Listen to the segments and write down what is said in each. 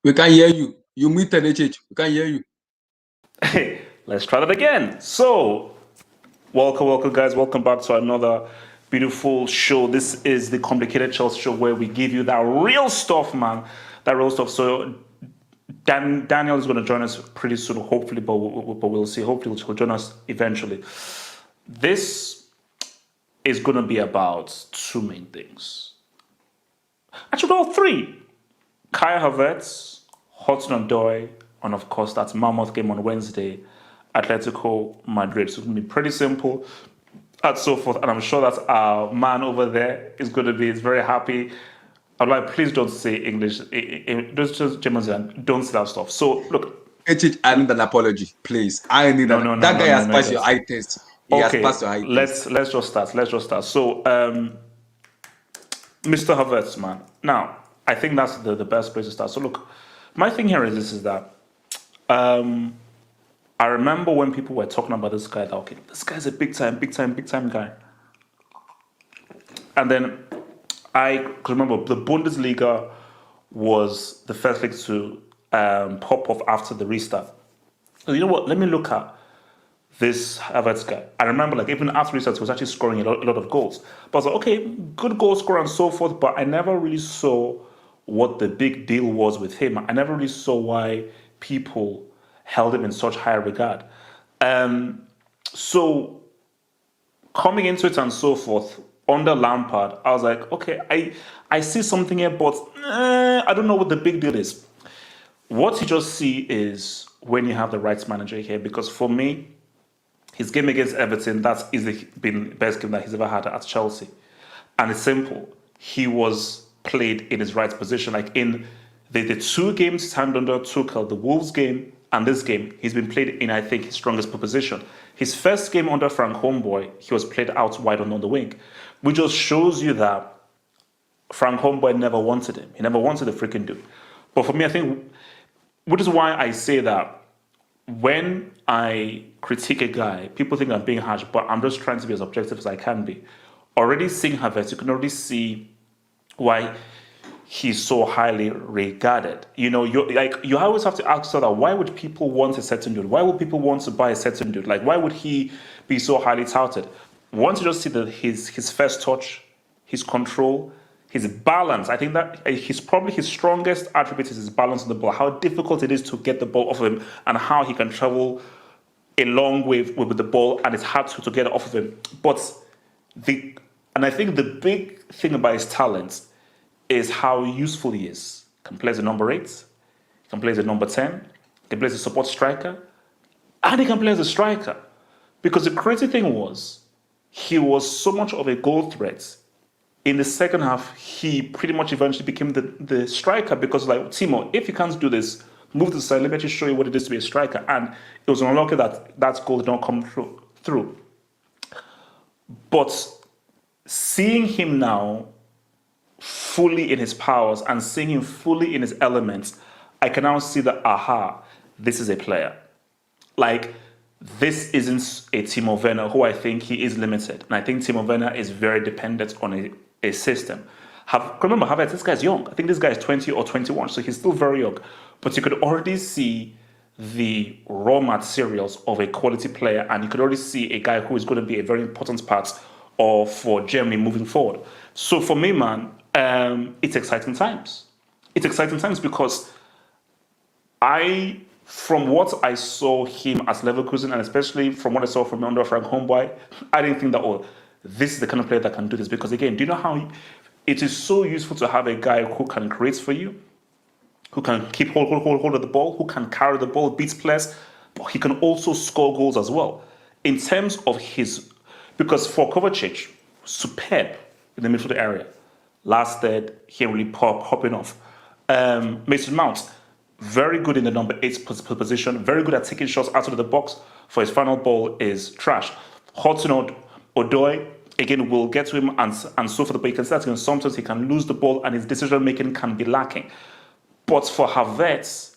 We can hear you. You muted HH. We can hear you. Hey, let's try that again. So, welcome, guys. Welcome back to another beautiful show. This is the Complicated Chelsea Show where we give you that real stuff, man. That real stuff. So, Daniel is going to join us pretty soon, hopefully, but we'll see. Hopefully, he'll join us eventually. This is going to be about two main things. Actually, all three. Kai Havertz, Hudson-Odoi, and of course, that's Mammoth game on Wednesday, Atletico Madrid. So it's going to be pretty simple and so forth. And I'm sure that our man over there is going to be very happy. I'm like, please don't say English. Just German, don't say that stuff. So look, I need an apology, please. I need that. That guy has passed your eye test. He has passed your eye test. Let's just start. So, Mr. Havertz, man. Now, I think that's the best place to start. So look, my thing here is that I remember when people were talking about this guy, that, okay, this guy's a big time guy. And then I remember the Bundesliga was the first league to pop off after the restart. So you know what? Let me look at this Havertz guy. I remember, like, even after restart, he was actually scoring a lot of goals. But I was like, okay, good goal scorer and so forth, but I never really saw what the big deal was with him. I never really saw why people held him in such high regard. So coming into it and so forth, under Lampard, I was like, okay, I see something here, but I don't know what the big deal is. What you just see is when you have the right manager here, because for me, his game against Everton, that's easily been the best game that he's ever had at Chelsea. And it's simple. He was played in his right position. Like in the two games he's had under Tuchel, the Wolves game and this game, he's been played in, I think, his strongest position. His first game under Frank Homeboy, he was played out wide on the wing, which just shows you that Frank Homeboy never wanted him. He never wanted the freaking dude. But for me, I think, which is why I say that when I critique a guy, people think I'm being harsh, but I'm just trying to be as objective as I can be. Already seeing Havertz, you can already see why he's so highly regarded. You know, you always have to ask yourself, why would people want a certain dude? Why would people want to buy a certain dude? Like, why would he be so highly touted? Once you just see that his first touch, his control, his balance, I think that he's probably his strongest attribute is his balance on the ball, how difficult it is to get the ball off of him and how he can travel a long way with the ball and it's hard to get it off of him. And I think the big thing about his talent is how useful he is. He can play as a number 8, he can play as a number 10, he can play as a support striker, and he can play as a striker. Because the crazy thing was, he was so much of a goal threat. In the second half, he pretty much eventually became the striker because, like, Timo, if you can't do this, move to the side, let me actually show you what it is to be a striker. And it was unlucky that goal did not come through. But seeing him now fully in his powers and seeing him fully in his elements, I can now see that, this is a player. Like, this isn't a Timo Werner, who I think he is limited. And I think Timo Werner is very dependent on a system. Remember, Havertz, this guy's young. I think this guy is 20 or 21, so he's still very young. But you could already see the raw materials of a quality player, and you could already see a guy who is going to be a very important part for Germany moving forward. So for me, man, it's exciting times. It's exciting times because from what I saw him as Leverkusen, and especially from what I saw from under Frank Homeboy, I didn't think that, this is the kind of player that can do this. Because again, do you know how it is so useful to have a guy who can create for you, who can keep hold of the ball, who can carry the ball, beats players, but he can also score goals as well. In terms of because for Kovacic, superb in the midfield area. Last third, he really popping off. Mason Mount, very good in the number 8 position, very good at taking shots out of the box. For his final ball is trash. Hudson-Odoi, again, we'll get to him and so forth, but you can see that sometimes he can lose the ball and his decision-making can be lacking. But for Havertz,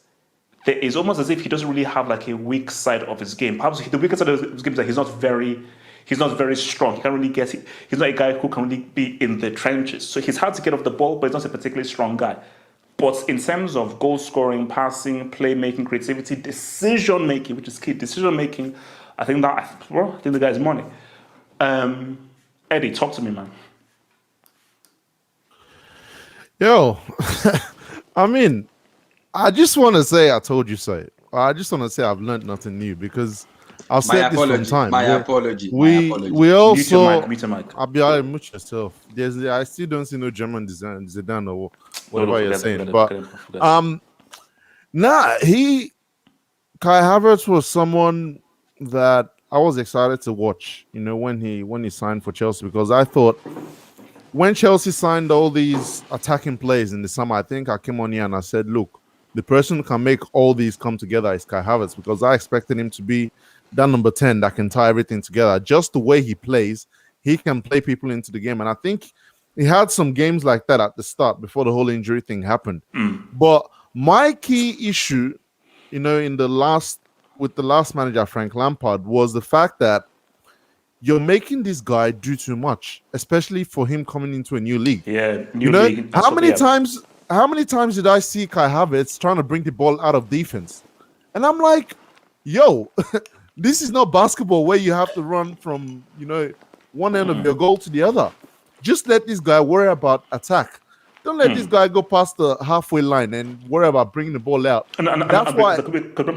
there is almost as if he doesn't really have like a weak side of his game. Perhaps the weakest side of his game is that he's not very strong. He can't really get it. He's not a guy who can really be in the trenches. So he's hard to get off the ball, but he's not a particularly strong guy. But in terms of goal scoring, passing, playmaking, creativity, decision making, which is key, decision making, I think the guy's money. Eddie, talk to me, man. Yo, I mean, I just want to say I told you so. I just want to say I've learned nothing new because I've said this from time. My apology. We also mute your mic. I'll be honest, mute yourself. I still don't see no German Zidane or whatever you're saying. Kai Havertz was someone that I was excited to watch. You know, when he signed for Chelsea, because I thought when Chelsea signed all these attacking players in the summer, I think I came on here and I said, look, the person who can make all these come together is Kai Havertz, because I expected him to be that number 10 that can tie everything together. Just the way he plays, he can play people into the game. And I think he had some games like that at the start before the whole injury thing happened. But my key issue, you know, with the last manager, Frank Lampard, was the fact that you're making this guy do too much, especially for him coming into a new league. Yeah, league. How many times did I see Kai Havertz trying to bring the ball out of defense? And I'm like, yo, this is not basketball where you have to run from, you know, one end of your goal to the other. Just let this guy worry about attack. Don't let this guy go past the halfway line and worry about bringing the ball out. That's why.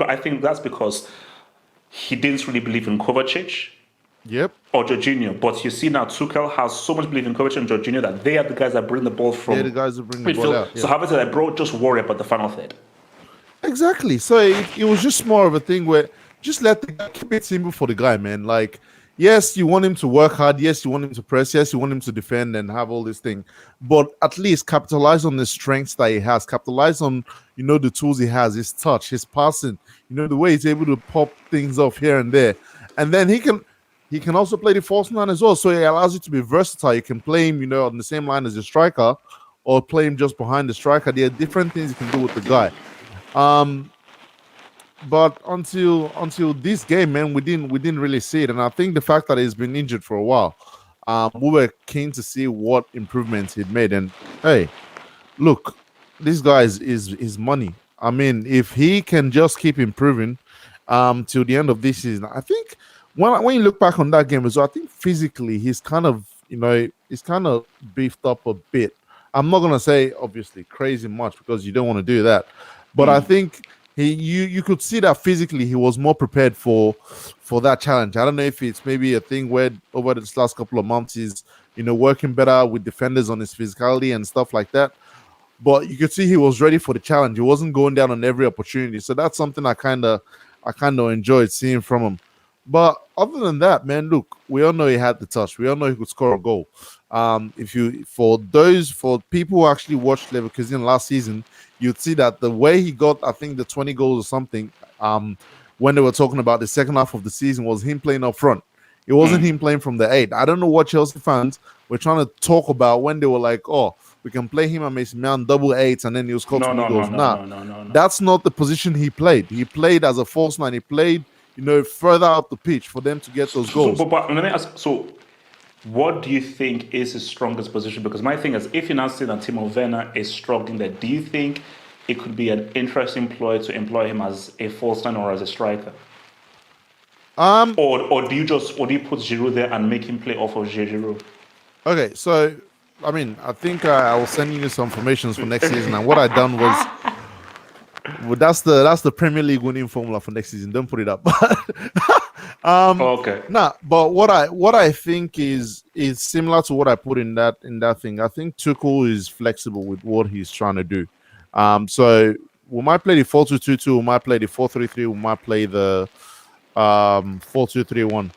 I think that's because he didn't really believe in Kovacic. Yep. Or Jorginho. But you see now, Tuchel has so much belief in Kovacic and Jorginho that they are the guys that bring the ball from. They're the guys that bring the ball out. So Havertz said, bro, just worry about the final third. Exactly. So it was just more of a thing where just let the guy, keep it simple for the guy, man. Like, yes, you want him to work hard. Yes, you want him to press. Yes, you want him to defend and have all this thing. But at least capitalize on the strengths that he has. Capitalize on, you know, the tools he has, his touch, his passing, you know, the way he's able to pop things off here and there. And then he can also play the false nine as well. So it allows you to be versatile. You can play him, you know, on the same line as the striker or play him just behind the striker. There are different things you can do with the guy. But until this game, man, we didn't really see it. And I think the fact that he's been injured for a while, we were keen to see what improvements he'd made. And hey, look, this guy is money. I mean, if he can just keep improving till the end of this season, I think when you look back on that game as well, I think physically he's kind of beefed up a bit. I'm not gonna say obviously crazy much because you don't want to do that, but I think you could see that physically he was more prepared for that challenge. I don't know if it's maybe a thing where over this last couple of months he's, you know, working better with defenders on his physicality and stuff like that. But you could see he was ready for the challenge. He wasn't going down on every opportunity. So that's something I kind of enjoyed seeing from him. But other than that, man, look, we all know he had the touch. We all know he could score a goal. For people who actually watched Leverkusen last season, you'd see that the way he got, I think, the 20 goals or something, when they were talking about the second half of the season, was him playing up front. It wasn't him playing from the 8. I don't know what Chelsea fans were trying to talk about when they were like, oh, we can play him and Mason Mount double 8s and then he'll score 20 goals. No. That's not the position he played. He played as a false 9. He played, you know, further up the pitch for them to get those goals. But let me ask, so what do you think is his strongest position? Because my thing is, if you're not saying that Timo Werner is struggling there, do you think it could be an interesting ploy to employ him as a false 9 or as a striker? Or do you put Giroud there and make him play off of Giroud? Okay, so I mean, I think I will send you some formations for next season, and what I done was, well, that's the Premier League winning formula for next season. Don't put it up. Okay. But what I think is similar to what I put in that thing. I think Tuchel is flexible with what he's trying to do. So we might play the 4-2-2-2, we might play the 4-3-3, we might play the 4-2-3-1.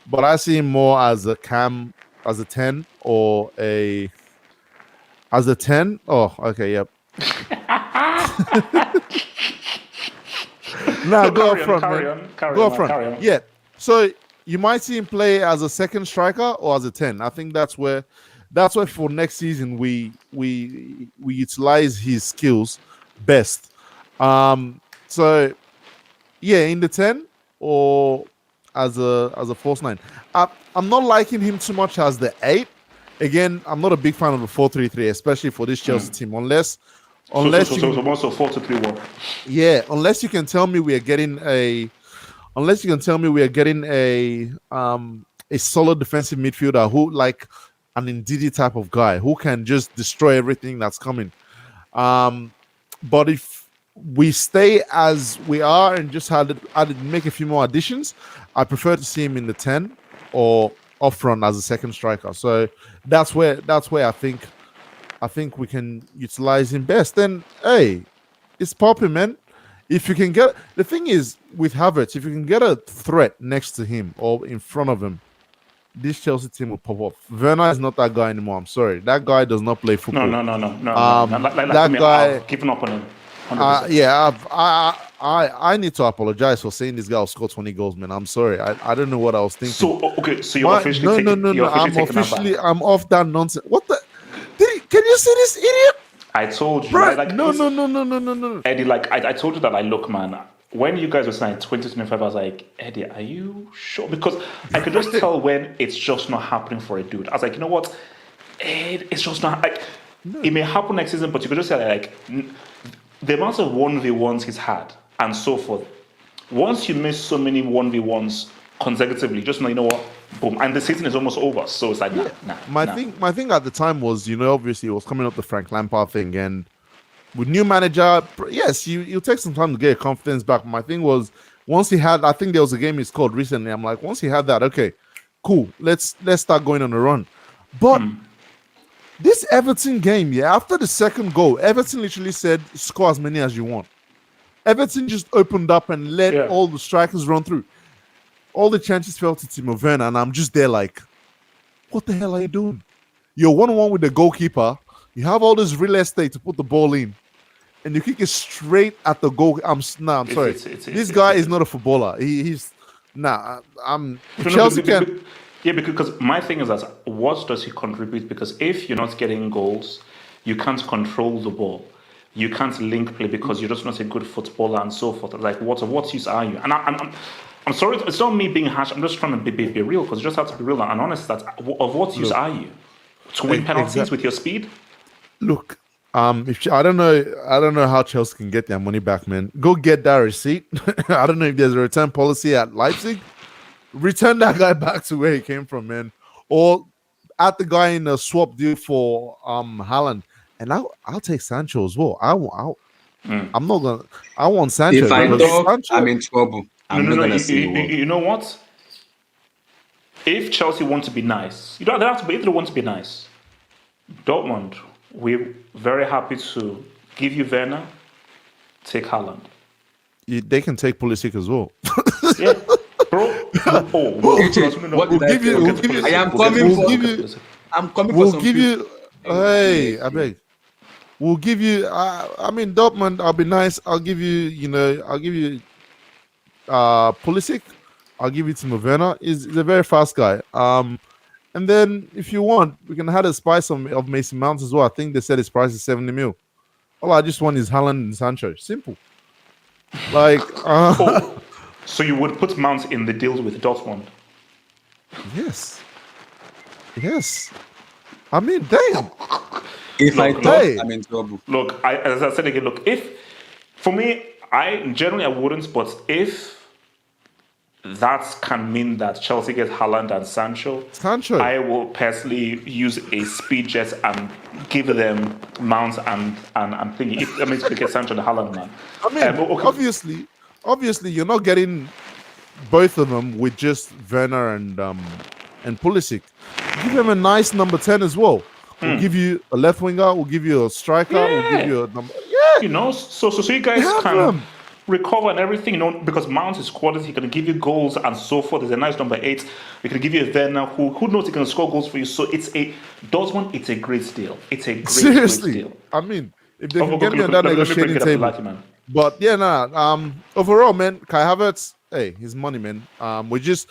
But I see him more as a 10 or as a 10. Oh, okay, yep. Now go up front, man. Go up front. Yeah. So you might see him play as a second striker or as a 10. I think that's where for next season we utilize his skills best. So yeah, in the 10 or as a false 9. I'm not liking him too much as the 8. Again, I'm not a big fan of the 4-3-3, especially for this Chelsea team, unless Unless so also 4-3-1. Yeah, unless you can tell me we are getting a solid defensive midfielder who like an Ndidi type of guy who can just destroy everything that's coming. But if we stay as we are and just had make a few more additions, I prefer to see him in the 10 or up front as a second striker. So that's where I think we can utilize him best. Then hey, it's popping, man. If you can get the thing is with Havertz, if you can get a threat next to him or in front of him, this Chelsea team will pop up. Werner is not that guy anymore. I'm sorry, that guy does not play football. No. That guy, I've given up on him. I need to apologize for saying this guy will score 20 goals, man. I'm sorry. I don't know what I was thinking. So you're officially I'm off that nonsense. What the? Can you see this idiot? I told you. Bro, no. Eddie, I told you that, look, man, when you guys were saying 2025, I was like, Eddie, are you sure? Because I could just tell when it's just not happening for a dude. I was like, you know what? It's just not, it may happen next season, but you could just say, the amount of 1v1s he's had and so forth. Once you miss so many 1v1s consecutively, just know, you know what? Boom. And the season is almost over. So it's like, My thing at the time was, obviously it was coming up the Frank Lampard thing. And with new manager, yes, you'll take some time to get your confidence back. My thing was, once he had, I think there was a game he scored recently. I'm like, once he had that, okay, cool. Let's start going on a run. But this Everton game, after the second goal, Everton literally said, score as many as you want. Everton just opened up and let all the strikers run through. All the chances fell to Timo Werner, and I'm just there like, what the hell are you doing? You're 1-1 with the goalkeeper. You have all this real estate to put the ball in, and you kick it straight at the goal. I'm sorry. This guy is not a footballer. Chelsea can. Yeah, because my thing is that what does he contribute? Because if you're not getting goals, you can't control the ball. You can't link play because you're just not a good footballer and so forth. Like, what use are you? And I'm sorry, it's not me being harsh. I'm just trying to be real, because you just have to be real and honest. That of what use are you to win penalties with your speed? Look, I don't know how Chelsea can get their money back, man. Go get that receipt. I don't know if there's a return policy at Leipzig. Return that guy back to where he came from, man. Or add the guy in a swap deal for Haaland, and I'll take Sancho as well. I'm not gonna. I want Sancho. If I know I'm in trouble. You know what? If Chelsea want to be nice, you don't have to be. If they want to be nice, Dortmund, we're very happy to give you Werner. Take Haaland. They can take Pulisic as well. Yeah, bro. I'm coming for some. Hey, I beg. We'll give you. Dortmund. I'll be nice. I'll give you. I'll give you. Pulisic. I'll give you Timo Werner. He's a very fast guy. And then if you want, we can have a spice of Mason Mount as well. I think they said his price is 70 mil. All I just want is Haaland and Sancho. Simple. So you would put Mount in the deals with Dortmund? Yes. I mean, damn. I'm in trouble. Look, as I said again, if for me, I wouldn't, but if that can mean that Chelsea gets Haaland and Sancho, I will personally use a speed jet and give them Mount and thingy. If that means to get Sancho and Haaland, man. Obviously, you're not getting both of them with just Werner and Pulisic. Give them a nice number 10 as well. We'll give you a left winger. We'll give you a striker. We'll give you a number. Yeah. So you guys can recover and everything, because Mount is quality. He can give you goals and so forth. There's a nice number 8. We can give you a Werner who knows he can score goals for you. So Dortmund, it's a great deal. It's a great deal. I mean, if they can get me on that negotiating table. But overall, man, Kai Havertz, hey, his money, man. We just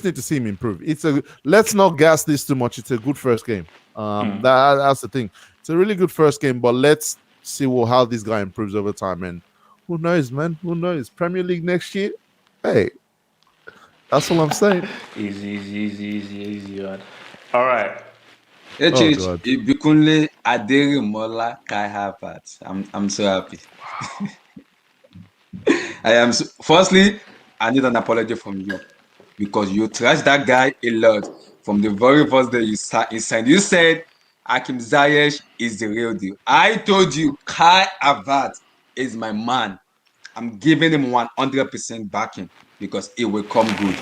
need to see him improve. Let's not gas this too much. It's a good first game. That's the thing. It's a really good first game, but let's see how this guy improves over time. And who knows, man? Who knows? Premier League next year? Hey, that's all I'm saying. Easy, man. All right. God. Ibikunle Aderemola Kai Havertz. I'm so happy. I am. Firstly, I need an apology from you because you trashed that guy a lot from the very first day you signed. You said Hakim Ziyech is the real deal. I told you Kai Havertz is my man. I'm giving him 100% backing because it will come good.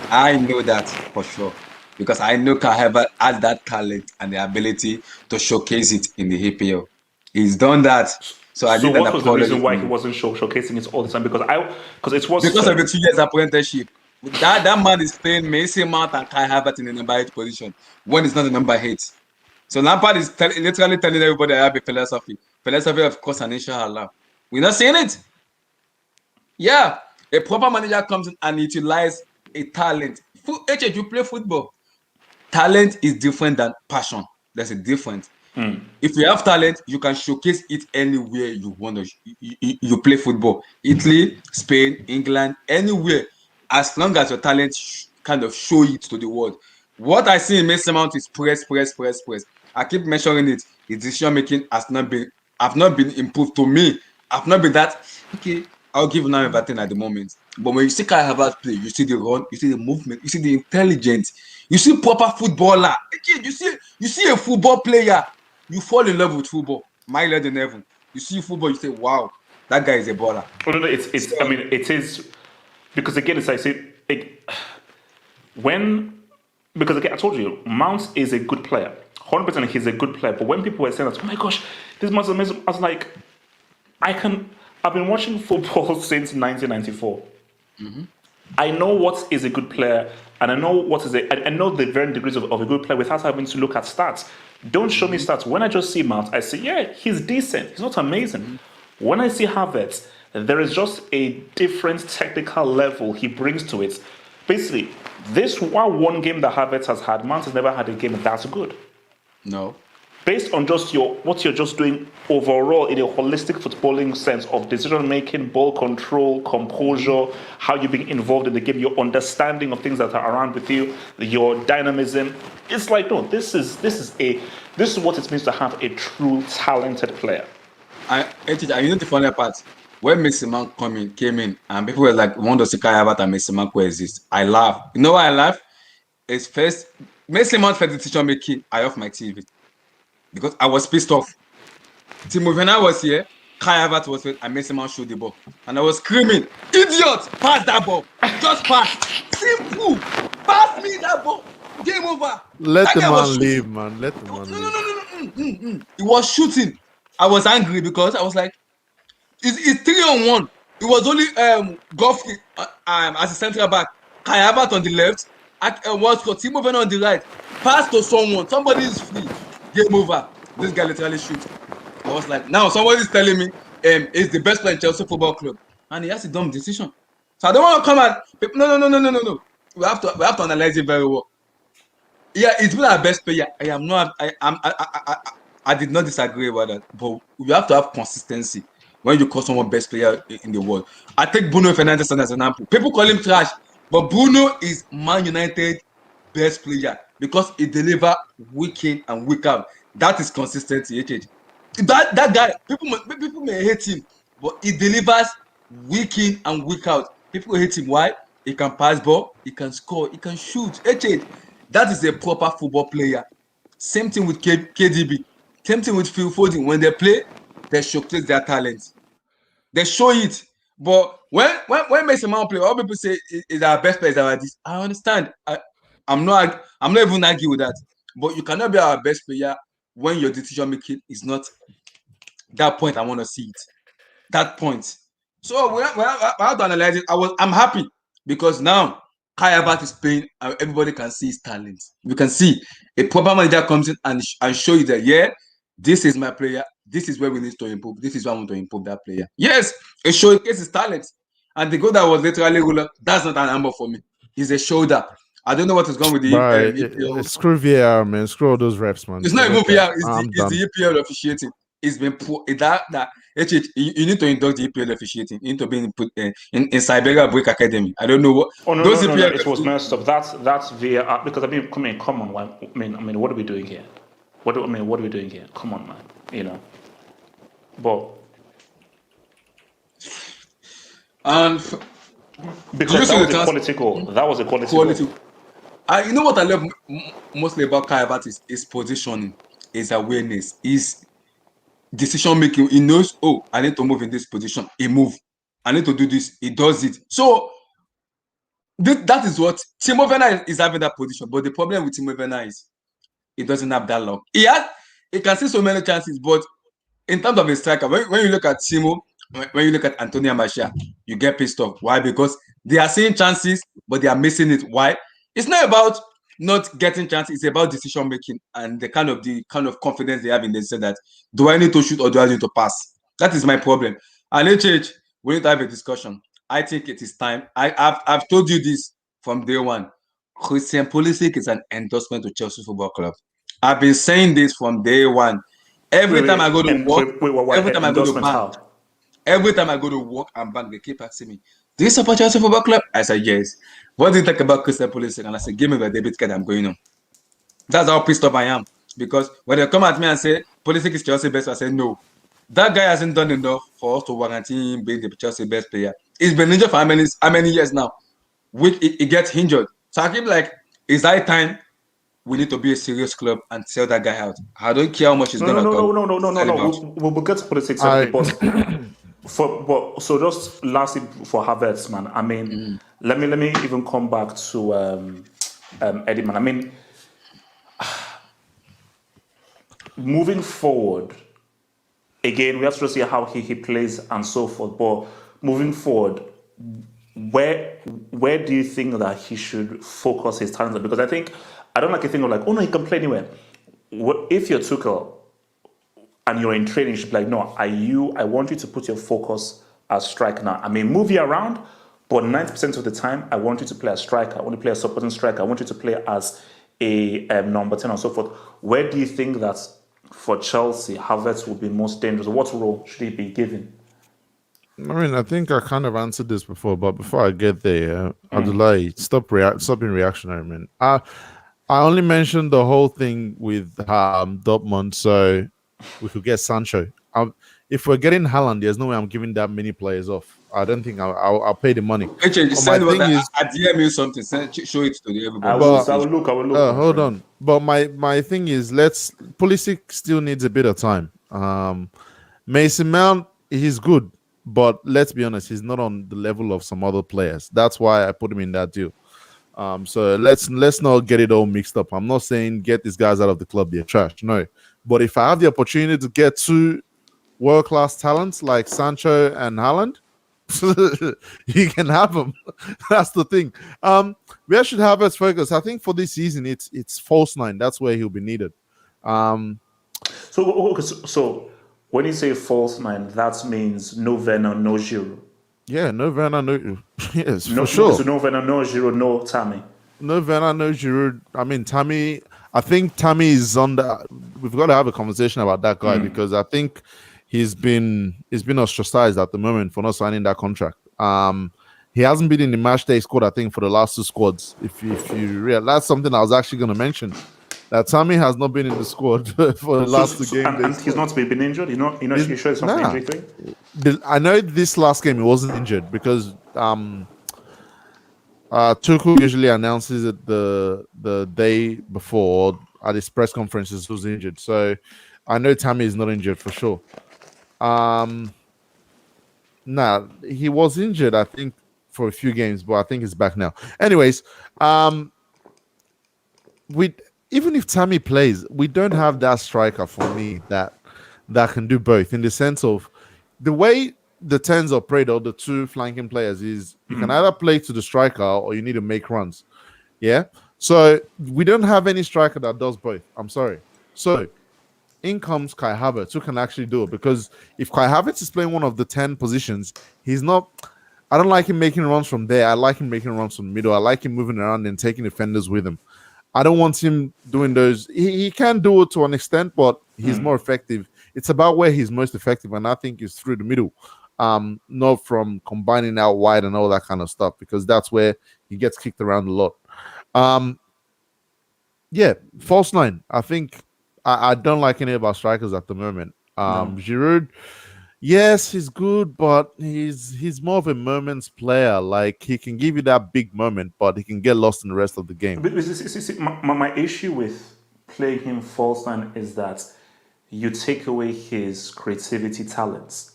I know that for sure because I know Kai Havertz has that talent and the ability to showcase it in the APL. He's done that. So I So need an what was the apology reason why from he you. wasn't showcasing it all the time? Because it was Because of the 2 years apprenticeship. That man is playing Mason Mount and Kai Havertz in the number 8 position when it's not the number 8. So Lampard is literally telling everybody I have a philosophy. Philosophy of course and inshallah. We're not saying it. Yeah. A proper manager comes in and utilizes a talent. You play football. Talent is different than passion. There's a difference. If you have talent, you can showcase it anywhere you want to. You play football, Italy, Spain, England, anywhere, as long as your talent kind of show it to the world. What I see in Mason Mount is press. I keep measuring it. His decision making have not been improved to me. I've not been that okay. I'll give now everything at the moment. But when you see Kai Havertz play, you see the run, you see the movement, you see the intelligence, you see proper footballer. You see a football player. You fall in love with football, milder than ever. You see football, you say, "Wow, that guy is a baller." Oh, no, it's. So, I mean, it is because again, it's like because again, I told you, Mount is a good player. 100%, he's a good player. But when people were saying that, oh my gosh, this man's amazing, I was like, I've been watching football since 1994. I know what is a good player, and I know I know the varying degrees of a good player without having to look at stats. Don't show me stats. When I just see Mount, I say, yeah, he's decent. He's not amazing. When I see Havertz, there is just a different technical level he brings to it. Basically, this one game that Havertz has had, Mount has never had a game that's good. no. Based on just what you're just doing overall in a holistic footballing sense of decision making, ball control, composure, how you're being involved in the game, your understanding of things that are around with you, your dynamism. It's like, no, this is what it means to have a true talented player. You know the funny part? When Mason Mount came in, and people were like, "Want to see Kai Havertz and Mason Mount coexist?" I laugh. You know why I laugh? It's first Mason Mount first decision making. I off my TV. Because I was pissed off. Timo Werner was here, Kai Havertz was here, and Mason Mount showed the ball. And I was screaming, "Idiot! Pass that ball! Just pass! Simple! Pass me that ball! Game over!" Let the man live, man. Let the man live. No. He was shooting. I was angry because I was like, it's 3-on-1. It was only Goffrey as a central back, Kai Havertz on the left, Timo Werner on the right. Pass to someone. Somebody is free. Game over. This guy literally shoots. I was like, now somebody's telling me it's the best player in Chelsea Football Club, and he has a dumb decision. So I don't want to come and no. We have to analyze it very well. Yeah, it's been our best player. I did not disagree about that, but we have to have consistency when you call someone best player in the world. I take Bruno Fernandes as an example. People call him trash, but Bruno is Man United best player because he delivers week in and week out. That is consistency. That guy, people may hate him, but he delivers week in and week out. People hate him. Why? He can pass ball, he can score, he can shoot. That is a proper football player. Same thing with KDB. Same thing with Phil Foden. When they play, they showcase their talent. They show it. But when Mason Mount play, all people say is our best player like this. I understand. I'm not even arguing with that. But you cannot be our best player when your decision making is not that point. I want to see it. That point. So we have to analyze it. I'm happy because now Kai Havertz is playing and everybody can see his talent. You can see a proper manager comes in and show you that, yeah, this is my player. This is where we need to improve. This is where I want to improve that player. Yes, it showcases his talent. And the goal that was literally ruler, that's not an number for me. It's a shoulder. I don't know what is going with the EPL. Screw VAR, man. Screw all those refs, man. It's not even VAR. It's the EPL officiating. It's been you need to indulge the EPL officiating. You need to be in Siberia Break Academy. I don't know what. Oh no, no, it was messed up. That's VAR because come on. I mean, what are we doing here? What are we doing here? Come on, man. But And because see that the was a quality goal. That was a quality goal. You know what I love mostly about Kai Havertz is his positioning, his awareness, his decision making. He knows, oh, I need to move in this position. He move. I need to do this. He does it. So that is what Timo Werner is having that position. But the problem with Timo Werner is he doesn't have that luck. He can see so many chances, but in terms of a striker, when you look at Timo, when you look at Antonio Martial, you get pissed off. Why? Because they are seeing chances, but they are missing it. Why? It's not about not getting chances. It's about decision making and the kind of confidence they have in themselves that do I need to shoot or do I need to pass? That is my problem. And HH, we need to have a discussion. I think it is time. I've told you this from day one. Christian Pulisic is an endorsement to Chelsea Football Club. I've been saying this from day one. Every time I go to work, every time I go to bank, every time I go to work and bank, they keep asking me, "Do you support Chelsea Football Club?" I said, "Yes." What do you think about Christian Pulisic? And I said, "Give me the debit card, I'm going on." That's how pissed off I am. Because when they come at me and say, Pulisic is Chelsea best, I say, no. That guy hasn't done enough for us to warranty him being the Chelsea best player. He's been injured for how many years now? He gets injured. So I keep like, is that time we need to be a serious club and sell that guy out? I don't care how much he's going to cost. No. We'll get to politics, but so just lastly for Havertz, man. I mean, let me even come back to Eddie, man. I mean, moving forward, again, we have to see how he plays and so forth. But moving forward, where do you think that he should focus his talents? Because I don't like a thing of like, oh no, he can play anywhere. If you're Tuchel and you're in training, you should be like, no, I want you to put your focus as striker now. I may move you around, but 90% of the time, I want you to play as striker. I want to play as supporting striker. I want you to play as a number 10 and so forth. Where do you think that for Chelsea, Havertz will be most dangerous? What role should he be given? I mean, I think I kind of answered this before, but before I get there, Abdullahi, stop being reactionary, man. I only mentioned the whole thing with Dortmund, so we could get Sancho. If we're getting Haaland, there's no way I'm giving that many players off. I don't think I'll pay the money. I DM you something. Show it to everybody. I will look. Hold on. But my thing is, Pulisic still needs a bit of time. Mason Mount, he's good, but let's be honest, he's not on the level of some other players. That's why I put him in that deal. So let's not get it all mixed up. I'm not saying get these guys out of the club, they're trash. No. But if I have the opportunity to get two world-class talents like Sancho and Haaland, you can have them. That's the thing. Where should Havertz focus? I think for this season, it's false nine. That's where he'll be needed. So when you say false nine, that means no Werner, no Giroud. Yeah, no Werner, no. Yes, for sure. So no Werner, no Giroud, no Tammy. No Werner, no Giroud. I mean, Tammy. I think Tammy is on the. We've got to have a conversation about that guy because I think he's been ostracized at the moment for not signing that contract. He hasn't been in the match day squad, I think, for the last two squads. If you realize, that's something I was actually going to mention. That Tammy has not been in the squad for the last two games. And he's not been injured? You're not sure it's not an injury thing? I know this last game he wasn't injured because Tuchel usually announces it the day before at his press conferences who's injured. So I know Tammy is not injured for sure. He was injured, I think, for a few games, but I think he's back now. Anyways, even if Tammy plays, we don't have that striker for me that can do both in the sense of the way the 10s operate or the two flanking players is you can either play to the striker or you need to make runs. Yeah. So we don't have any striker that does both. I'm sorry. So in comes Kai Havertz, who can actually do it. Because if Kai Havertz is playing one of the 10 positions, he's not. I don't like him making runs from there. I like him making runs from the middle. I like him moving around and taking defenders with him. I don't want him doing those. He can do it to an extent, but he's more effective. It's about where he's most effective, and I think it's through the middle, not from combining out wide and all that kind of stuff, because that's where he gets kicked around a lot. False nine. I think I don't like any of our strikers at the moment. No. Giroud, yes, he's good, but he's more of a moments player. Like he can give you that big moment, but he can get lost in the rest of the game. But see, my issue with playing him false nine is that you take away his creativity talents.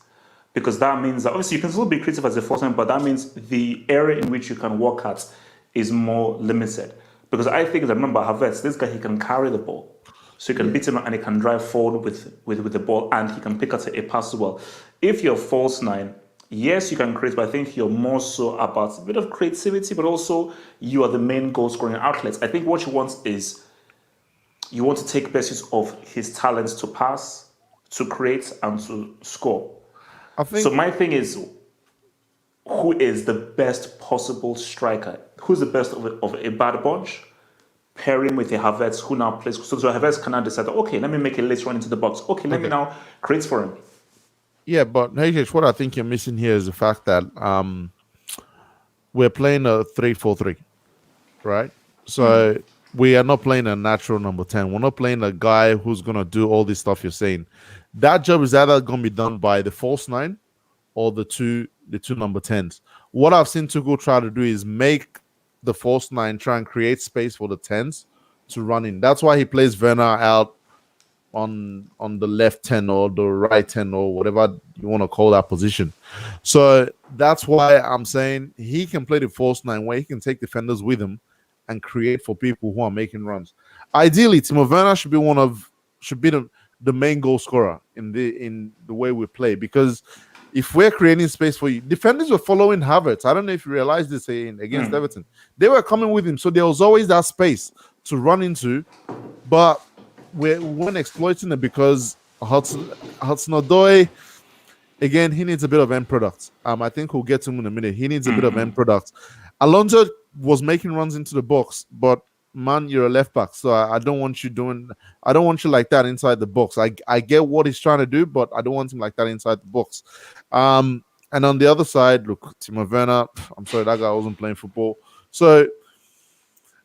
Because that means that obviously you can still be creative as a false nine, but that means the area in which you can work at is more limited. Because I think that, remember, Havertz, this guy, he can carry the ball. So you can beat him and he can drive forward with the ball and he can pick out a pass as well. If you're false nine, yes, you can create, but I think you're more so about a bit of creativity, but also you are the main goal scoring outlet. I think what you want is you want to take best use of his talents to pass, to create, and to score. I think So my thing is, who is the best possible striker? Who's the best of a bad bunch? Pair him with a Havertz who now plays. So Havertz can now decide, okay, let me make a late run into the box. Okay, let me now create for him. yeah, but HH, what I think you're missing here is the fact that we're playing a 3-4-3, right? So we are not playing a natural number 10. We're not playing a guy who's gonna do all this stuff you're saying. That job is either gonna be done by the false nine or the two number 10s. What I've seen Tuchel try to do is make the false nine try and create space for the 10s to run in. That's why he plays Werner out on the left 10 or the right 10 or whatever you want to call that position. So that's why I'm saying he can play the false nine where he can take defenders with him and create for people who are making runs. Ideally, Timo Werner should be the main goal scorer in the way we play, because if we're creating space for you, defenders were following Havertz. I don't know if you realized this against Everton. They were coming with him, so there was always that space to run into, but we weren't exploiting it because Hudson-Odoi, again, he needs a bit of end product. I think we'll get to him in a minute. He needs a bit of end product. Alonso was making runs into the box, but man, you're a left back, so I don't want you like that inside the box. I get what he's trying to do, but I don't want him like that inside the box. And on the other side, look, Timo Werner, I'm sorry, that guy wasn't playing football. So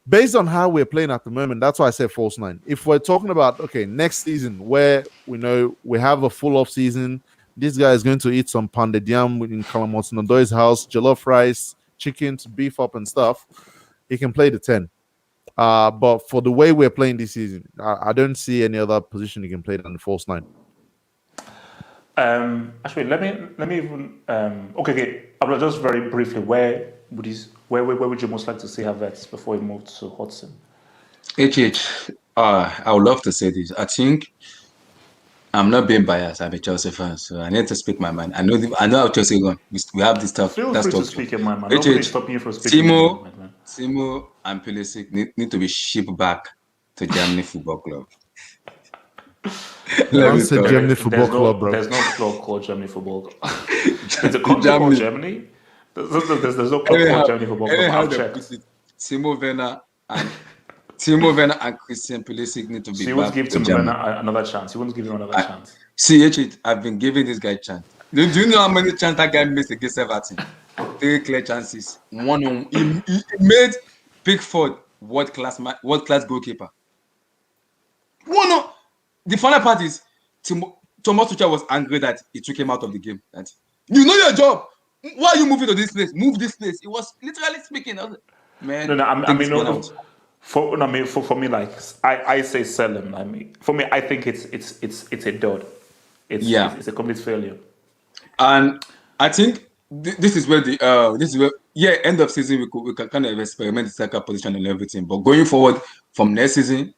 based on how we're playing at the moment, that's why I said false nine. If we're talking about, okay, next season where we know we have a full off season, this guy is going to eat some pounded yam in Havertz-Odoi's house, jollof rice, chicken to beef up and stuff, he can play the 10. But for the way we're playing this season, I don't see any other position he can play than the false nine. Actually, let me even okay. I'll just very briefly, where would you most like to see Havertz before he moved to Hudson? I would love to say this. I think I'm not being biased. I'm a Chelsea fan, so I need to speak my mind. I know how Chelsea going. We have this stuff. Feel free to speak your mind, man. Nobody's stopping you from speaking your mind, man. Timo and Pulisic need to be shipped back to Germany Football Club. That's a Germany Football Club, bro. There's no club called Germany Football Club. There's a country called Germany. There's no club called Germany Football Club. I've checked. Timo Werner and Christian Pulisic need to be back. So you won't give Timo Werner another chance. You won't give him another chance. See, I've been giving this guy a chance. Do you know how many chances that guy missed against Everton? 3 clear chances. He made Pickford world class goalkeeper. The funny part is Thomas Tuchel was angry that he took him out of the game. That you know your job. Why are you moving to this place? Move this place. It was literally speaking. Man, for me, like I say, sell him. For me, I think it's a dud. It's a complete failure. And I think this is where end of season we can kind of experiment the striker position and everything. But going forward from next season,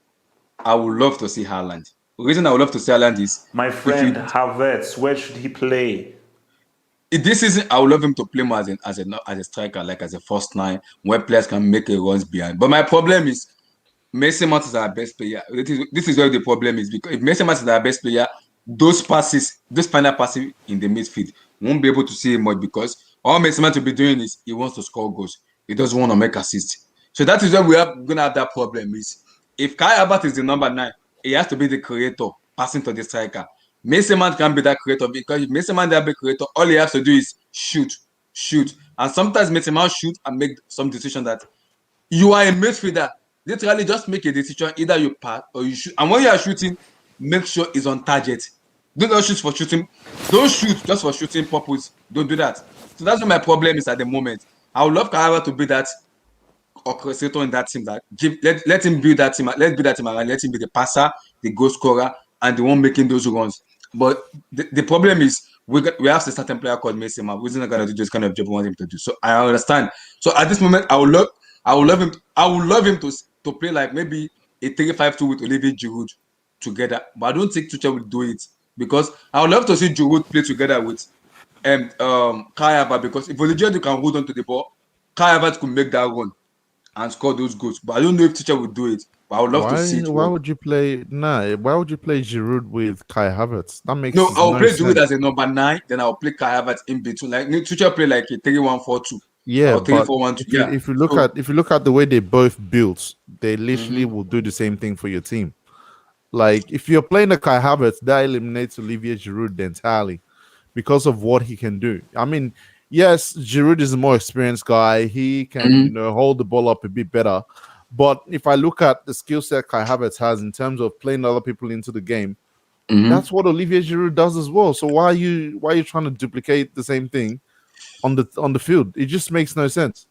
I would love to see Haaland. The reason I would love to see Haaland is my friend Havertz. Where should he play? This season, I would love him to play more as a striker, like as a first nine, where players can make a runs behind. But my problem is Mason Mount is our best player. This is where the problem is, because if Mason Mount is our best player, those final passes in the midfield, won't be able to see him much, because all Mason Mount will be doing is he wants to score goals. He doesn't want to make assists. So that is where we are going to have that problem. Is if Kai Havertz is the number 9, he has to be the creator, passing to the striker. Mason Mount can be that creator, because if Mason Mount is the creator, all he has to do is shoot. And sometimes Mason Mount shoot and make some decision that you are a midfielder. Literally, just make a decision. Either you pass or you shoot. And when you are shooting, make sure he's on target. Do not shoot for shooting. Don't shoot just for shooting purpose. Don't do that. So that's what my problem is at the moment. I would love Karawa to be that orchestrator in that team that let him build that team. Let's build that team and let him be the passer, the goal scorer, and the one making those runs. But the problem is we have a certain player called Mason Mount who's not gonna do this kind of job we want him to do. So I understand. So at this moment, I would love him to play like maybe a 3-5-2 with Olivier Giroud together. But I don't think Tuchel will do it because I would love to see Giroud play together with Kai Havertz, because if Olivier Giroud can hold on to the ball, Kai Havertz could make that run and score those goals. But I don't know if Tuchel will do it. But I would love to see it. Why would you play Giroud with Kai Havertz? That makes I'll play sense. Giroud as a number 9, then I'll play Kai Havertz in between. Like Tuchel play like a 3-1-4-2. Yeah, or 3-4-1-2. if you look at the way they both built, they literally will do the same thing for your team. Like if you're playing a Kai Havertz, that eliminates Olivier Giroud entirely because of what he can do. I mean, yes, Giroud is a more experienced guy. He can hold the ball up a bit better. But if I look at the skill set Kai Havertz has in terms of playing other people into the game, that's what Olivier Giroud does as well. So why are you trying to duplicate the same thing on the field? It just makes no sense.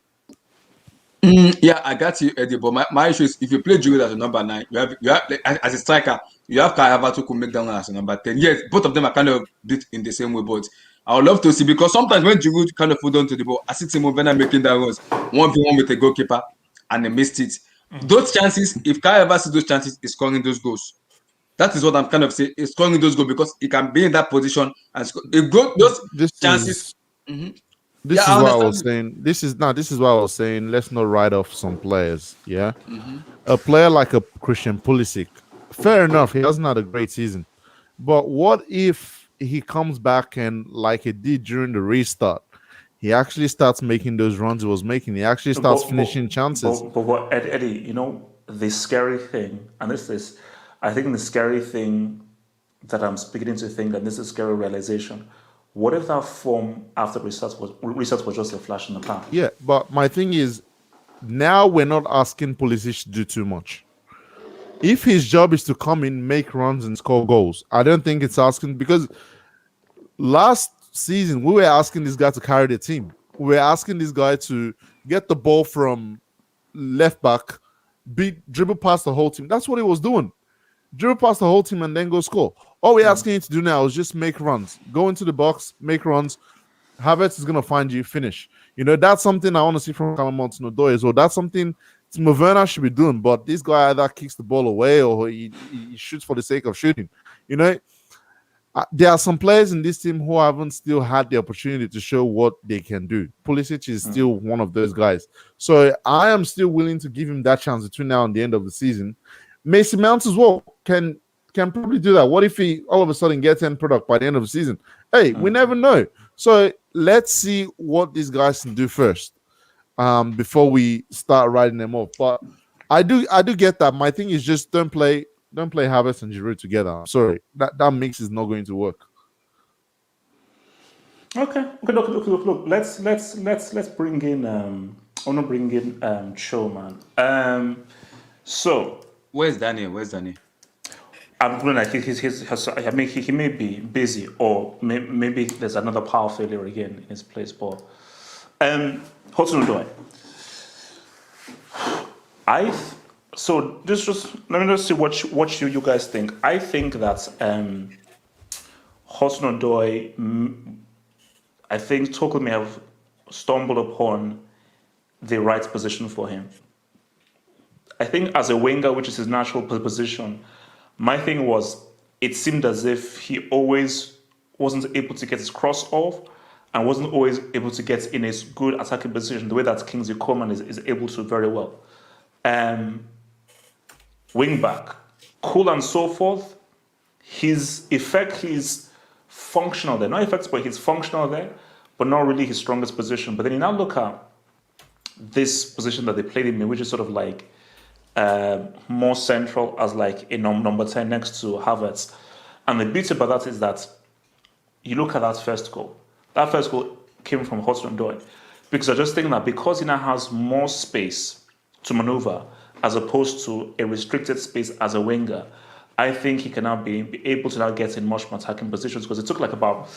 Yeah, I got you, Eddie. But my issue is if you play Giroud as a number 9, you have as a striker, you have Kai Havertz who could make that one as a number 10. Yes, both of them are kind of bit in the same way, but I would love to see, because sometimes when Giroud kind of hold on to the ball, I see Timo Werner making that runs 1v1 with a goalkeeper and they missed it. Those chances, if Kai Havertz sees those chances, is scoring those goals. That is what I'm kind of saying. Is scoring those goals because he can be in that position and score. Those chances. This is what I was saying. This is why I was saying. Let's not write off some players. Yeah, a player like a Christian Pulisic, fair enough. He hasn't had a great season, but what if he comes back and like he did during the restart, he actually starts making those runs he was making. He actually starts finishing chances. But Eddie, the scary thing, and I think the scary thing that I'm beginning to think, and this is a scary realization. What if that form after restart was just a flash in the pan? Yeah, but my thing is, now we're not asking Pulisic to do too much. If his job is to come in, make runs, and score goals, I don't think it's asking, because last season we were asking this guy to carry the team. We were asking this guy to get the ball from left back, dribble past the whole team. That's what he was doing. Dribble past the whole team and then go score. All we're asking you to do now is just make runs. Go into the box, make runs. Havertz is going to find you, finish. That's something I want to see from Havertz and Hudson-Odoi as well. That's something Timo Werner should be doing. But this guy either kicks the ball away or he shoots for the sake of shooting. There are some players in this team who haven't still had the opportunity to show what they can do. Pulisic is still one of those guys. So I am still willing to give him that chance between now and the end of the season. Mason Mount as well can probably do that. What if he all of a sudden gets end product by the end of the season? Hey, we never know. So let's see what these guys can do first before we start writing them off. But I do get that. My thing is just don't play Havertz and Giroud together. I'm sorry. That mix is not going to work. Okay. Look. Let's bring in I want to bring in Cho, man. So Where's Danny? I'm feeling like he may be busy, or maybe there's another power failure again in his place. But Hudson-Odoi. So let me just see what you guys think. I think that Hudson-Odoi, I think Tuchel may have stumbled upon the right position for him. I think as a winger, which is his natural position, my thing was it seemed as if he always wasn't able to get his cross off and wasn't always able to get in a good attacking position the way that Kingsley Coman is able to very well. Wing back, cool and so forth. His effect, he's functional there. Not effects, but he's functional there, but not really his strongest position. But then you now look at this position that they played him in, which is sort of like more central as like a number 10 next to Havertz. And the beauty about that is that you look at that first goal. That first goal came from Hudson-Odoi. Because I just think that because he now has more space to maneuver as opposed to a restricted space as a winger, I think he can now be able to now get in much more attacking positions, because it took like about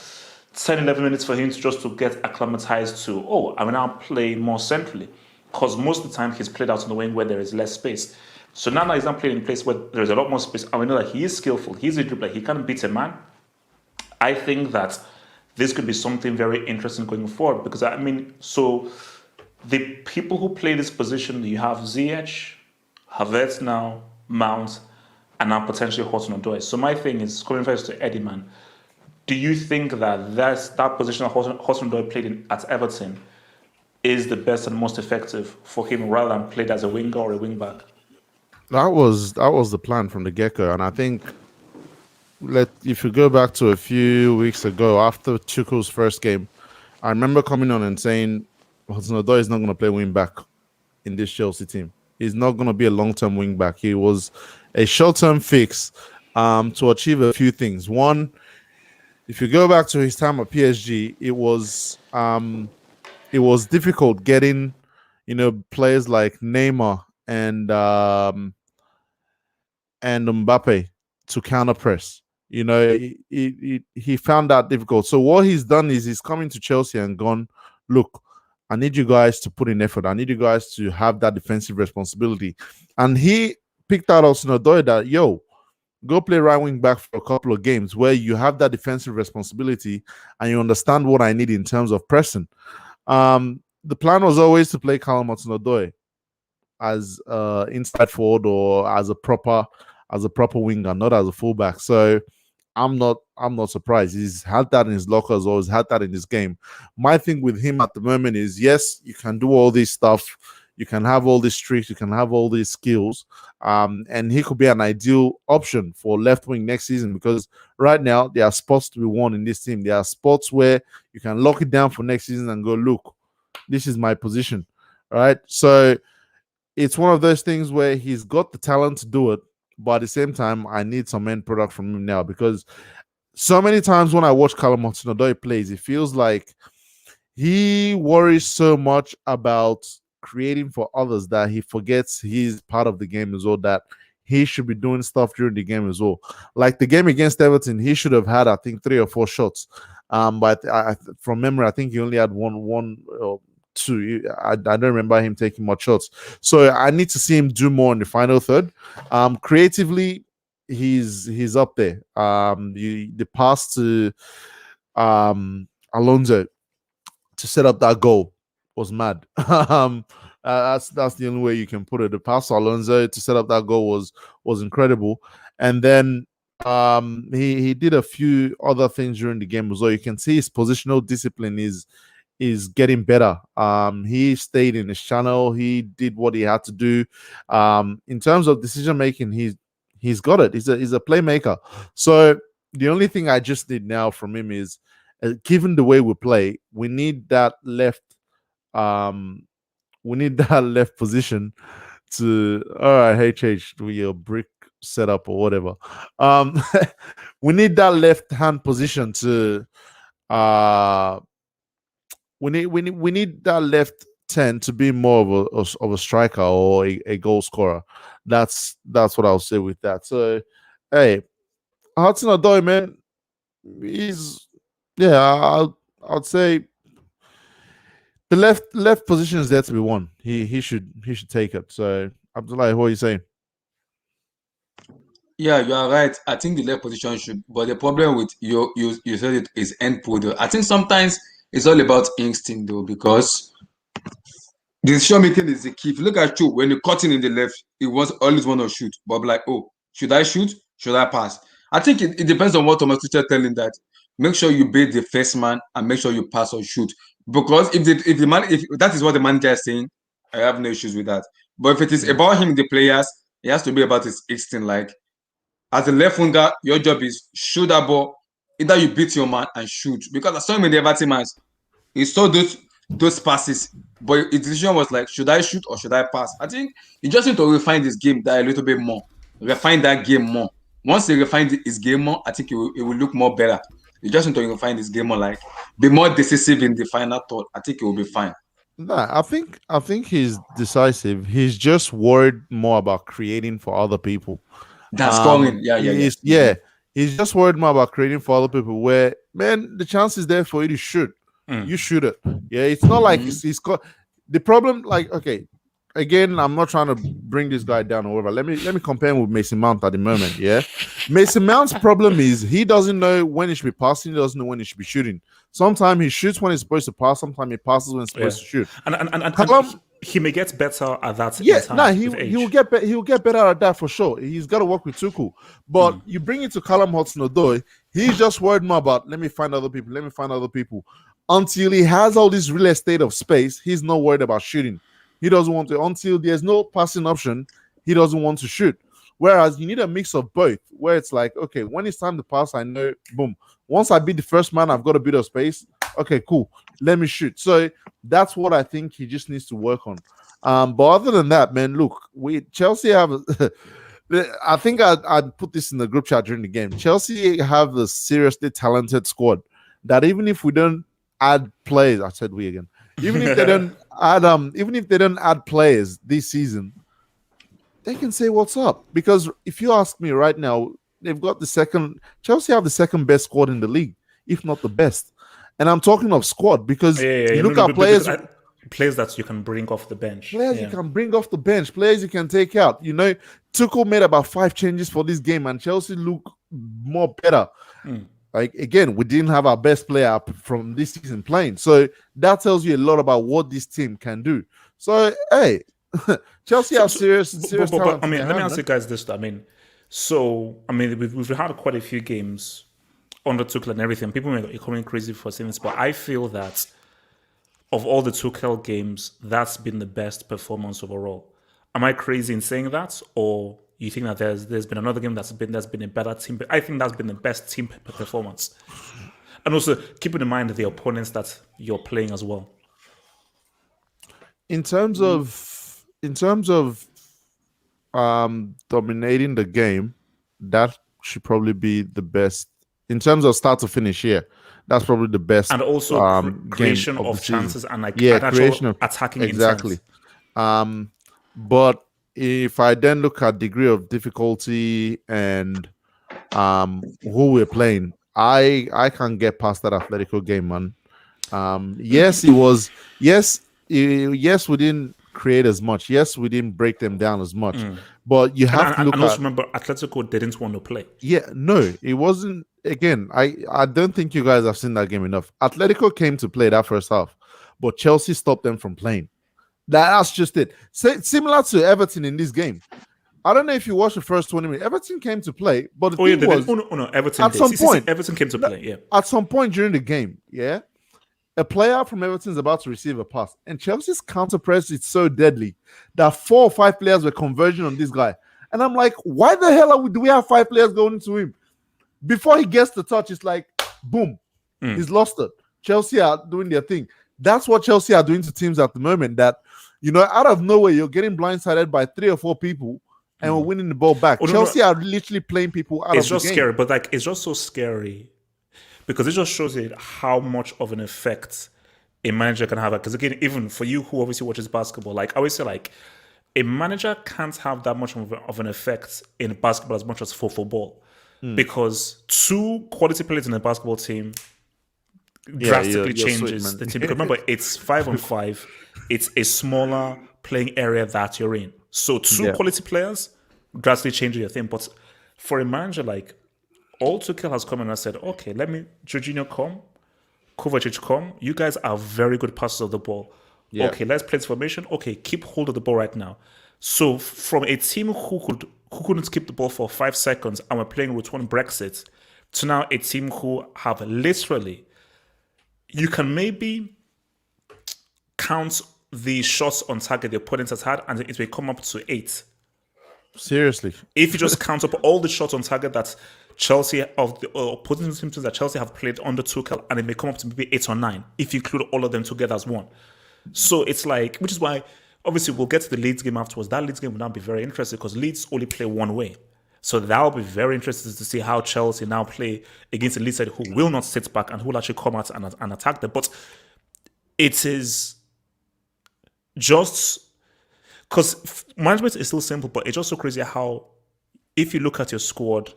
10, 11 minutes for him to just to get acclimatized to, oh, I will now play more centrally. Because most of the time he's played out on the wing where there is less space. So now he's not playing in a place where there's a lot more space. And we know that he is skillful. He's a dribbler. He can beat a man. I think that this could be something very interesting going forward, because I mean, so the people who play this position, you have Ziyech, Havertz now, Mount, and now potentially Hudson-Odoi. So my thing is, coming first to Eddie, man, do you think that that position that Hudson-Odoi played at Everton is the best and most effective for him, rather than played as a winger or a wing back? That was the plan from the get-go, and I think if you go back to a few weeks ago after Tuchel's first game, I remember coming on and saying Hudson-Odoi is not going to play wing back in this Chelsea team. He's not going to be a long-term wing back. He was a short-term fix to achieve a few things. One, if you go back to his time at PSG, it was difficult getting, players like Neymar and Mbappe to counter press. He found that difficult. So what he's done is he's coming to Chelsea and gone, look, I need you guys to put in effort. I need you guys to have that defensive responsibility. And he picked out Hudson-Odoi that, go play right wing back for a couple of games where you have that defensive responsibility and you understand what I need in terms of pressing. The plan was always to play Callum Hudson-Odoi as inside forward or as a proper winger, not as a fullback. So I'm not surprised. He's had that in his locker as well. He's had that in his game. My thing with him at the moment is, yes, you can do all this stuff. You can have all these tricks. You can have all these skills. And he could be an ideal option for left wing next season, because right now there are spots to be won in this team. There are spots where you can lock it down for next season and go, look, this is my position. All right. So it's one of those things where he's got the talent to do it. But at the same time, I need some end product from him now, because so many times when I watch Callum Hudson-Odoi plays, it feels like he worries so much about creating for others that he forgets he's part of the game as well, that he should be doing stuff during the game as well. Like the game against Everton, he should have had, I think, 3 or 4 shots. But from memory, I think he only had one two. I don't remember him taking much shots. So I need to see him do more in the final third. Creatively, he's up there. The pass to Alonso to set up that goal was mad. That's the only way you can put it. The pass to Alonso to set up that goal was incredible. And then he did a few other things during the game as well. You can see his positional discipline is getting better. He stayed in his channel. He did what he had to do. In terms of decision making, he's got it. He's a playmaker. So the only thing I just need now from him is, given the way we play, we need that left. We need that left position to. All right, HH, do your brick setup or whatever. We need that left hand position to. We need that left 10 to be more of a striker or a goal scorer. That's what I'll say with that. So, hey, Hudson-Odoi, man, I'd say the left position is there to be won. He should take it. So, Abdullah, what are you saying? Yeah, you are right. I think the left position should, but the problem with you said it is end product. I think sometimes it's all about instinct though, because decision making is the key. If you look at you, when you're cutting in the left, it was always want to shoot. But like, oh, should I shoot? Should I pass? I think it depends on what Thomas Tuchel telling that. Make sure you bait the first man and make sure you pass or shoot. Because if that is what the manager is saying, I have no issues with that. But if it is about him, the players, it has to be about his instinct. Like, as a left winger, your job is shoot that ball. Either you beat your man and shoot. Because I saw him in the Everton match. He saw those passes, but his decision was like, should I shoot or should I pass? I think he just need to refine this game that a little bit more. Refine that game more. Once he refines his game more, I think it will look more better. You just need to refine his game more, like be more decisive in the final thought. I think it will be fine. Nah, I think he's decisive. He's just worried more about creating for other people. That's scoring. Yeah. He's just worried more about creating for other people. Where man, the chance is there for you to shoot. You shoot it. Yeah, it's not like he's got the problem. Like, okay, again, I'm not trying to bring this guy down or whatever. Let me compare him with Mason Mount at the moment. Yeah, Mason Mount's problem is he doesn't know when he should be passing. He doesn't know when he should be shooting. Sometimes he shoots when he's supposed to pass. Sometimes he passes when he's supposed to shoot. And he may get better at that. He will get better at that for sure. He's got to work with Tuchel. But you bring it to Callum Hudson-Odoi, he's just worried more about let me find other people. Until he has all this real estate of space, he's not worried about shooting. He doesn't want to. Until there's no passing option, he doesn't want to shoot. Whereas you need a mix of both, where it's like, okay, when it's time to pass, I know, boom. Once I beat the first man, I've got a bit of space. Okay, cool. Let me shoot. So that's what I think he just needs to work on. But other than that, man, look, Chelsea have. I think I put this in the group chat during the game. Chelsea have a seriously talented squad that even if we don't add players, I said we again. Even if they don't add players this season, they can say what's up. Because if you ask me right now, Chelsea have the second best squad in the league, if not the best. And I'm talking of squad because you look at players. Players that you can bring off the bench. Players you can bring off the bench. Players you can take out. You know, Tuchel made about 5 changes for this game, and Chelsea look more better. Like, again, we didn't have our best player from this season playing. So that tells you a lot about what this team can do. So, hey, Chelsea have serious talent. But, I mean, let me ask you guys this. We've had quite a few games under Tuchel and everything. People may be coming crazy for saying this, but I feel that of all the Tuchel games, that's been the best performance overall. Am I crazy in saying that, or you think that there's been another game that's been a better team? But I think that's been the best team performance. And also keeping in mind the opponents that you're playing as well. In terms of dominating the game, that should probably be the best in terms of start to finish. Yeah, that's probably the best. And also creation of chances and creation of attacking exactly. But if I then look at degree of difficulty and who we're playing, I can't get past that Atletico game, man. Yes, it was. Yes, we didn't create as much. Yes, we didn't break them down as much. But you have to look and also remember, Atletico didn't want to play. Yeah, no, it wasn't. Again, I don't think you guys have seen that game enough. Atletico came to play that first half, but Chelsea stopped them from playing. That's just it. Similar to Everton in this game. I don't know if you watched the first 20 minutes. Everton came to play, but the thing was, Everton at some point, Everton came to play. Yeah, at some point during the game, a player from Everton is about to receive a pass, and Chelsea's counter press is so deadly that 4 or 5 players were converging on this guy, and I'm like, why the hell do we have 5 players going into him? Before he gets the touch, it's like, boom, he's lost it. Chelsea are doing their thing. That's what Chelsea are doing to teams at the moment. That, you know, out of nowhere, you're getting blindsided by 3 or 4 people, and we're winning the ball back. Chelsea are literally playing people out of the game. It's just scary, but it's just so scary because it just shows you how much of an effect a manager can have. Because again, even for you who obviously watches basketball, I always say, a manager can't have that much of an effect in basketball as much as for football. Because 2 quality players in a basketball team drastically changes the team. Because remember, it's 5-on-5. It's a smaller playing area that you're in. So 2 quality players drastically change your thing. But for a manager all Tuchel has come in and said, okay, let me Jorginho come, Kovacic come. You guys are very good passers of the ball. Yeah. Okay, let's play this formation. Okay, keep hold of the ball right now. So from a team who couldn't keep the ball for 5 seconds and were playing return Brexit to now a team who have literally, you can maybe count the shots on target the opponent has had and it will come up to 8. Seriously. If you just count up all the shots on target that Chelsea of the opposing teams that Chelsea have played under Tuchel, and it may come up to maybe 8 or 9 if you include all of them together as one. So it's which is why obviously we'll get to the Leeds game afterwards. That Leeds game will now be very interesting because Leeds only play one way. So that will be very interesting to see how Chelsea now play against a Leeds side who will not sit back and who will actually come out and attack them. But it is just because management is still simple, but it's just so crazy how if you look at your squad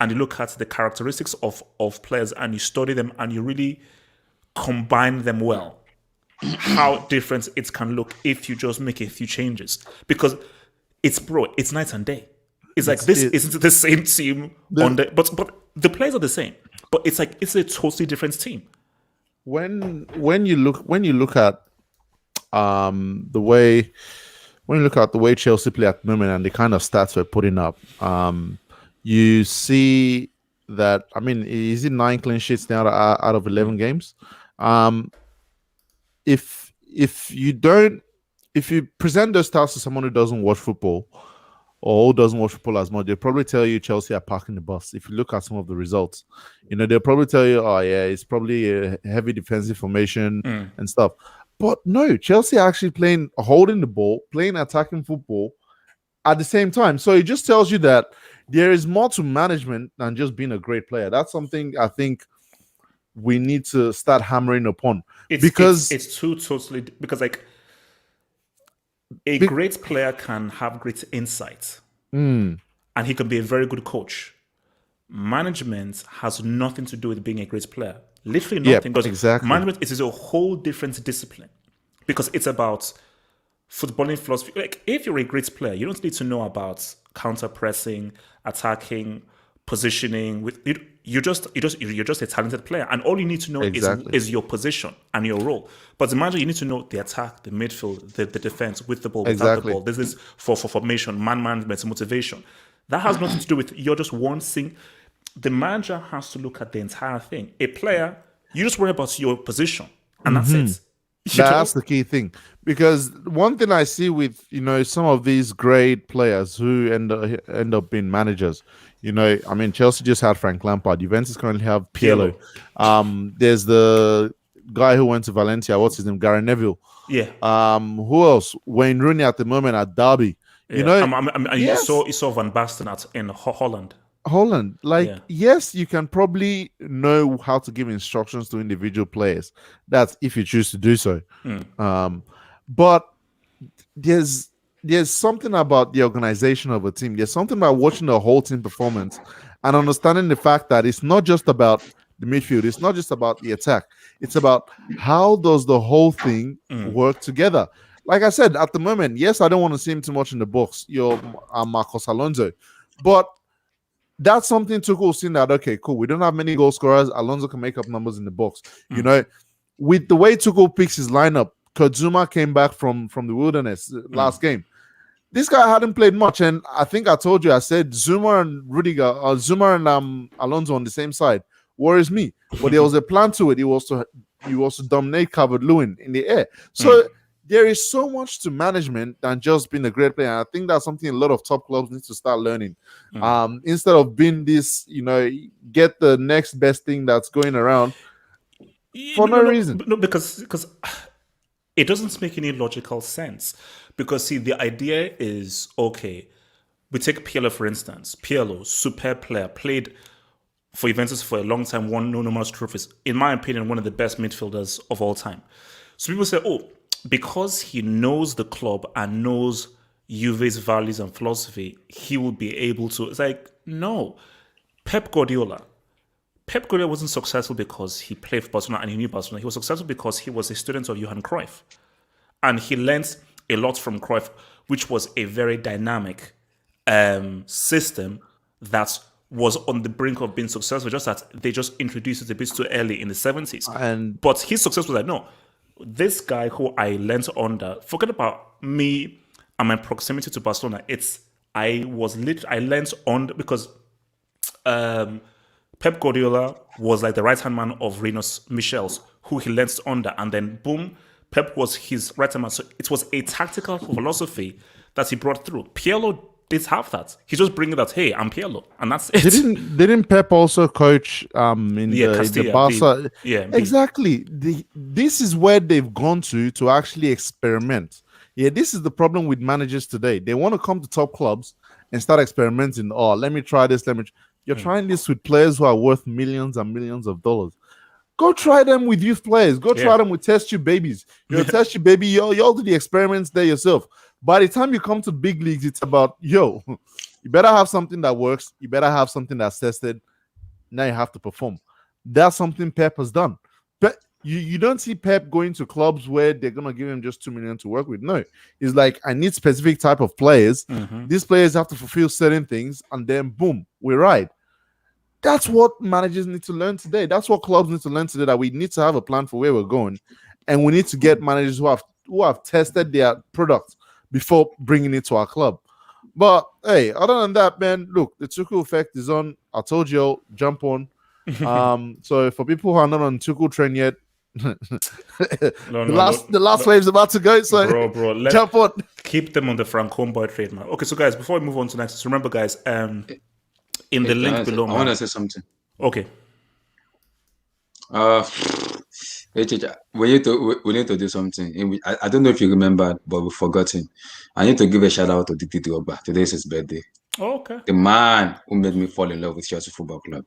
and you look at the characteristics of players and you study them and you really combine them well, how different it can look if you just make a few changes. Because it's night and day. It's like this isn't the same team but the players are the same. But it's like it's a totally different team. When you look at the way Chelsea play at the moment and the kind of stats we're putting up, you see that, I mean, is it 9 clean sheets now out of 11 games? If you present those stats to someone who doesn't watch football or who doesn't watch football as much, they'll probably tell you Chelsea are parking the bus. If you look at some of the results, they'll probably tell you, oh yeah, it's probably a heavy defensive formation and stuff. But no, Chelsea are actually holding the ball, playing attacking football at the same time. So it just tells you that there is more to management than just being a great player. That's something I think we need to start hammering upon. Because like a great player can have great insight and he can be a very good coach. Management has nothing to do with being a great player. Literally nothing. Because exactly. Management is a whole different discipline because it's about footballing philosophy. Like if you're a great player, you don't need to know about counter pressing, attacking, positioning. You're just a talented player, and all you need to know is your position and your role. But the manager, you need to know the attack, the midfield, the defense, with the ball, without the ball. This is for formation, man management, motivation. That has nothing to do with you're just one thing. The manager has to look at the entire thing. A player, you just worry about your position, and that's it. That's the key thing. Because one thing I see with some of these great players who end up being managers, I mean, Chelsea just had Frank Lampard. Juventus currently have Pirlo. There's the guy who went to Valencia. What's his name? Gary Neville. Yeah. Who else? Wayne Rooney at the moment at Derby. Yeah. You saw Van Basten in Holland. Yes, you can probably know how to give instructions to individual players. That's if you choose to do so. But there's something about the organization of a team. There's something about watching the whole team performance and understanding the fact that it's not just about the midfield. It's not just about the attack. It's about how does the whole thing work together. Like I said, at the moment, yes, I don't want to see him too much in the box. You're Marcos Alonso. But that's something Tuchel seen that, okay, cool, we don't have many goal scorers. Alonso can make up numbers in the box. With the way Tuchel picks his lineup, Kurt Zouma came back from the wilderness last game. This guy hadn't played much, and I think I told you, I said Zouma and Alonso on the same side worries me. But there was a plan to it. He was to dominate Calvert-Lewin in the air. So there is so much to management than just being a great player. And I think that's something a lot of top clubs need to start learning. Instead of being this, get the next best thing that's going around for no reason. No, because it doesn't make any logical sense. Because, see, the idea is, okay, we take Pirlo, for instance. Pirlo, superb player, played for Juventus for a long time, won numerous trophies. In my opinion, one of the best midfielders of all time. So people say, because he knows the club and knows Juve's values and philosophy, he will be able to. It's like, no. Pep Guardiola wasn't successful because he played for Barcelona and he knew Barcelona. He was successful because he was a student of Johan Cruyff. And he learned a lot from Cruyff, which was a very dynamic system that was on the brink of being successful, just that they just introduced it a bit too early in the 70s. But his success was like, no, this guy who I learned under, forget about me and my proximity to Barcelona. I learned under because Pep Guardiola was like the right-hand man of Rinus Michels, who he learned under, and then boom, Pep was his right-hand man. So it was a tactical philosophy that he brought through. Pirlo did have that. He's just bringing that, hey, I'm Pirlo, and that's it. Didn't Pep also coach in the Barca? Exactly. This is where they've gone to actually experiment. Yeah, this is the problem with managers today. They want to come to top clubs and start experimenting. Oh, let me try this. You're trying this with players who are worth millions and millions of dollars. Go try them with youth players. Go try them with test tube babies. You're a test tube baby. Y'all do the experiments there yourself. By the time you come to big leagues, it's about, You better have something that works. You better have something that's tested. Now you have to perform. That's something Pep has done. But you don't see Pep going to clubs where they're gonna give him just 2 million to work with. No, it's like I need specific type of players. These players have to fulfill certain things, and then boom, we ride. That's what managers need to learn today. That's what clubs need to learn today. That we need to have a plan for where we're going, and we need to get managers who have tested their product before bringing it to our club. But hey, other than that, man, look, the Tuchel effect is on. I told you, jump on. So for people who are not on Tuchel train yet, the last wave's about to go. So bro, jump on. Keep them on the Frank Homeboy trade, man. Okay, so guys, before we move on to next, remember, guys, in the link below, man. I want to say something. Okay. We need to do something. I don't know if you remember, but we've forgotten. I need to give a shout out to Didi Drogba. Today is his birthday. Oh, okay. The man who made me fall in love with Chelsea Football Club.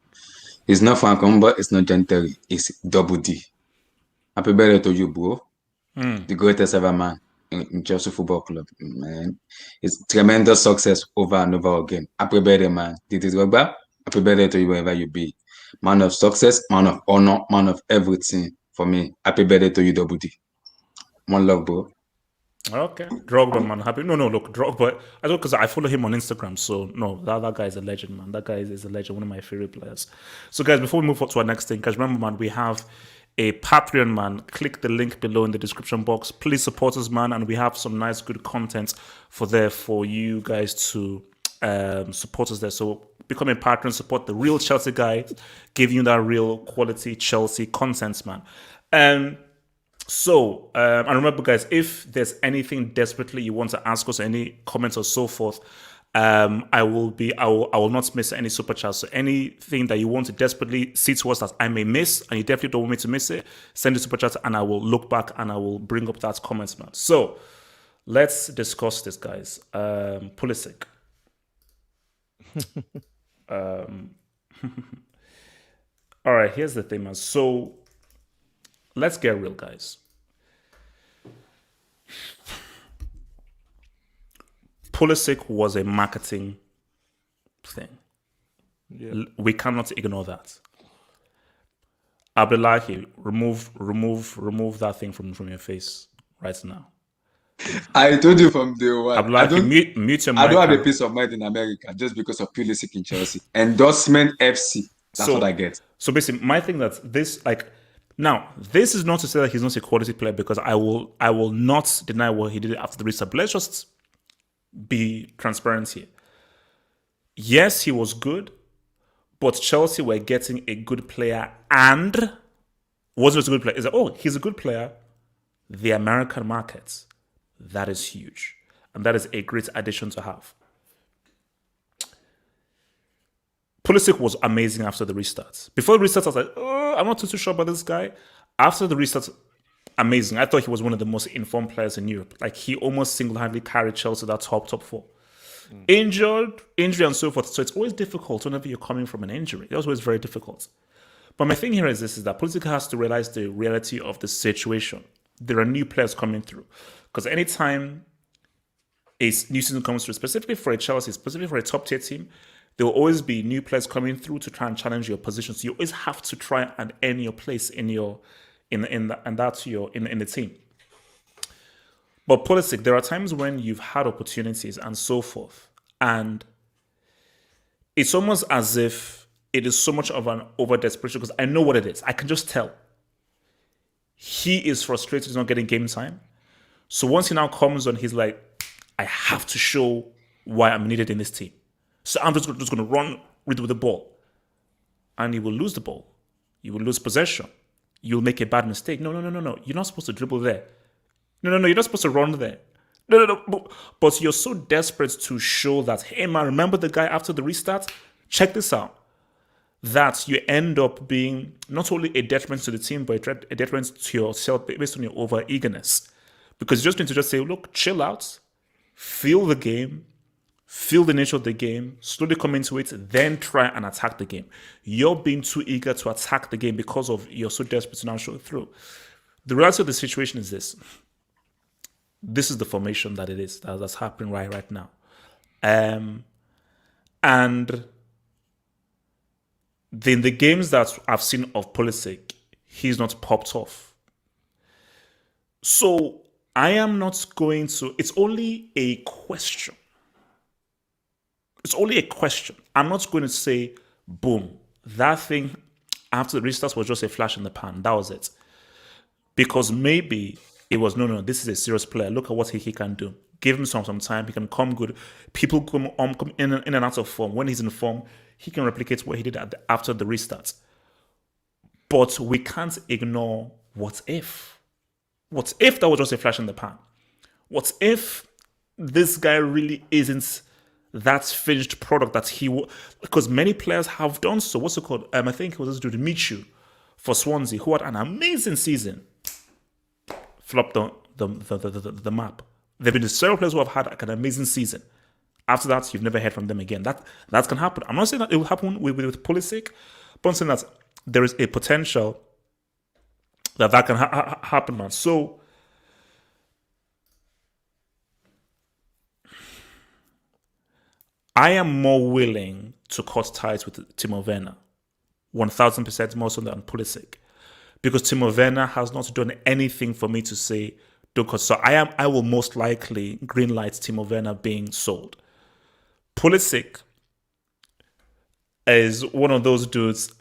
It's not Frank Humber, it's not John Terry, it's Double D. Happy birthday to you, bro. The greatest ever man in Chelsea Football Club. Man, it's tremendous success over and over again. Happy birthday, man. Didi Drogba, happy birthday to you wherever you be. Man of success, man of honor, man of everything for me. Happy birthday to you, Double D. One love, bro. Okay. Drogba, man. Happy. No, look, Drogba. I don't, because I follow him on Instagram. So, no, that guy is a legend, man. That guy is a legend, one of my favorite players. So, guys, before we move on to our next thing, because remember, man, we have a Patreon, man. Click the link below in the description box. Please support us, man. And we have some nice, good content for you guys to support us there. So, become a patron, support the real Chelsea guy, giving you that real quality Chelsea content, man. So, and remember, guys, if there's anything desperately you want to ask us, any comments or so forth, I will not miss any super chats. So anything that you want to desperately see to us that I may miss, and you definitely don't want me to miss it, send the super chat and I will look back and I will bring up that comments, man. So let's discuss this, guys. Pulisic. All right, here's the thing, man. So let's get real, guys. Pulisic was a marketing thing. Yeah. We cannot ignore that. Abdullahi, remove that thing from your face right now. I told you from day one. Abdullahi, mute your mic. I don't have a peace of mind in America just because of Pulisic in Chelsea. Endorsement FC. That's what I get. So basically, my thing that this, like, now, this is not to say that he's not a quality player, because I will not deny what he did after the restart. But let's just be transparent here. Yes, he was good, but Chelsea were getting a good player and wasn't just a good player. It's like, oh, he's a good player. The American market, that is huge. And that is a great addition to have. Pulisic was amazing after the restart. Before the restart, I was like, oh, I'm not too sure about this guy. After the restart, amazing. I thought he was one of the most informed players in Europe. Like, he almost single-handedly carried Chelsea to that top four. Injury and so forth. So it's always difficult whenever you're coming from an injury. It's always very difficult. But my thing here is this, is that Pulisic has to realize the reality of the situation. There are new players coming through. Because anytime a new season comes through, specifically for a Chelsea, specifically for a top-tier team, there will always be new players coming through to try and challenge your position. So you always have to try and earn your place in the team. But Pulisic, there are times when you've had opportunities and so forth, and it's almost as if it is so much of an over desperation, because I know what it is. I can just tell. He is frustrated he's not getting game time. So once he now comes on, he's like, I have to show why I'm needed in this team. So I'm just going to run with the ball. And you will lose the ball. You will lose possession. You'll make a bad mistake. No. You're not supposed to dribble there. No. You're not supposed to run there. No. But you're so desperate to show that, hey, man, remember the guy after the restart? Check this out. That you end up being not only a detriment to the team, but a detriment to yourself based on your over-eagerness. Because you're just going to just say, look, chill out, feel the game, feel the nature of the game, slowly come into it, then try and attack the game. You're being too eager to attack the game because of you're so desperate to now show it through. The reality of the situation is this. This is the formation that it is, that's happening right now. And in the games that I've seen of Pulisic, he's not popped off. So I am not going to. It's only a question. It's only a question. I'm not going to say, boom, that thing after the restarts was just a flash in the pan. That was it. Because maybe it was, no, this is a serious player. Look at what he can do. Give him some time. He can come good. People come in and out of form. When he's in form, he can replicate what he did after the restarts. But we can't ignore what if. What if that was just a flash in the pan? What if this guy really isn't that finished product that he will, because many players have done so. What's it called? I think it was this dude, Michu, for Swansea, who had an amazing season. Flopped the map. There have been several players who have had an amazing season. After that, you've never heard from them again. That can happen. I'm not saying that it will happen with Pulisic, but I'm saying that there is a potential that can happen, man. So I am more willing to cut ties with Timo Werner, 1,000% more so than Pulisic, because Timo Werner has not done anything for me to say don't cut. So I will most likely greenlight Timo Werner being sold. Pulisic is one of those dudes.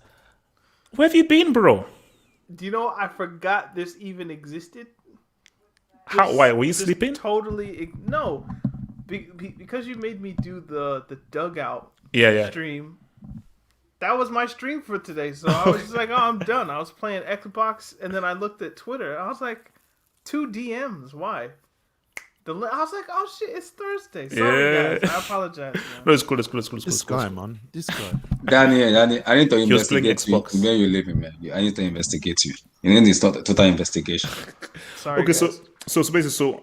Where have you been, bro? Do you know I forgot this even existed? How? Why were you sleeping? Totally no. Because you made me do the dugout stream. That was my stream for today. So I was just like, oh, I'm done. I was playing Xbox, and then I looked at Twitter. I was like, 2 DMs. Why? I was like, oh shit, it's Thursday. Sorry, guys. I apologize. Man. No, it's cool. This guy, man. This guy. Danny, I need to He was playing investigate you. Xbox. Where you living, man? I need to investigate you. You need to start a total investigation. Sorry. Okay, guys. so basically,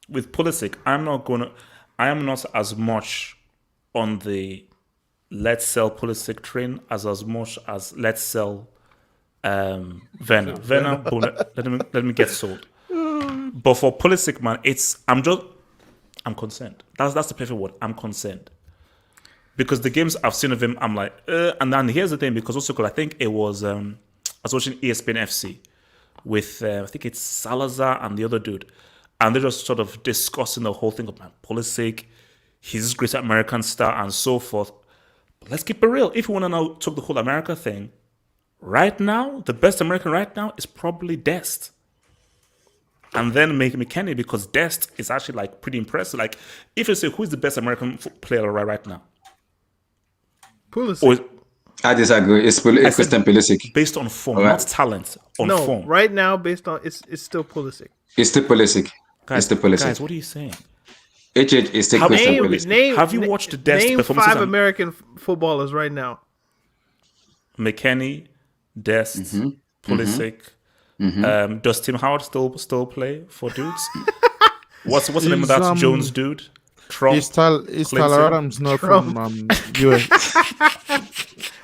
with Pulisic, I am not as much on the let's sell Pulisic train as much as let's sell Werner. Werner, boom, let me get sold. But for Pulisic, man, I'm concerned. That's the perfect word. I'm concerned. Because the games I've seen of him, I'm like, and then here's the thing, because also, I think it was, I was watching ESPN FC with, I think it's Salazar and the other dude. And they're just sort of discussing the whole thing of, man, Pulisic, he's this great American star and so forth. But let's keep it real. If you want to now talk the whole America thing, right now, the best American right now is probably Dest. And then make McKennie, because Dest is actually like pretty impressive. Like, if you say who's the best American player right now? Pulisic. I disagree. It's Christian Pulisic. Based on form, Right. not talent. On form. Right now, based on it's still Pulisic. It's still Pulisic. Guys, it's still Pulisic. guys, what are you saying? It's still Christian Pulisic. Have you watched the Dest Name performances 5 on- American footballers right now. McKennie, Dest, Pulisic. Does Tim Howard still play for dudes? What's the name of that Jones dude? Trump. Is Tyler Clinton? Adams not Trump. from US?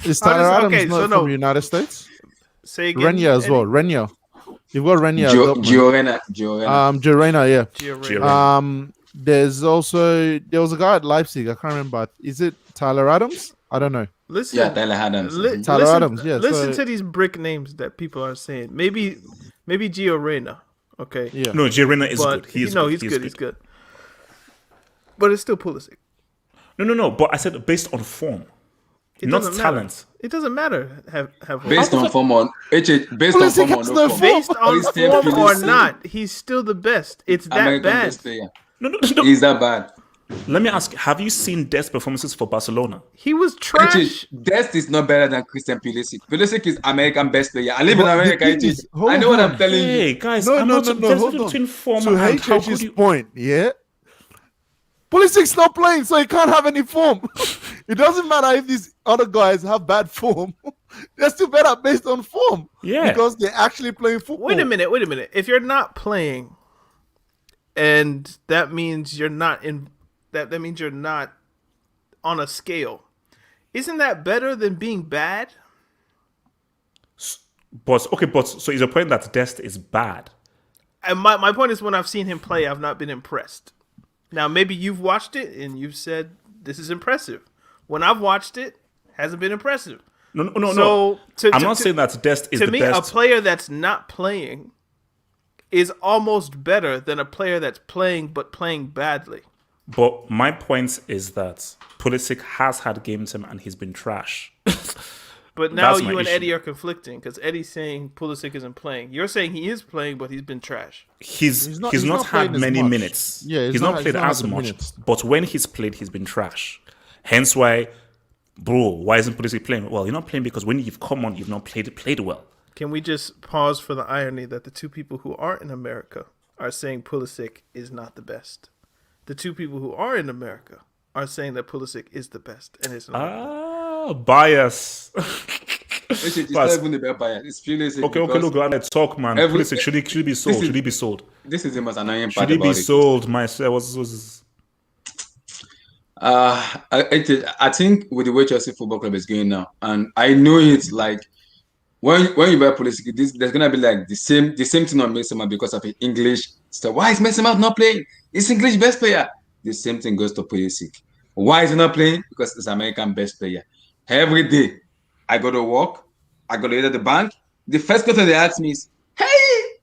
Is Tyler Adams okay, not so no. from the United States? Say again. Renia as well. Renia. You've got Renia. as well, man. Giorena. Jorena, yeah. Giorena. There was a guy at Leipzig. I can't remember. Is it Tyler Adams? I don't know. Listen, Yeah, Tyler Adams. Tyler Adams, yeah, Listen so- to these brick names that people are saying. Maybe Gio Reyna. Okay. Yeah. No, Giorena is But good. He's good. But it's still Pulisic. No. But I said based on form, It not doesn't talent. Matter. It doesn't matter. Have Based on form on based on Pulisic form on has no no form. based on Christian form or Pulisic, not, he's still the best. It's that American bad. best player. No. He's that bad. Let me ask: have you seen Dest performances for Barcelona? He was trash. Dest is not better than Christian Pulisic. Pulisic is American best player. I live in But the America. thing is, I know what I'm hold telling you. Hey guys, No, I'm no, not no, no, there's hold a difference on. between form To and how could HH's you. point, yeah. Pulisic's not playing, so he can't have any form. It doesn't matter if these other guys have bad form. They're still better based on form. Yeah. Because they're actually playing football. Wait a minute. If you're not playing, and that means you're not in, that means you're not on a scale. Isn't that better than being bad? But so is your point that Dest is bad? And my point is, when I've seen him play, I've not been impressed. Now, maybe you've watched it and you've said this is impressive. When I've watched it, hasn't been impressive. No. I'm not saying that Dest is the best. To me, a player that's not playing is almost better than a player that's playing but playing badly. But my point is that Pulisic has had game time and he's been trash. But now you and Eddie are conflicting because Eddie's saying Pulisic isn't playing. You're saying he is playing, but he's been trash. He's not had many minutes. Yeah, he's not played as much. Minutes. But when he's played, he's been trash. Hence why, bro, why isn't Pulisic playing? Well, you're not playing because when you've come on, you've not played well. Can we just pause for the irony that the two people who aren't in America are saying Pulisic is not the best? The two people who are in America are saying that Pulisic is the best, and it's not. Bias. It's not even about bias. It's purely okay. Look, let's talk, man. Pulisic should he be sold? Should he be sold? This is the most annoying part. Should he be sold? I think with the way Chelsea Football Club is going now, and I know it's like when you buy Pulisic, there's gonna be like the same thing on Mason Mount because of his English. So why is Mason Mount not playing? It's English best player. The same thing goes to Pulisic. Why is he not playing? Because it's American best player. Every day, I go to work, I go to either the bank. The first question they ask me is, "Hey,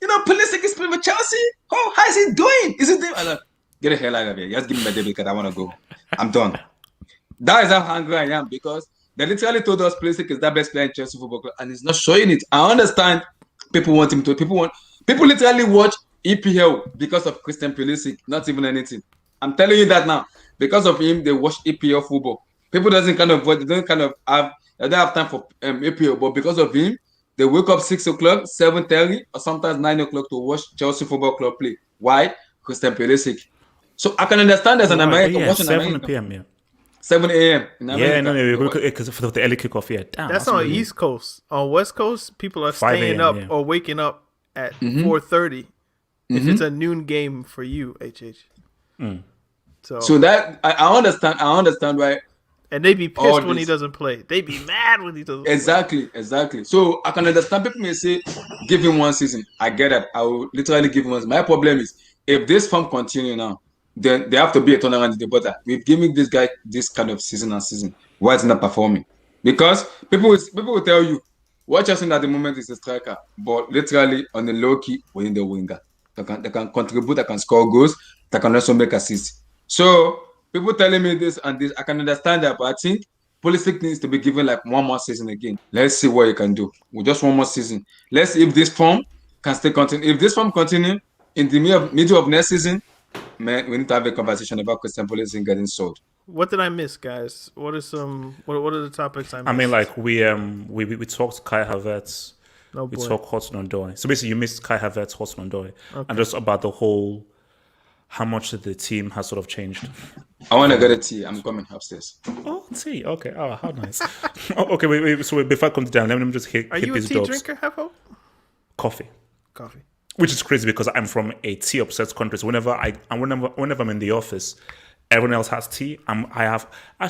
Pulisic is playing with Chelsea. Oh, how is he doing? Is he doing?" I'm like, get the hell out of here. Just give me my debit card. I want to go. I'm done. That is how hungry I am because they literally told us Pulisic is the best player in Chelsea Football Club, and he's not showing it. I understand people want him to. People literally watch EPL because of Christian Pulisic, not even anything. I'm telling you that now. Because of him, they watch EPL football. People don't have time for EPL, but because of him, they wake up 6 o'clock, 7:30, or sometimes 9 o'clock to watch Chelsea Football Club play. Why? Christian Pulisic. So I can understand as an American watching 7 p.m. Yeah. 7 a.m. Because for the early kickoff. Yeah, damn, that's on East Coast. On West Coast, people are staying up or waking up at 4:30. If it's a noon game for you, HH. So that I understand why. And they be pissed when he doesn't play. They be mad when he doesn't play. Exactly. So I can understand people may say, give him one season. I get that. I will literally give him one season. My problem is, if this form continue now, then there have to be a turnaround in the border. We've given this guy this kind of season. Why is he not performing? Because people will tell you, what you're seeing at the moment is a striker, but literally on the low key, within the winger. They can contribute, they can score goals, they can also make assists. So people telling me this and this, I can understand that, but I think Pulisic needs to be given like one more season again. Let's see what he can do. With just one more season. Let's see if this form can still continue. If this form continue in the middle of next season, man, we need to have a conversation about Christian Pulisic getting sold. What did I miss, guys? What are the topics I missed? I mean, like we talked Kai Havertz. We talked Hudson-Odoi. So basically, you missed Kai Havertz, Hudson-Odoi, and just about the whole how much the team has sort of changed. I want to get a tea. I'm coming upstairs. Oh, tea. Okay. Oh, how nice. Okay. Wait. So before I come down, let me just hit these jobs. Are you a tea drinker, Hefo? Coffee. Which is crazy because I'm from a tea obsessed country. So whenever I'm in the office, everyone else has tea.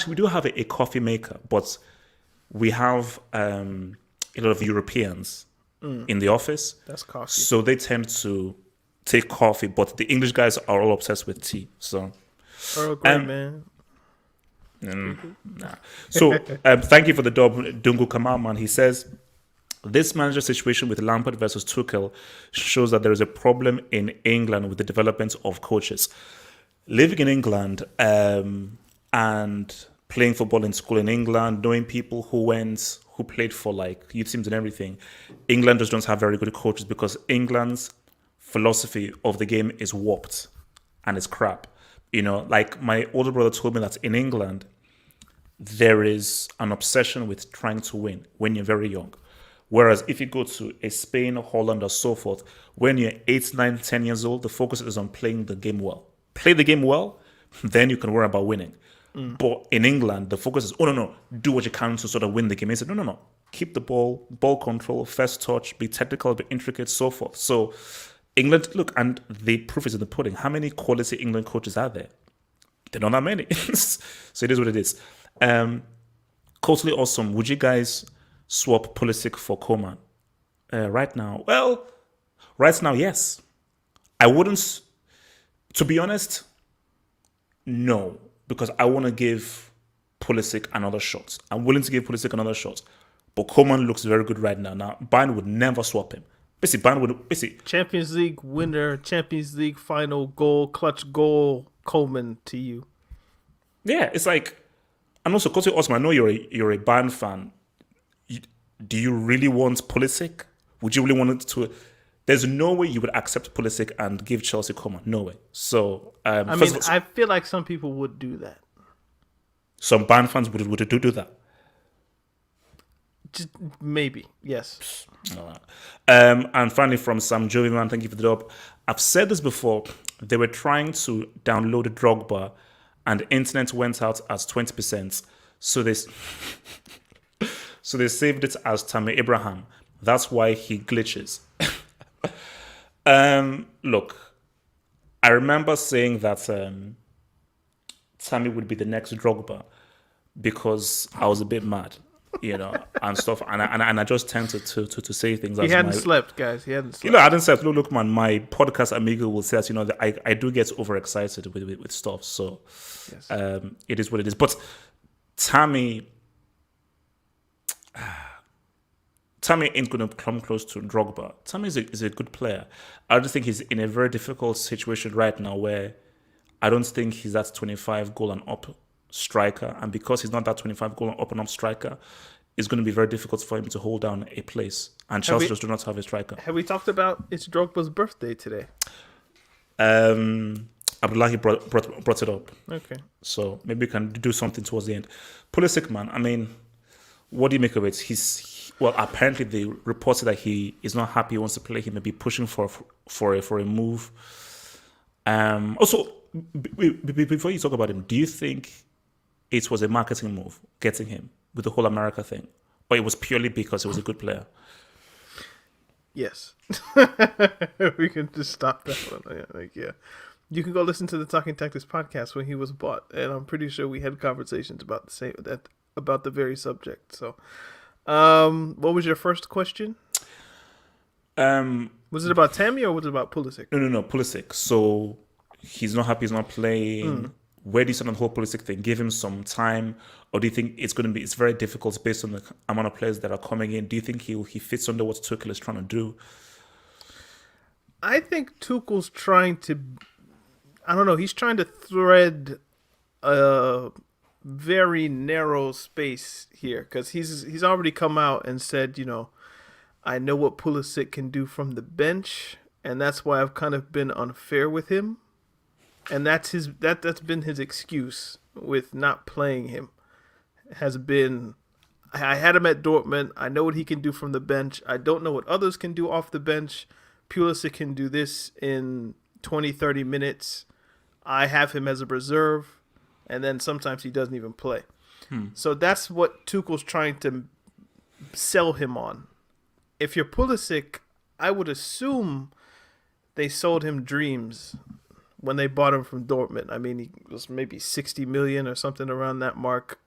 We do have a coffee maker, but we have a lot of Europeans in the office. That's coffee. So they tend to take coffee, but the English guys are all obsessed with tea. So, Earl Grey, man. Nah. So, thank you for the dub, Dungu Kamal, man. He says, this manager situation with Lampard versus Tuchel shows that there is a problem in England with the development of coaches. Living in England and playing football in school in England, knowing people who played for like youth teams and everything, England just don't have very good coaches because England's philosophy of the game is warped and it's crap. Like my older brother told me that in England, there is an obsession with trying to win when you're very young. Whereas if you go to a Spain, Holland, or so forth, when you're 8, 9, 10 years old, the focus is on playing the game well. Play the game well, then you can worry about winning. But in England, the focus is, no, do what you can to sort of win the game. He said, no, keep the ball control, first touch, be technical, be intricate, so forth. So England, look, and the proof is in the pudding. How many quality England coaches are there? There are not that many. So it is what it is. Totally awesome. Would you guys swap Pulisic for Coman right now? Well, right now, yes. I wouldn't, to be honest, no. because I want to give Pulisic another shot. I'm willing to give Pulisic another shot. But Coman looks very good right now. Now, Bayern would never swap him. Champions League winner, Champions League final goal, clutch goal, Coman to you. Yeah, it's like, and also, Kosi Osman, I know you're a Bayern fan. Do you really want Pulisic? Would you really want it to? There's no way you would accept Pulisic and give Chelsea Coman. No way. So, I feel like some people would do that. Some Bayern fans would do that. Just maybe, yes. And finally, from Sam Joviman, thank you for the drop. I've said this before. They were trying to download Drogba, and the internet went out as 20%. So they saved it as Tammy Abraham. That's why he glitches. Look, I remember saying that Tammy would be the next Drogba because I was a bit mad. And stuff, and I just tend to say things. He hadn't slept, guys. He hadn't slept. I didn't slept. Look, man, my podcast amigo will say that that I do get overexcited with stuff. So, yes. It is what it is. But Tammy ain't gonna come close to Drogba. Tammy is a good player. I just think he's in a very difficult situation right now where I don't think he's that 25 goal and up striker, and because he's not that 25 goal up and up striker, it's going to be very difficult for him to hold down a place. And Chelsea just do not have a striker. Have we talked about it's Drogba's birthday today? Abdullahi brought it up. Okay. So maybe we can do something towards the end. Pulisic, man, I mean, what do you make of it? Well, apparently they reported that he is not happy. He wants to play. He may be pushing for a move. Also, before you talk about him, do you think it was a marketing move getting him with the whole America thing, or it was purely because he was a good player? Yes. We can just stop that one. Yeah. You can go listen to the Talking Tactics podcast when he was bought, and I'm pretty sure we had conversations about the very subject. So, what was your first question? Was it about Tammy or was it about Pulisic? No, Pulisic. So he's not happy. He's not playing. Where do you stand on the whole Pulisic thing? Give him some time, or do you think it's very difficult based on the amount of players that are coming in? Do you think he fits under what Tuchel is trying to do? I think Tuchel's trying to, I don't know, he's trying to thread a very narrow space here, because he's already come out and said, I know what Pulisic can do from the bench, and that's why I've kind of been unfair with him. And that's been his excuse with not playing him. Has been, I had him at Dortmund. I know what he can do from the bench. I don't know what others can do off the bench. Pulisic can do this in 20, 30 minutes. I have him as a reserve, and then sometimes he doesn't even play. So that's what Tuchel's trying to sell him on. If you're Pulisic, I would assume they sold him dreams when they bought him from Dortmund. I mean, he was maybe 60 million or something around that mark.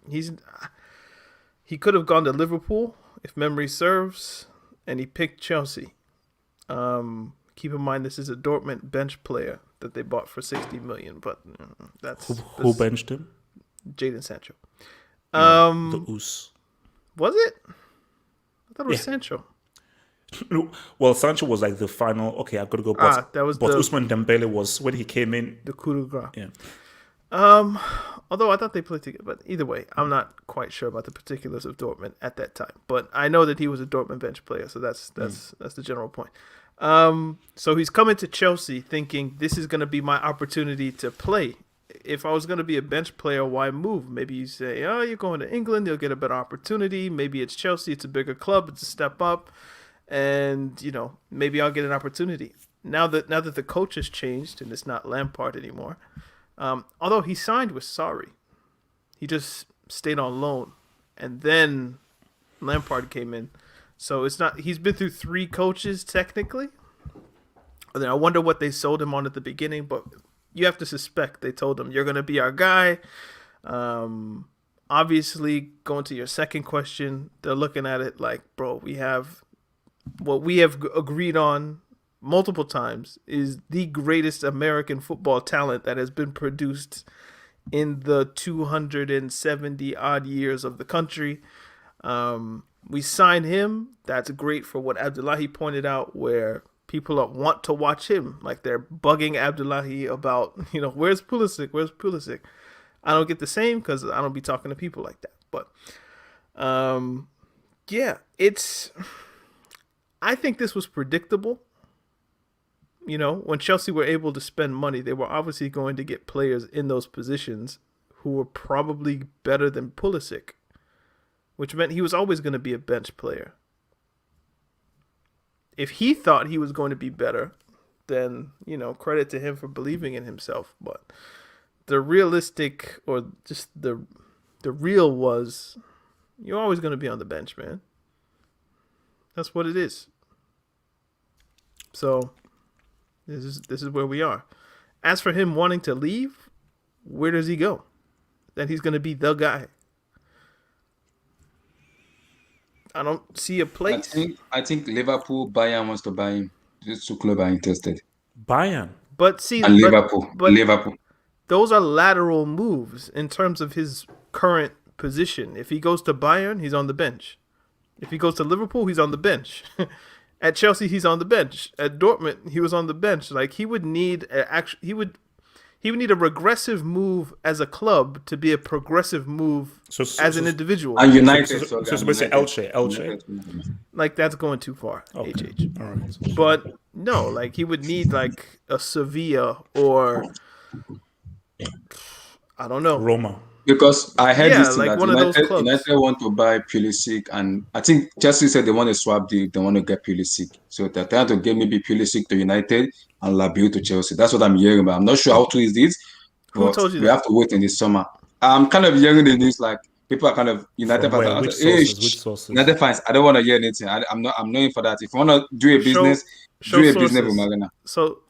He could have gone to Liverpool, if memory serves, and he picked Chelsea. Keep in mind, this is a Dortmund bench player that they bought for 60 million, but that's... Who benched him? Jadon Sancho. The Oos. Was it? I thought it was Sancho. Well, Sancho was like the final. Okay, I've got to go. But Ousmane Dembele was when he came in. The coup de grace. Yeah. Although I thought they played together, but either way, I'm not quite sure about the particulars of Dortmund at that time. But I know that he was a Dortmund bench player, so that's the general point. So he's coming to Chelsea thinking this is going to be my opportunity to play. If I was going to be a bench player, why move? Maybe you say, oh, you're going to England, you'll get a better opportunity. Maybe it's Chelsea, it's a bigger club, it's a step up. And, maybe I'll get an opportunity. Now that the coach has changed and it's not Lampard anymore, although he signed with Sarri, he just stayed on loan. And then Lampard came in. So he's been through 3 coaches technically. And then I wonder what they sold him on at the beginning, but you have to suspect they told him, you're going to be our guy. Obviously, going to your second question, they're looking at it like, bro, we have... What we have agreed on multiple times is the greatest American football talent that has been produced in the 270 odd years of the country. We signed him. That's great for what Abdullahi pointed out, where people want to watch him. Like, they're bugging Abdullahi about, where's Pulisic? Where's Pulisic? I don't get the same because I don't be talking to people like that. But, yeah, I think this was predictable. When Chelsea were able to spend money, they were obviously going to get players in those positions who were probably better than Pulisic, which meant he was always going to be a bench player. If he thought he was going to be better, then, credit to him for believing in himself. But the realistic, or just the real was, you're always going to be on the bench, man. That's what it is. So this is where we are. As for him wanting to leave, where does he go? Then he's going to be the guy. I don't see a place. I think Liverpool, Bayern wants to buy him. These two clubs are interested. Bayern. But see, and Liverpool. Those are lateral moves in terms of his current position. If he goes to Bayern, he's on the bench. If he goes to Liverpool, he's on the bench. At Chelsea, he's on the bench. At Dortmund, he was on the bench. Like, he would need he would need a regressive move as a club to be a progressive move as an individual. And United. So basically Elche. Like, that's going too far. Okay. HH. All right. But no, like, he would need like a Sevilla or I don't know, Roma. Because I heard this thing like that one of those clubs. United want to buy Pulisic, and I think Chelsea said they want to swap deal. They want to get Pulisic, so they're trying to get maybe Pulisic to United and Labiu to Chelsea. That's what I'm hearing, but I'm not sure how true is this. Who told you we that? have to wait in the summer. I'm kind of hearing the news, like people are kind of United fans. Which sources? United fans, I don't want to hear anything. I'm not in for that. If you want to do a business, do a business with Marina. So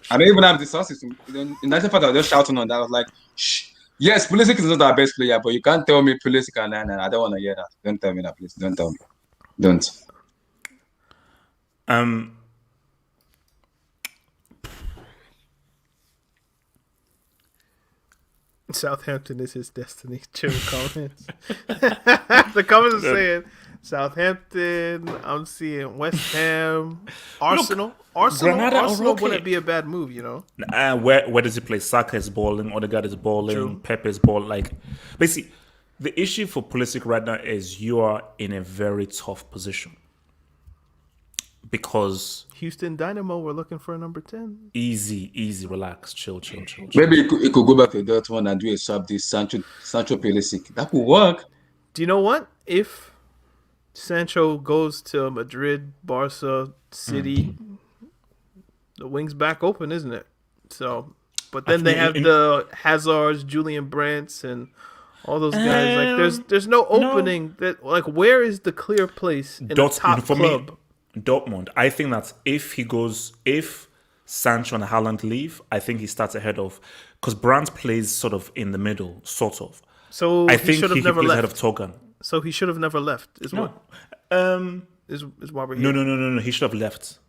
I don't even have the sources. United fans are just shouting on that. I was like, shh. Yes, Pulisic is not our best player, but you can't tell me Pulisic and I don't want to hear that. Don't tell me that, please. Don't tell me. Don't. Southampton is his destiny. Chill comments. The comments are saying Southampton. I'm seeing West Ham, Arsenal. Arsenal wouldn't be a bad move, Where does he play? Saka is balling. Odegaard is balling. True. Pep is balling. Like, basically, the issue for Pulisic right now is you are in a very tough position because Houston Dynamo were looking for a number 10. Easy, relax, chill. Maybe it could go back to that one and do a swap this Sancho Pulisic. That could work. Do you know what? If Sancho goes to Madrid, Barca, City, the wing's back open, isn't it? So, but then they have the Hazards, Julian Brandts, and all those guys. Like, there's no opening. That, like, where is the clear place in the top club? Dortmund. I think that if Sancho and Haaland leave, I think he starts ahead of, because Brandt plays sort of in the middle, sort of. So I think should have never plays left. ahead of Togan. So he should have never left. Is why we're here. No. He should have left.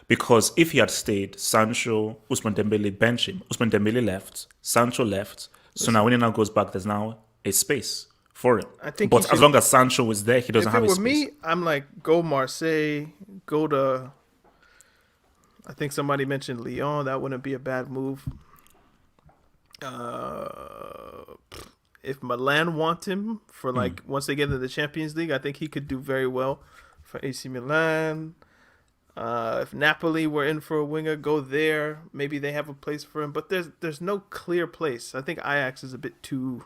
Because if he had stayed, Sancho, Ousmane Dembele bench him. Ousmane Dembele left. Sancho left. So now when he now goes back, there's now a space for him. But as long as Sancho is there, he doesn't have a space. If it were me, I'm like, go Marseille, go to, I think somebody mentioned Lyon. That wouldn't be a bad move. If Milan want him for once they get into the Champions League, I think he could do very well for AC Milan. If Napoli were in for a winger, go there. Maybe they have a place for him, but there's no clear place. I think Ajax is a bit too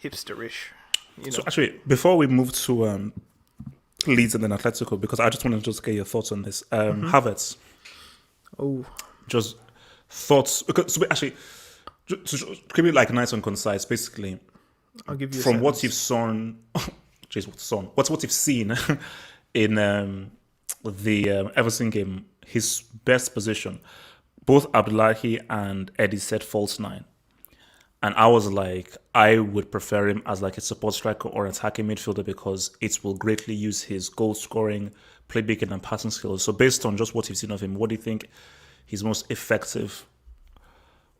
hipsterish. So actually, before we move to Leeds and then Atletico, because I just want to just get your thoughts on this. Havertz. Oh. Just thoughts. So actually, to keep it like nice and concise, basically, I'll give you from what you've seen, what you've seen in the Everton game, his best position, both Abdullahi and Eddie said false nine. And I was like, I would prefer him as like a support striker or attacking midfielder because it will greatly use his goal scoring, playmaking, and passing skills. So based on just what you've seen of him, what do you think his most effective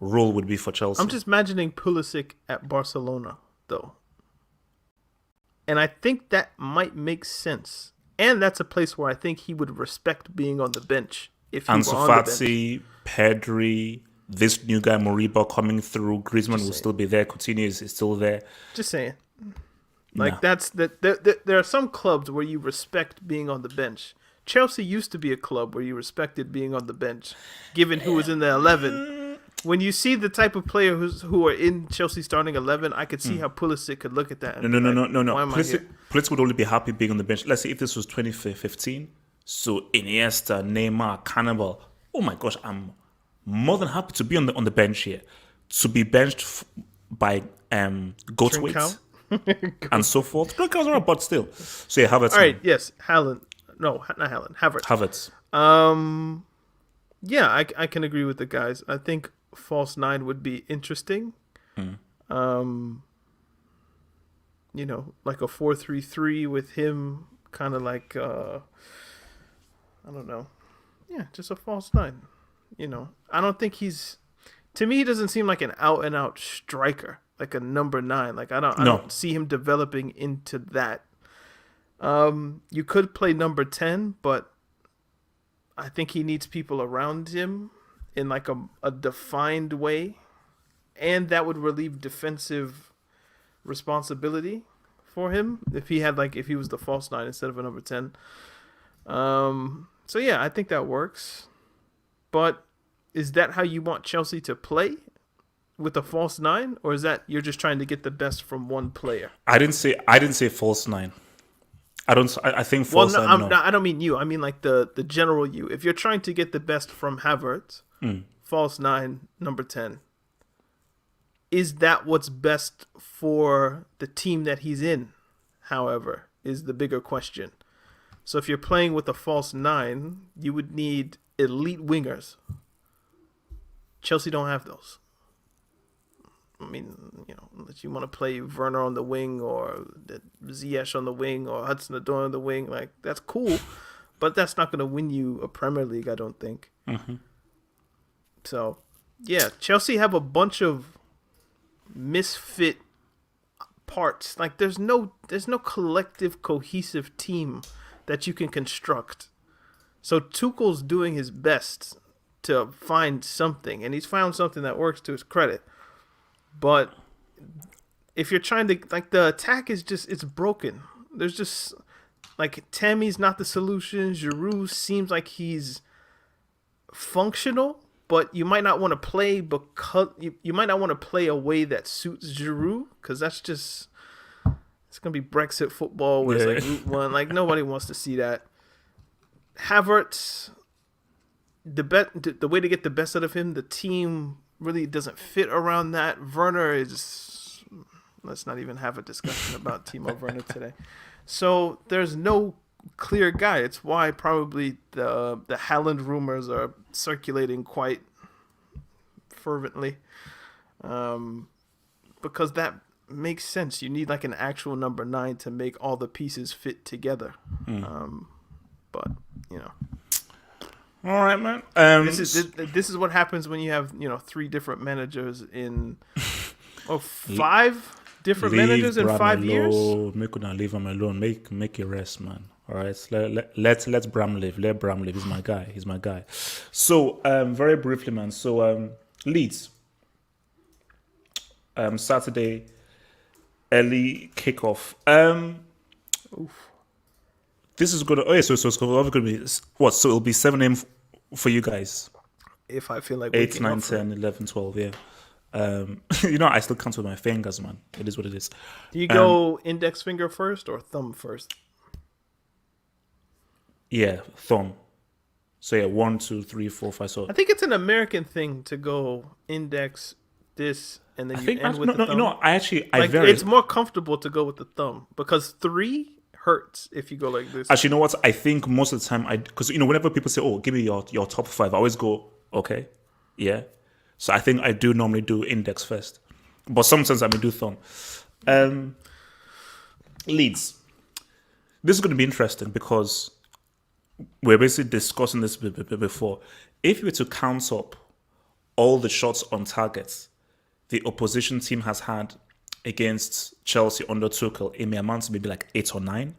role would be for Chelsea. I'm just imagining Pulisic at Barcelona, though. And I think that might make sense. And that's a place where I think he would respect being on the bench if he Ansu were on the bench. Fati, Pedri, this new guy Moriba coming through. Griezmann will still be there. Coutinho is still there. Just saying. Like, there are some clubs where you respect being on the bench. Chelsea used to be a club where you respected being on the bench, given who was in the 11. When you see the type of player who are in Chelsea starting 11, I could see how Pulisic could look at that. And No. Pulisic would only be happy being on the bench. Let's say if this was 2015, so Iniesta, Neymar, Cannibal. Oh my gosh, I'm more than happy to be on the bench here. To be benched by Goatweight and so forth. Trincão's alright, but still. So yeah, Havertz. All right, yes, Haaland. No, not Haaland. Havertz. Yeah, I can agree with the guys. I think false 9 would be interesting. You know, like a 4-3-3 with him, kind of like I don't know. Yeah, just a false 9. You know, I don't think to me, he doesn't seem like an out and out striker, like a number 9. Like I don't see him developing into that. You could play number 10, but I think he needs people around him in like a defined way, and that would relieve defensive responsibility for him if he was the false 9 instead of a number 10. So yeah, I think that works. But is that how you want Chelsea to play, with a false 9, or is that you're just trying to get the best from one player? I didn't say false 9. I think false 9. No. I don't mean you. I mean like the general you. If you're trying to get the best from Havertz, false 9, number 10. Is that what's best for the team that he's in? However, is the bigger question. So if you're playing with a false 9, you would need elite wingers. Chelsea don't have those. I mean, you know, unless you want to play Werner on the wing or Ziyech on the wing or Hudson-Odoi on the wing, like that's cool, but that's not going to win you a Premier League, I don't think. So, yeah, Chelsea have a bunch of misfit parts. Like there's no collective, cohesive team that you can construct. So Tuchel's doing his best to find something, and he's found something that works to his credit. But if you're trying to, like, the attack is just, it's broken. There's just, like, Tammy's not the solution. Giroud seems like he's functional, but you might not want to play because you might not want to play a way that suits Giroud, because that's just, it's going to be Brexit football where it's like Route 1. Like, nobody wants to see that. Havertz, the way to get the best out of him, the team really doesn't fit around that. Werner is, let's not even have a discussion about Timo Werner today. So there's no clear guy. It's why probably the Haaland rumors are circulating quite fervently, because that makes sense. You need like an actual number 9 to make all the pieces fit together. But you know. All right, man. This is what happens when you have 3 different managers in 5 different managers in 5 years. Make una leave him alone. Make it rest, man. All right, let's Bram live. Let Bram live. He's my guy. So very briefly, man. So Leeds. Saturday, early kickoff. This is gonna. Oh yeah, so it's gonna be what? So it'll be 7 a.m. for you guys. If I feel like 8, 9, 10, 11, 12. Yeah. I still count with my fingers, man. It is what it is. Do you go index finger first or thumb first? Yeah, thumb. So yeah, 1, 2, 3, 4, 5. So I think it's an American thing to go index this and then end with the thumb. It's more comfortable to go with the thumb because 3 hurts if you go like this. Actually, you know what? I think most of the time, because whenever people say, "Oh, give me your top 5," I always go, "Okay, yeah." So I think I do normally do index first, but sometimes I may do thumb. Leeds. This is going to be interesting because we're basically discussing this before. If you were to count up all the shots on target the opposition team has had against Chelsea under Tuchel, it may amount to maybe like 8 or 9.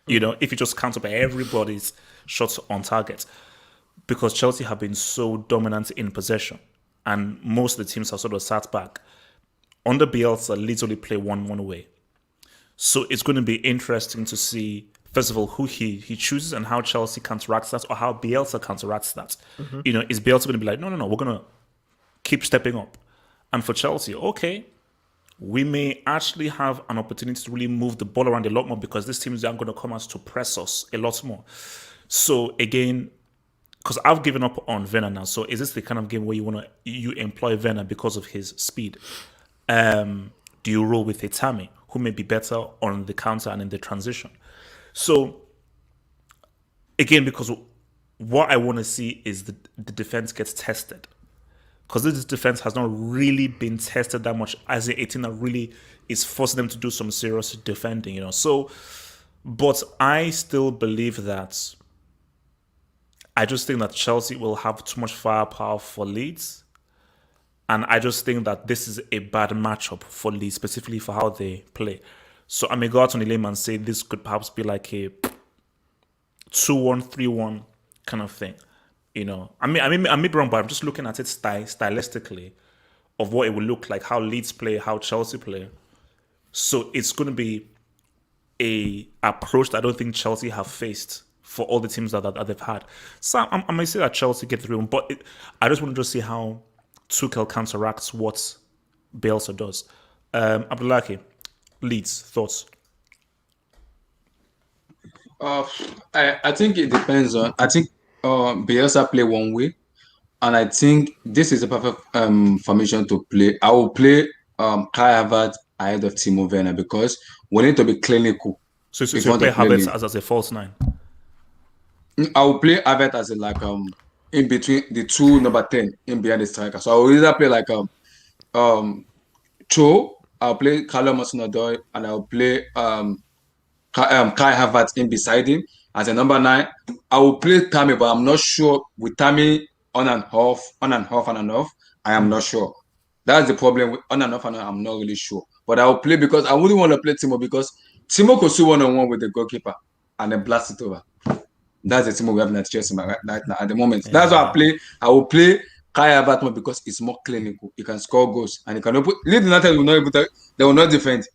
If you just count up everybody's shots on target. Because Chelsea have been so dominant in possession. And most of the teams have sort of sat back. Under Bielsa, Leeds only play 1-1 away. So it's going to be interesting to see, first of all, who he chooses and how Chelsea counteracts that, or how Bielsa counteracts that. Is Bielsa going to be like, no, we're going to keep stepping up. And for Chelsea, okay, we may actually have an opportunity to really move the ball around a lot more because these teams are going to come out to press us a lot more. So again, because I've given up on Werner now, so is this the kind of game where you employ Werner because of his speed? Do you roll with Itami, who may be better on the counter and in the transition? So again, because what I want to see is the defense gets tested. Because this defense has not really been tested that much as a team that really is forcing them to do some serious defending, So, but I still believe that I just think that Chelsea will have too much firepower for Leeds. And I just think that this is a bad matchup for Leeds, specifically for how they play. So I may go out on a limb and say this could perhaps be like a 2-1, 3-1 kind of thing. I may be wrong, but I'm just looking at it stylistically of what it will look like, how Leeds play, how Chelsea play. So it's going to be a approach that I don't think Chelsea have faced for all the teams that they've had. So I might say that Chelsea get through, but I just want to see how Tuchel counteracts what Bielsa does. Abdullahi, Leeds, thoughts? I think it depends on. I think Bielsa play one way, and I think this is a perfect formation to play. I will play Kai Havertz ahead of Timo Werner because we need to be clinical. So you play Havertz as a false 9? I will play Havertz as in between the two number 10 in behind the striker. So I will either play Cho. I'll play Havertz-Odoi, and I'll play Kai Havertz in beside him as a number 9. I will play Tammy, but I'm not sure with Tammy on and off. I am not sure. That's the problem with on and off. I'm not really sure. But I will play because I wouldn't want to play Timo because Timo could see 1-on-1 with the goalkeeper and then blast it over. That's the Timo we have in Chelsea right now at the moment. Yeah. That's why I play. I will play Kai Havertz because it's more clinical. He can score goals and he can open. Leeds United will not able to. They will not defend.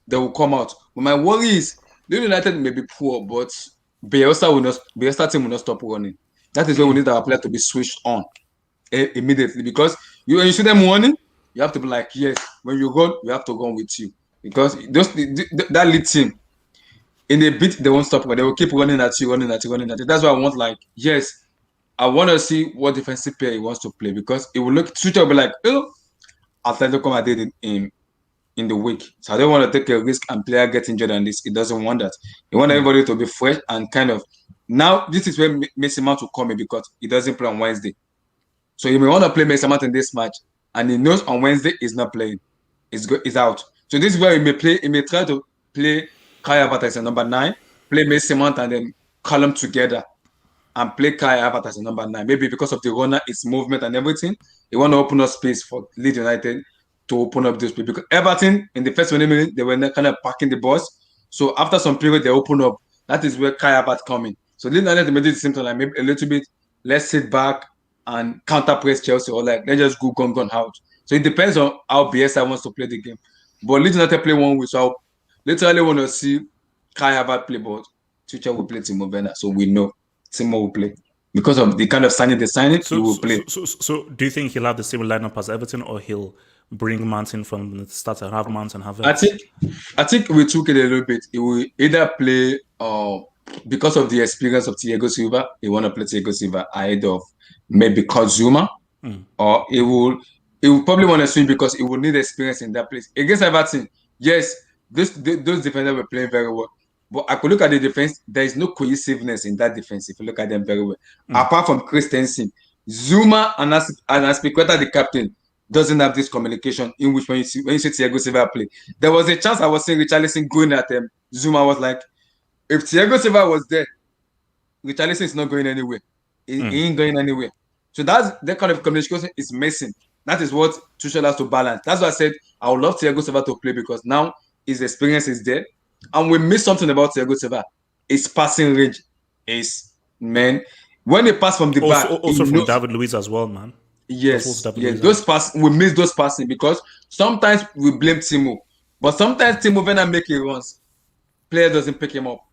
They will come out. But my worry is Leeds United may be poor, but Bielsa team will not stop running. That is where we need our player to be switched on immediately because when you see them running, you have to be like, yes. When you run, we have to run with you because that lead team in a bit they won't stop. They will keep running at you. That's why I want yes, I want to see what defensive player he wants to play because it will look switch will be like, Atletico Madrid in the week. So I don't want to take a risk and player get injured on this. It doesn't want that. You want everybody to be fresh and kind of now this is where Mason Mount will come in because he doesn't play on Wednesday. So you may want to play Mason Mount in this match and he knows on Wednesday he's not playing. He's out. So this is where he may play. He may try to play Kai Havertz as a number 9, play Mason Mount and then call them together and play Kai Havertz as a number 9. Maybe because of the runner, its movement and everything, he want to open up space for Leeds United to open up this space. Because Everton, in the first 20 minutes, they were kind of packing the balls. So after some period, they open up. That is where Kai Havertz come in. So Leeds United made it seem to maybe a little bit, let's sit back and counter press Chelsea or let's just go gun out. So it depends on how Bielsa wants to play the game. But Leeds United play one way, so I literally want to see Kai Havertz play, but Tuchel will play Timo Werner, so we know Timo will play. Because of the kind of signing they signed, he will play. So do you think he'll have the same lineup as Everton or he'll bring Mountain from the start and have Mount and have Havertz? I think we took it a little bit. He will either play because of the experience of Thiago Silva, he want to play Thiago Silva ahead of maybe Zuma, or he will probably want to swing because he will need experience in that place. Against Everton, yes, those defenders were playing very well. But I could look at the defense, there is no cohesiveness in that defense if you look at them very well. Apart from Christensen, Zuma and Aspilicueta, the captain, doesn't have this communication in which when you see Thiago Silva play. There was a chance I was seeing Richarlison going at him. Zuma was like, if Thiago Silva was there, Richarlison is not going anywhere. He ain't going anywhere. So that's that kind of communication is missing. That is what Tuchel has to balance. That's why I said I would love Thiago Silva to play because now his experience is there, and we miss something about Thiago Silva. His passing range is man. When they pass from the back, also from David Luiz as well, man. Yes, those pass we miss those passing because sometimes we blame Timo, but sometimes Timo when I make it runs, player doesn't pick him up.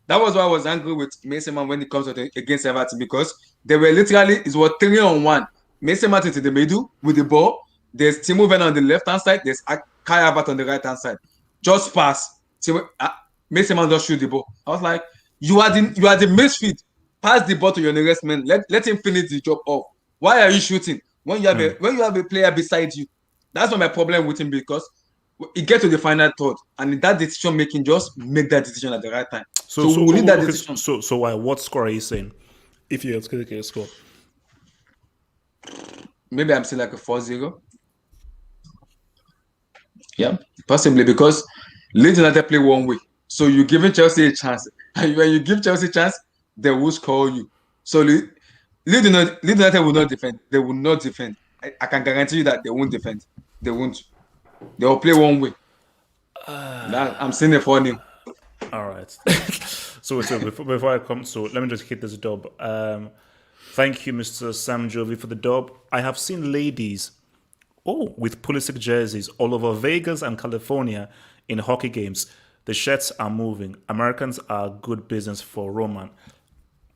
That was why I was angry with Mason Mount when it comes to against Everton because they were literally it was 3-on-1. Mason Mount into the middle with the ball. There's Timo Werner on the left hand side. There's Kai Havertz on the right hand side. Just pass. Mason Mount just shoot the ball. I was like, you are the midfield. Pass the ball to your nearest man. Let him finish the job off. Why are you shooting when you have a player beside you? That's not my problem with him because he gets to the final third, and that decision making just make that decision at the right time. So we need that decision. So why? What score are you saying? If you have to get a score, maybe I'm saying like a 4-0. Yeah, possibly because Leeds United play one way, so you're giving Chelsea a chance, and when you give Chelsea a chance, they will score you. So Leeds United will not defend. They will not defend. I can guarantee you that they won't defend. They won't. They will play one way. I'm saying a 4-0. All right. so before I come, so let me just hit this dub. Thank you, Mr. Sam Jovi, for the dub. I have seen ladies, with Pulisic jerseys all over Vegas and California in hockey games. The shirts are moving. Americans are good business for Roman.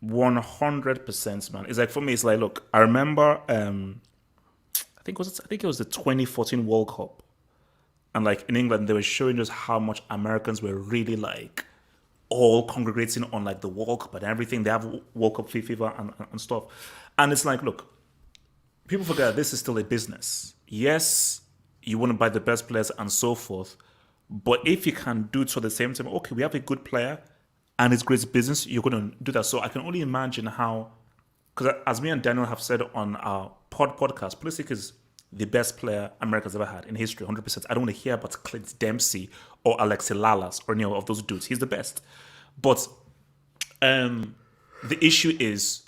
100%, man. It's like for me. It's like, look, I remember. I think it was the 2014 World Cup. And like in England, they were showing us how much Americans were really like all congregating on like the World Cup and everything. They have World Cup fever and stuff. And it's like, look, people forget this is still a business. Yes, you want to buy the best players and so forth. But if you can do it at the same time, okay, we have a good player and it's great business, you're going to do that. So I can only imagine how, because as me and Daniel have said on our podcast, Pulisic is the best player America's ever had in history, 100%. I don't want to hear about Clint Dempsey or Alexi Lalas or any of those dudes. He's the best. But the issue is,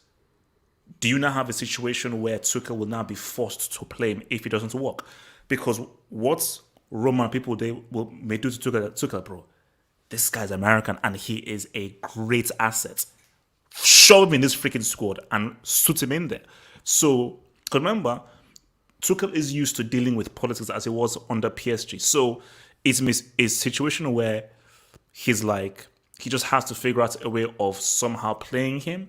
do you now have a situation where Tuchel will now be forced to play him if it doesn't work? Because what Roman people may do to Tuchel, bro, this guy's American and he is a great asset. Shove him in this freaking squad and suit him in there. So, remember, Tuchel is used to dealing with politics as he was under PSG. So it's a situation where he's like, he just has to figure out a way of somehow playing him.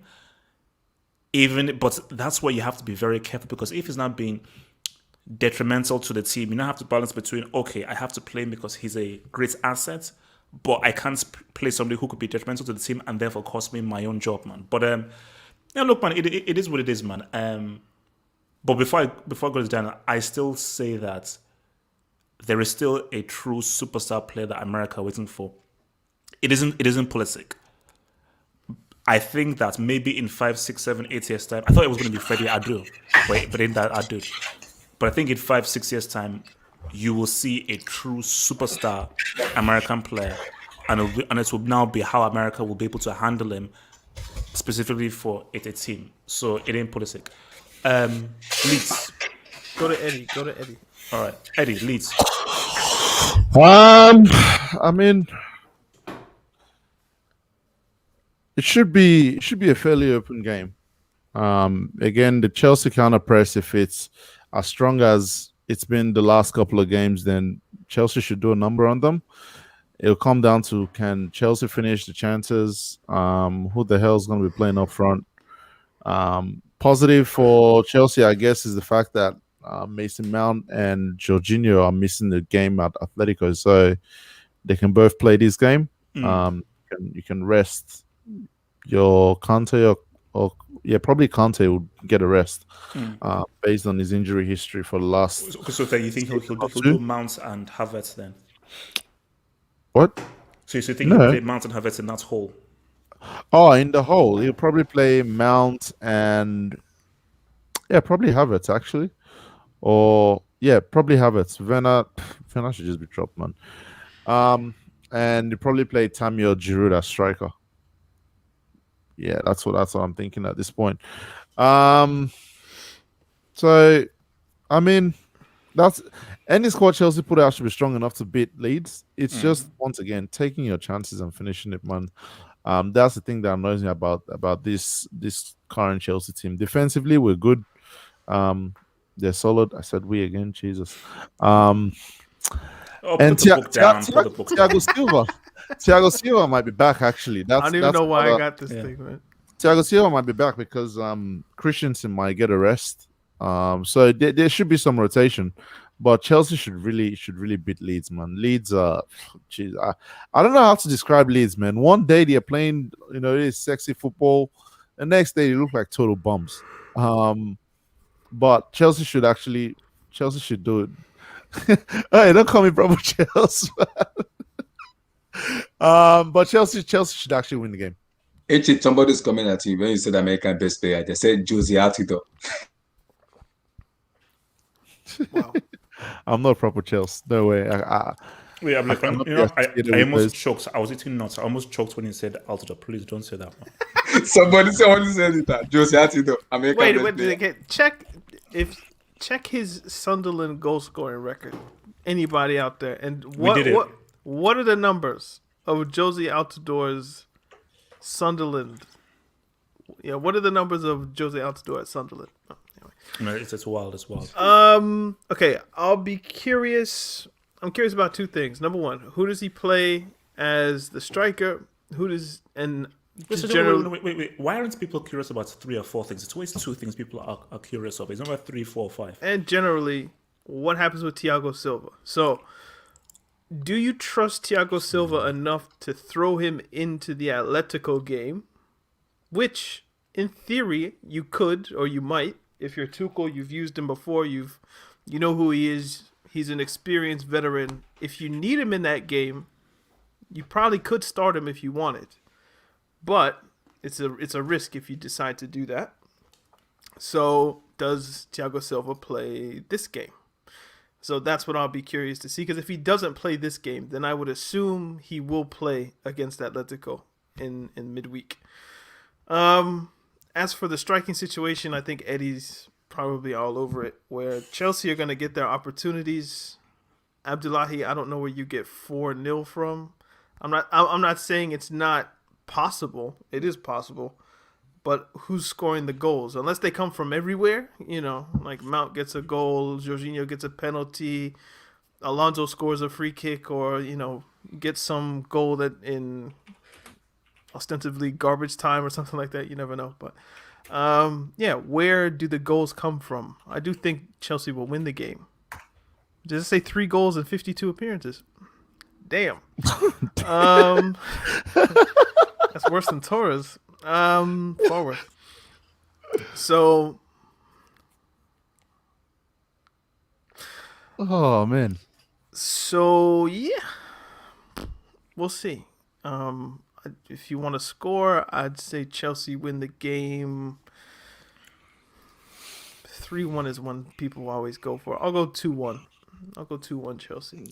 But that's where you have to be very careful because if he's not being detrimental to the team, you now have to balance between, okay, I have to play him because he's a great asset, but I can't play somebody who could be detrimental to the team and therefore cost me my own job, man. But look, man, it is what it is, man. But before I go to Dan, I still say that there is still a true superstar player that America are waiting for. It isn't Pulisic. I think that maybe in 5, 6, 7, 8 years' time, I thought it was going to be Freddie Adu, but ain't that Adu. But I think in 5, 6 years' time, you will see a true superstar American player, and it will now be how America will be able to handle him specifically for a team. So it ain't Pulisic. Leeds. Go to Eddie. All right, Eddie, Leeds. I mean, it should be a fairly open game. Again, the Chelsea counter press, if it's as strong as it's been the last couple of games, then Chelsea should do a number on them. It'll come down to, can Chelsea finish the chances? Who the hell is going to be playing up front? Positive for Chelsea, I guess, is the fact that Mason Mount and Jorginho are missing the game at Atletico, so they can both play this game. You can rest your Kante or probably Kante will get a rest based on his injury history for the last. So you think he'll do Mount and Havertz then? What? So you think he'll play Mount and Havertz in that hole? Oh, in the hole, he'll probably play Mount and probably Havertz actually, or probably Havertz. Werner should just be dropped, man. And he'll probably play Tammy or Giroud as striker. Yeah, that's what I'm thinking at this point. So, I mean, that's any squad Chelsea put out should be strong enough to beat Leeds. It's just once again taking your chances and finishing it, man. That's the thing that annoys me about this current Chelsea team. Defensively, we're good. They're solid. I said we again, Jesus. And Thiago Silva. Thiago Silva might be back actually. I don't even know why I got this thing, man. Thiago Silva might be back because Christensen might get a rest. So there should be some rotation, but Chelsea should really beat Leeds, man. Leeds, I don't know how to describe Leeds, man. One day they're playing, this sexy football, the next day they look like total bums. But Chelsea should do it. Hey, don't call me Bravo Chelsea. But Chelsea should actually win the game. Somebody's coming at you when you said American best player. They said Jose Altidore. Wow. I'm not proper Chelsea. No way. I almost choked. I was eating nuts. I almost choked when he said Altidore. Please don't say that one. Somebody said it. Jose Altidore. Wait. Check his Sunderland goal scoring record. Anybody out there? And what are the numbers of Jose Altidore's Sunderland? Yeah, what are the numbers of Jose Altidore at Sunderland? Oh, anyway. No, it's wild. It's wild. Okay, I'll be curious. I'm curious about two things. Number one, who does he play as the striker? Wait. Why aren't people curious about 3 or 4 things? It's always 2 things people are curious of. It's not about 3, 4, 5. And generally, what happens with Thiago Silva? So, do you trust Thiago Silva enough to throw him into the Atletico game? Which, in theory, you could or you might. If you're Tuchel, you've used him before. You know who he is. He's an experienced veteran. If you need him in that game, you probably could start him if you wanted. But it's a risk if you decide to do that. So does Thiago Silva play this game? So that's what I'll be curious to see. Because if he doesn't play this game, then I would assume he will play against Atletico in midweek. As for the striking situation, I think Eddie's probably all over it. Where Chelsea are going to get their opportunities. Abdullahi, I don't know where you get 4-0 from. I'm not saying it's not possible. It is possible. But who's scoring the goals? Unless they come from everywhere, like Mount gets a goal, Jorginho gets a penalty, Alonso scores a free kick, or, gets some goal that in ostensibly garbage time or something like that. You never know. But, where do the goals come from? I do think Chelsea will win the game. Does it say 3 goals in 52 appearances? Damn. That's worse than Torres. Forward. So. Oh man. So yeah, we'll see. If you want to score, I'd say Chelsea win the game. 3-1 is one people always go for. I'll go 2-1. I'll go 2-1 Chelsea.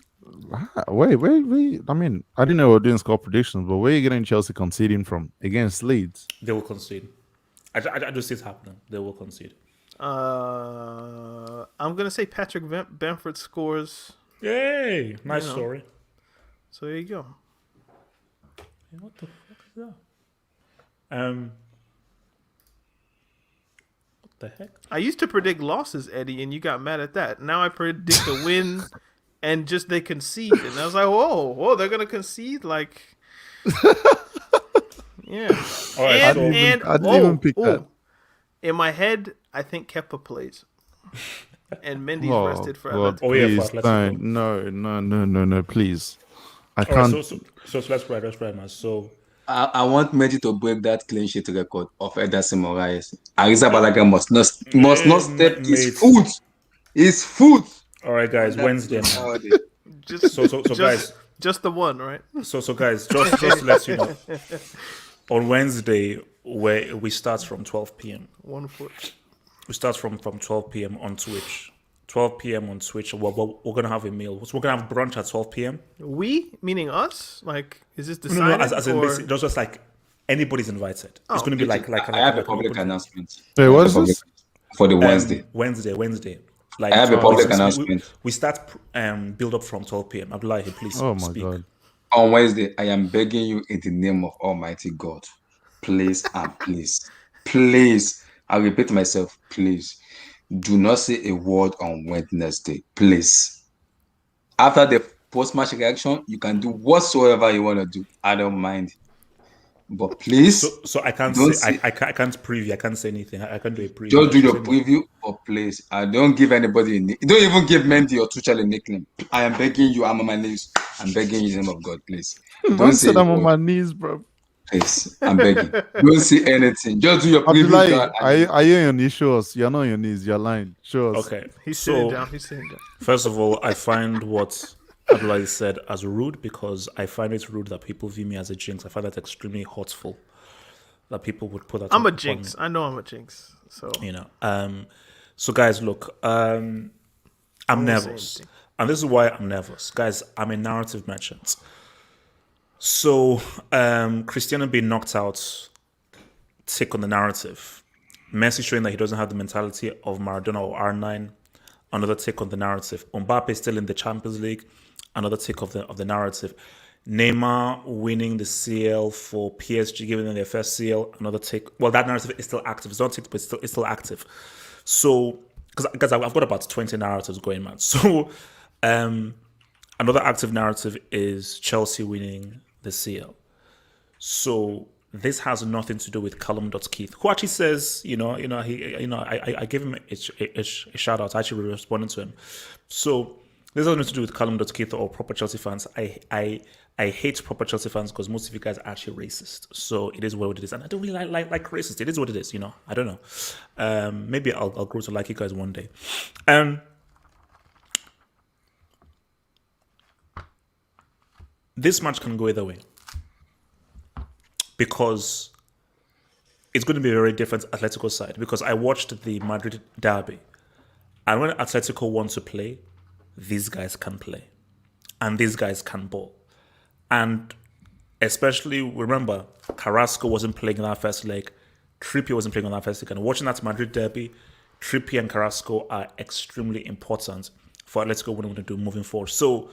Wait. I mean, I didn't know we were doing score predictions, but where are you getting Chelsea conceding from against Leeds? They will concede. I just see it happening. They will concede. I'm going to say Patrick Bamford scores. Yay! Nice story. So there you go. What the fuck is that? What the heck? I used to predict losses, Eddie, and you got mad at that. Now I predict a win and just they concede. And I was like, whoa, they're going to concede? Like, yeah. All right, I didn't even pick that. In my head, I think Kepa plays. And Mendy's rested for Atletico. Please, no, please. I can't. Right, so let's try, man. So I want Mendy to break that clean sheet record of Ederson Moraes. Arrizabalaga must not step his foot. His foot. All right, guys. Wednesday. Guys. Just the one, right? So guys, just to let you know, on Wednesday, where we start from 12 p.m. 1 foot. We start from 12 p.m. on Twitch. 12 p.m. on Twitch. We're going to have a meal. So we're going to have brunch at 12 p.m. We? Meaning us? Like, is this decided? No, as in basically, just like anybody's invited. It's going to be like I have a public announcement. Wait, what is this? for the Wednesday. Wednesday. Like I have a public announcement. We start build up from 12 p.m. Abdullahi, please speak. God. On Wednesday, I am begging you in the name of Almighty God, please and please, I repeat myself, please, do not say a word on Wednesday, please. After the post-match reaction, you can do whatsoever you want to do. I don't mind. But please, so I can't say I can't preview. I can't say anything. I can't do a preview. Just do your preview, but please, I don't give anybody a nickname. Don't even give Mendy or Tuchel a nickname. I am begging you. I'm on my knees. I'm begging you in the name of God, please. Don't say I'm on my knees, bro. Please, I'm begging. Don't say anything. Just do your preview. Are you on your knees? Show us. You're not on your knees. You're lying. Show us. Okay. He's sitting down. First of all, I find what Abdullahi said as rude because I find it rude that people view me as a jinx. I find that extremely hurtful that people would put that. I'm a jinx. I know I'm a jinx. So So guys, look, I'm nervous, and this is why I'm nervous, guys. I'm a narrative merchant. So Cristiano being knocked out, tick on the narrative. Messi showing that he doesn't have the mentality of Maradona or R9, another tick on the narrative. Mbappe still in the Champions League, another tick of the narrative. Neymar winning the CL for PSG, giving them their first CL, another tick. Well, that narrative is still active. It's not ticked, but it's still active. So, because I've got about 20 narratives going, man. So, another active narrative is Chelsea winning the CL. So this has nothing to do with Callum Keith, who actually says, I gave him a shout out. I actually responded to him. So this has nothing to do with Callum Keith or proper Chelsea fans. I hate proper Chelsea fans because most of you guys are actually racist. So it is what it is, and I don't really like racist. It is what it is. I don't know. Maybe I'll grow to like you guys one day. This match can go either way because it's going to be a very different Atletico side. Because I watched the Madrid derby, and when Atletico want to play, these guys can play, and these guys can ball. And especially, remember, Carrasco wasn't playing in that first leg. Trippier wasn't playing on that first leg. And watching that Madrid derby, Trippier and Carrasco are extremely important for Atletico what they want to do moving forward. So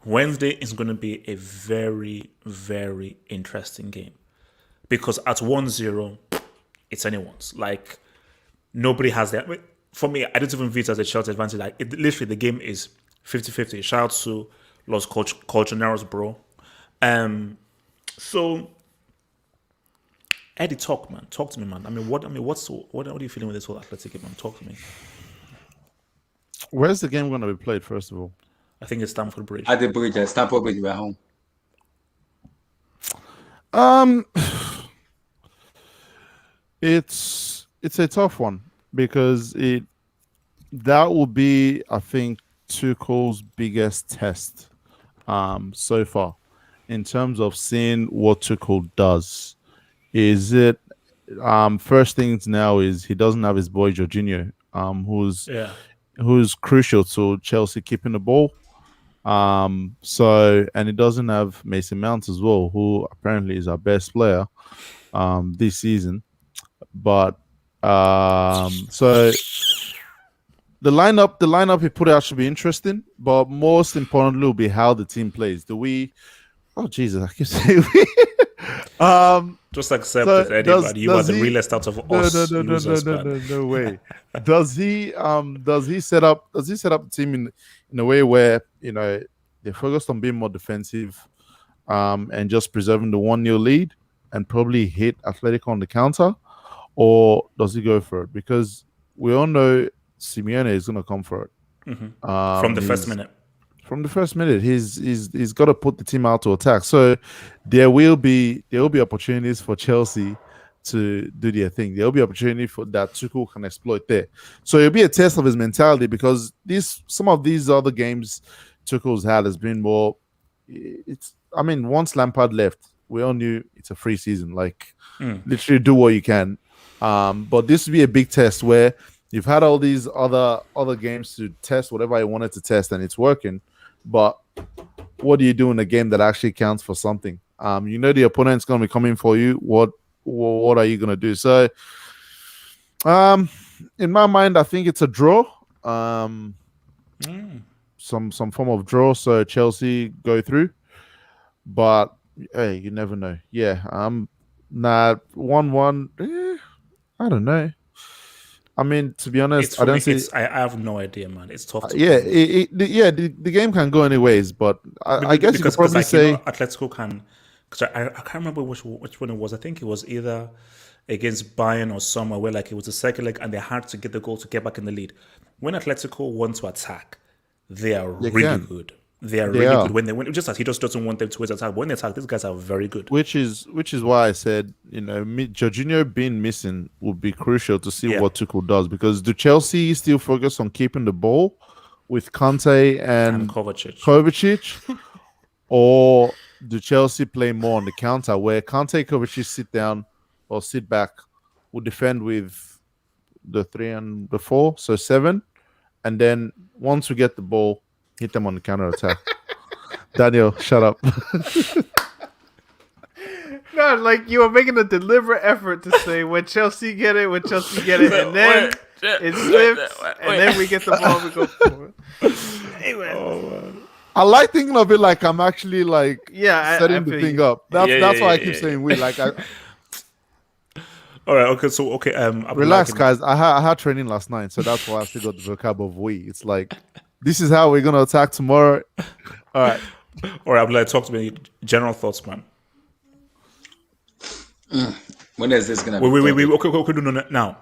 Wednesday is going to be a very, very interesting game. Because at 1-0, it's anyone's. Like, nobody has that. For me, I don't even view it as a Chelsea advantage. Like, literally, the game is 50-50. Shout out to Los Colchoneros, bro. So Eddie, talk to me, man. What are you feeling with this whole Athletic game, man? Talk to me. Where's the game going to be played, first of all? I think it's Stamford Bridge. At the bridge, at Stamford Bridge, we're home. It's a tough one because that will be, I think, Tuchel's biggest test so far in terms of seeing what Tuchel does. Is it first things now is he doesn't have his boy Jorginho, who's crucial to Chelsea keeping the ball. And he doesn't have Mason Mount as well, who apparently is our best player this season. But so the lineup he put out should be interesting, but most importantly will be how the team plays. Oh Jesus, I keep saying we. Just accept it, Eddie. But you are the realest out of us. No way. Does he set up the team in a way where they're focused on being more defensive, and just preserving the 1-0 lead and probably hit Atletico on the counter, or does he go for it? Because we all know Simeone is going to come for it from the first minute. From the first minute, he's got to put the team out to attack. So there will be opportunities for Chelsea to do their thing. There will be opportunity for that Tuchel can exploit there. So it'll be a test of his mentality because some of these other games Tuchel's had has been more. Once Lampard left, we all knew it's a free season. Like literally do what you can. But this will be a big test where you've had all these other games to test whatever I wanted to test, and it's working. But what do you do in a game that actually counts for something? The opponent's going to be coming for you. What are you going to do? So, in my mind, I think it's a draw. Some form of draw, so Chelsea go through. But hey, you never know. Yeah, 1-1. I don't know. I mean, to be honest, I don't see. I have no idea, man. It's tough. The game can go anyways, but I guess you could probably say Atletico can. Because I can't remember which one it was. I think it was either against Bayern or somewhere where like it was the second leg and they had to get the goal to get back in the lead. When Atletico want to attack, they are really good. They are really good when they win. Just as he just doesn't want them to attack. But when they attack, these guys are very good. Which is why I said, Jorginho being missing would be crucial to see what Tuchel does, because do Chelsea still focus on keeping the ball with Kante and Kovacic, or do Chelsea play more on the counter where Kante and Kovacic sit down or sit back, will defend with the 3 and the 4, so 7, and then once we get the ball, hit them on the counter attack. Daniel, shut up. No, like you were making a deliberate effort to say when Chelsea get it, and then it slips, and then we get the ball, we go forward. Anyway. I like thinking of it like I'm actually like setting the thing up. That's why I keep saying we. Like all right, okay, relax, guys. I had training last night, so that's why I still got the vocab of we. It's like, this is how we're gonna attack tomorrow. All right, Abdullah, talk to me. General thoughts, man. When is this gonna? Wait. Okay, no. Now,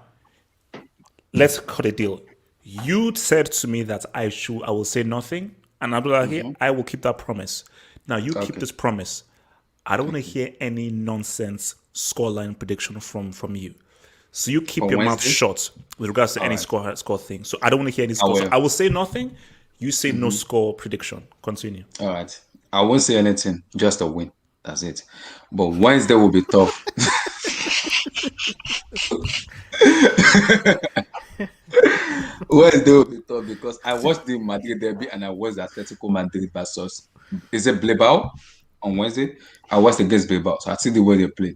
let's cut a deal. You said to me that I will say nothing, and Abdullah here, I will keep that promise. Now you keep this promise. I don't want to hear any nonsense scoreline prediction from you. So you keep your mouth shut with regards to any score thing. So I don't want to hear any score. I will say nothing. You say no score prediction. Continue. All right. I won't say anything. Just a win. That's it. But Wednesday will be tough. Wednesday will be tough because I watched the Madrid derby and I watched the Atletico Madrid versus Bilbao on Wednesday. I watched against Bilbao, so I see the way they play.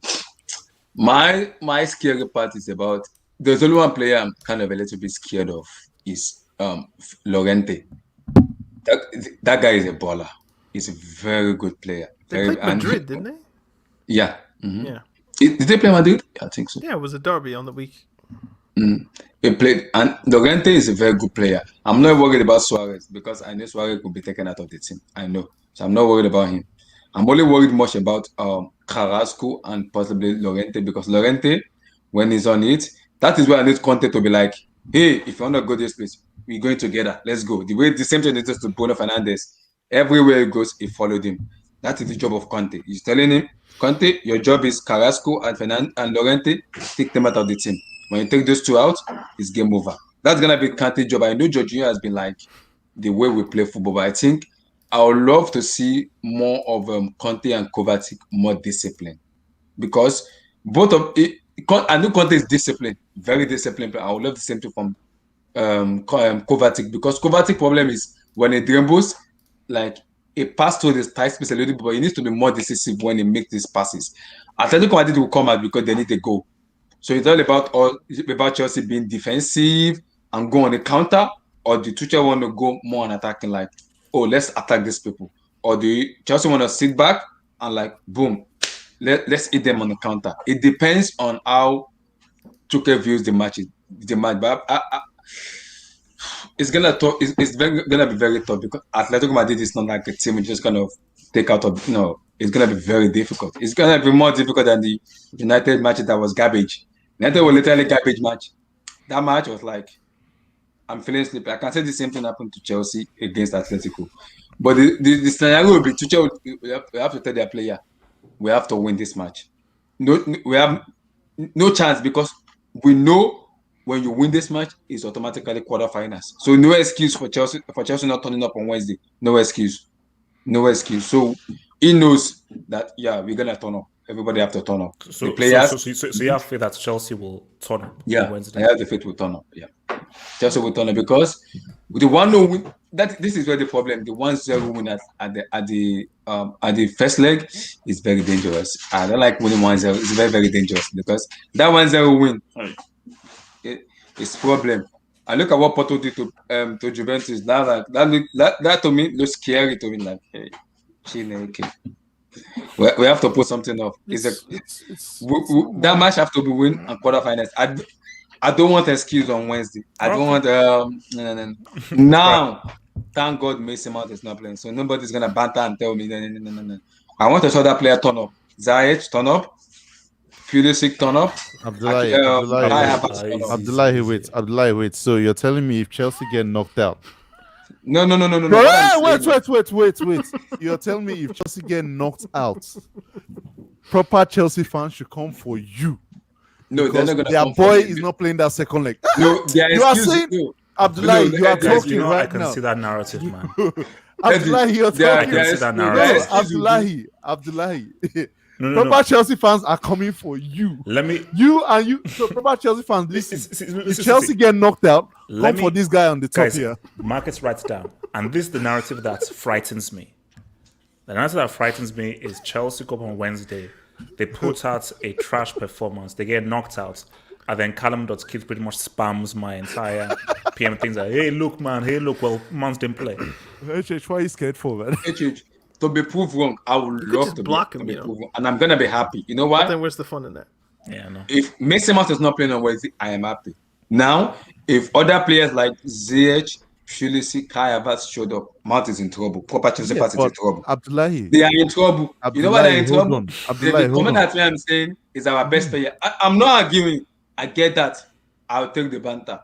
My scary part is about there's only one player I'm kind of a little bit scared of is Llorente. That guy is a baller. He's a very good player. They played Madrid, didn't they? Yeah. Mm-hmm. Yeah. Did they play Madrid? I think so. Yeah, it was a derby on the week. They played, and Llorente is a very good player. I'm not worried about Suarez because I know Suarez could be taken out of the team. I know. So I'm not worried about him. I'm only worried much about Carrasco and possibly Llorente, because Llorente, when he's on it, that is where I need Conte to be like, hey, if you want to go this place, we're going together. Let's go. The same thing is to Bruno Fernandes. Everywhere he goes, he followed him. That is the job of Conte. He's telling him, Conte, your job is Carrasco and Llorente. Take them out of the team. When you take those two out, it's game over. That's going to be Conte's job. I know Jorginho has been like the way we play football, but I think I would love to see more of Conte and Kovacic more disciplined, because both of it. I know Conte is disciplined, very disciplined, but I would love the same thing from Kovacic, because Kovacic problem is when he dribbles, like he pass through this tight space a little bit, but he needs to be more decisive when he makes these passes. Atletico Madrid will come out because they need a goal. So it's all about Chelsea being defensive and go on the counter, or the Tuchel want to go more on attacking, like, oh, let's attack these people, or do Chelsea want to sit back and like, boom, let's hit them on the counter. It depends on how Tuchel views the match. But it's gonna be very tough, because Atletico Madrid is not like a team you just kind of take out of. It's gonna be very difficult. It's gonna be more difficult than the United match that was garbage. United was literally garbage match. That match was like, I'm feeling sleepy. I can say the same thing happened to Chelsea against Atletico. But the scenario will be Tuchel. We have to tell their player, we have to win this match. No, we have no chance, because we know when you win this match, it's automatically quarterfinals. So no excuse for Chelsea not turning up on Wednesday. No excuse. So he knows that we're gonna turn up. Everybody have to turn up. So the players. So you have faith that Chelsea will turn up on Wednesday? I have the faith will turn up. Yeah. Chelsea will turn up, because with the 1-0 win, this is where the problem. The 1-0 win at the first leg is very dangerous. I don't like winning 1-0. It's very, very dangerous, because that 1-0 win, It's problem. I look at what Porto did to Juventus. That to me looks scary to me. Like, hey, okay. We have to put something off. That match have to be win and quarterfinals. I don't want excuse on Wednesday. I don't want no. Now. Thank God Mason Mount is not playing, so nobody's gonna banter and tell me no. I want to show that player turn up. Ziyech turn up. Pulisic turn up. Abdullahi, wait. So you're telling me if Chelsea get knocked out? No. Wait. You're telling me if Chelsea get knocked out, proper Chelsea fans should come for you. No, they're not gonna. Their boy is not playing that second leg. No, you are saying. No. Abdullahi, you are talking right I can now. see that narrative, man. Abdullahi, you're talking. I can see that narrative. Abdullahi. No. Proper Chelsea fans are coming for you. So proper Chelsea fans, listen. If Chelsea get knocked out, come for this guy on the top here. Marcus writes down. And this is the narrative that frightens me. The narrative that frightens me is Chelsea go up on Wednesday. They put out a trash performance. They get knocked out. And then Callum.Keith pretty much spams my entire PM things like, hey, look, well, Mount didn't play. HH, why are you scared for, man? HH, to be proved wrong, I would love to block him, be proved wrong. And I'm going to be happy. You know why? But then where's the fun in that? Yeah, I know. If Mason Mount is not playing on Wednesday, I am happy. Now, if other players like Ziyech, Pulisic, Havertz showed up, Mount is in trouble. Proper Chelsea fans is in trouble. Abdullahi. They are in trouble. You know why they're in trouble? Abdullahi, the comment that I'm saying is our best player. I'm not arguing. I get that. I'll take the banter.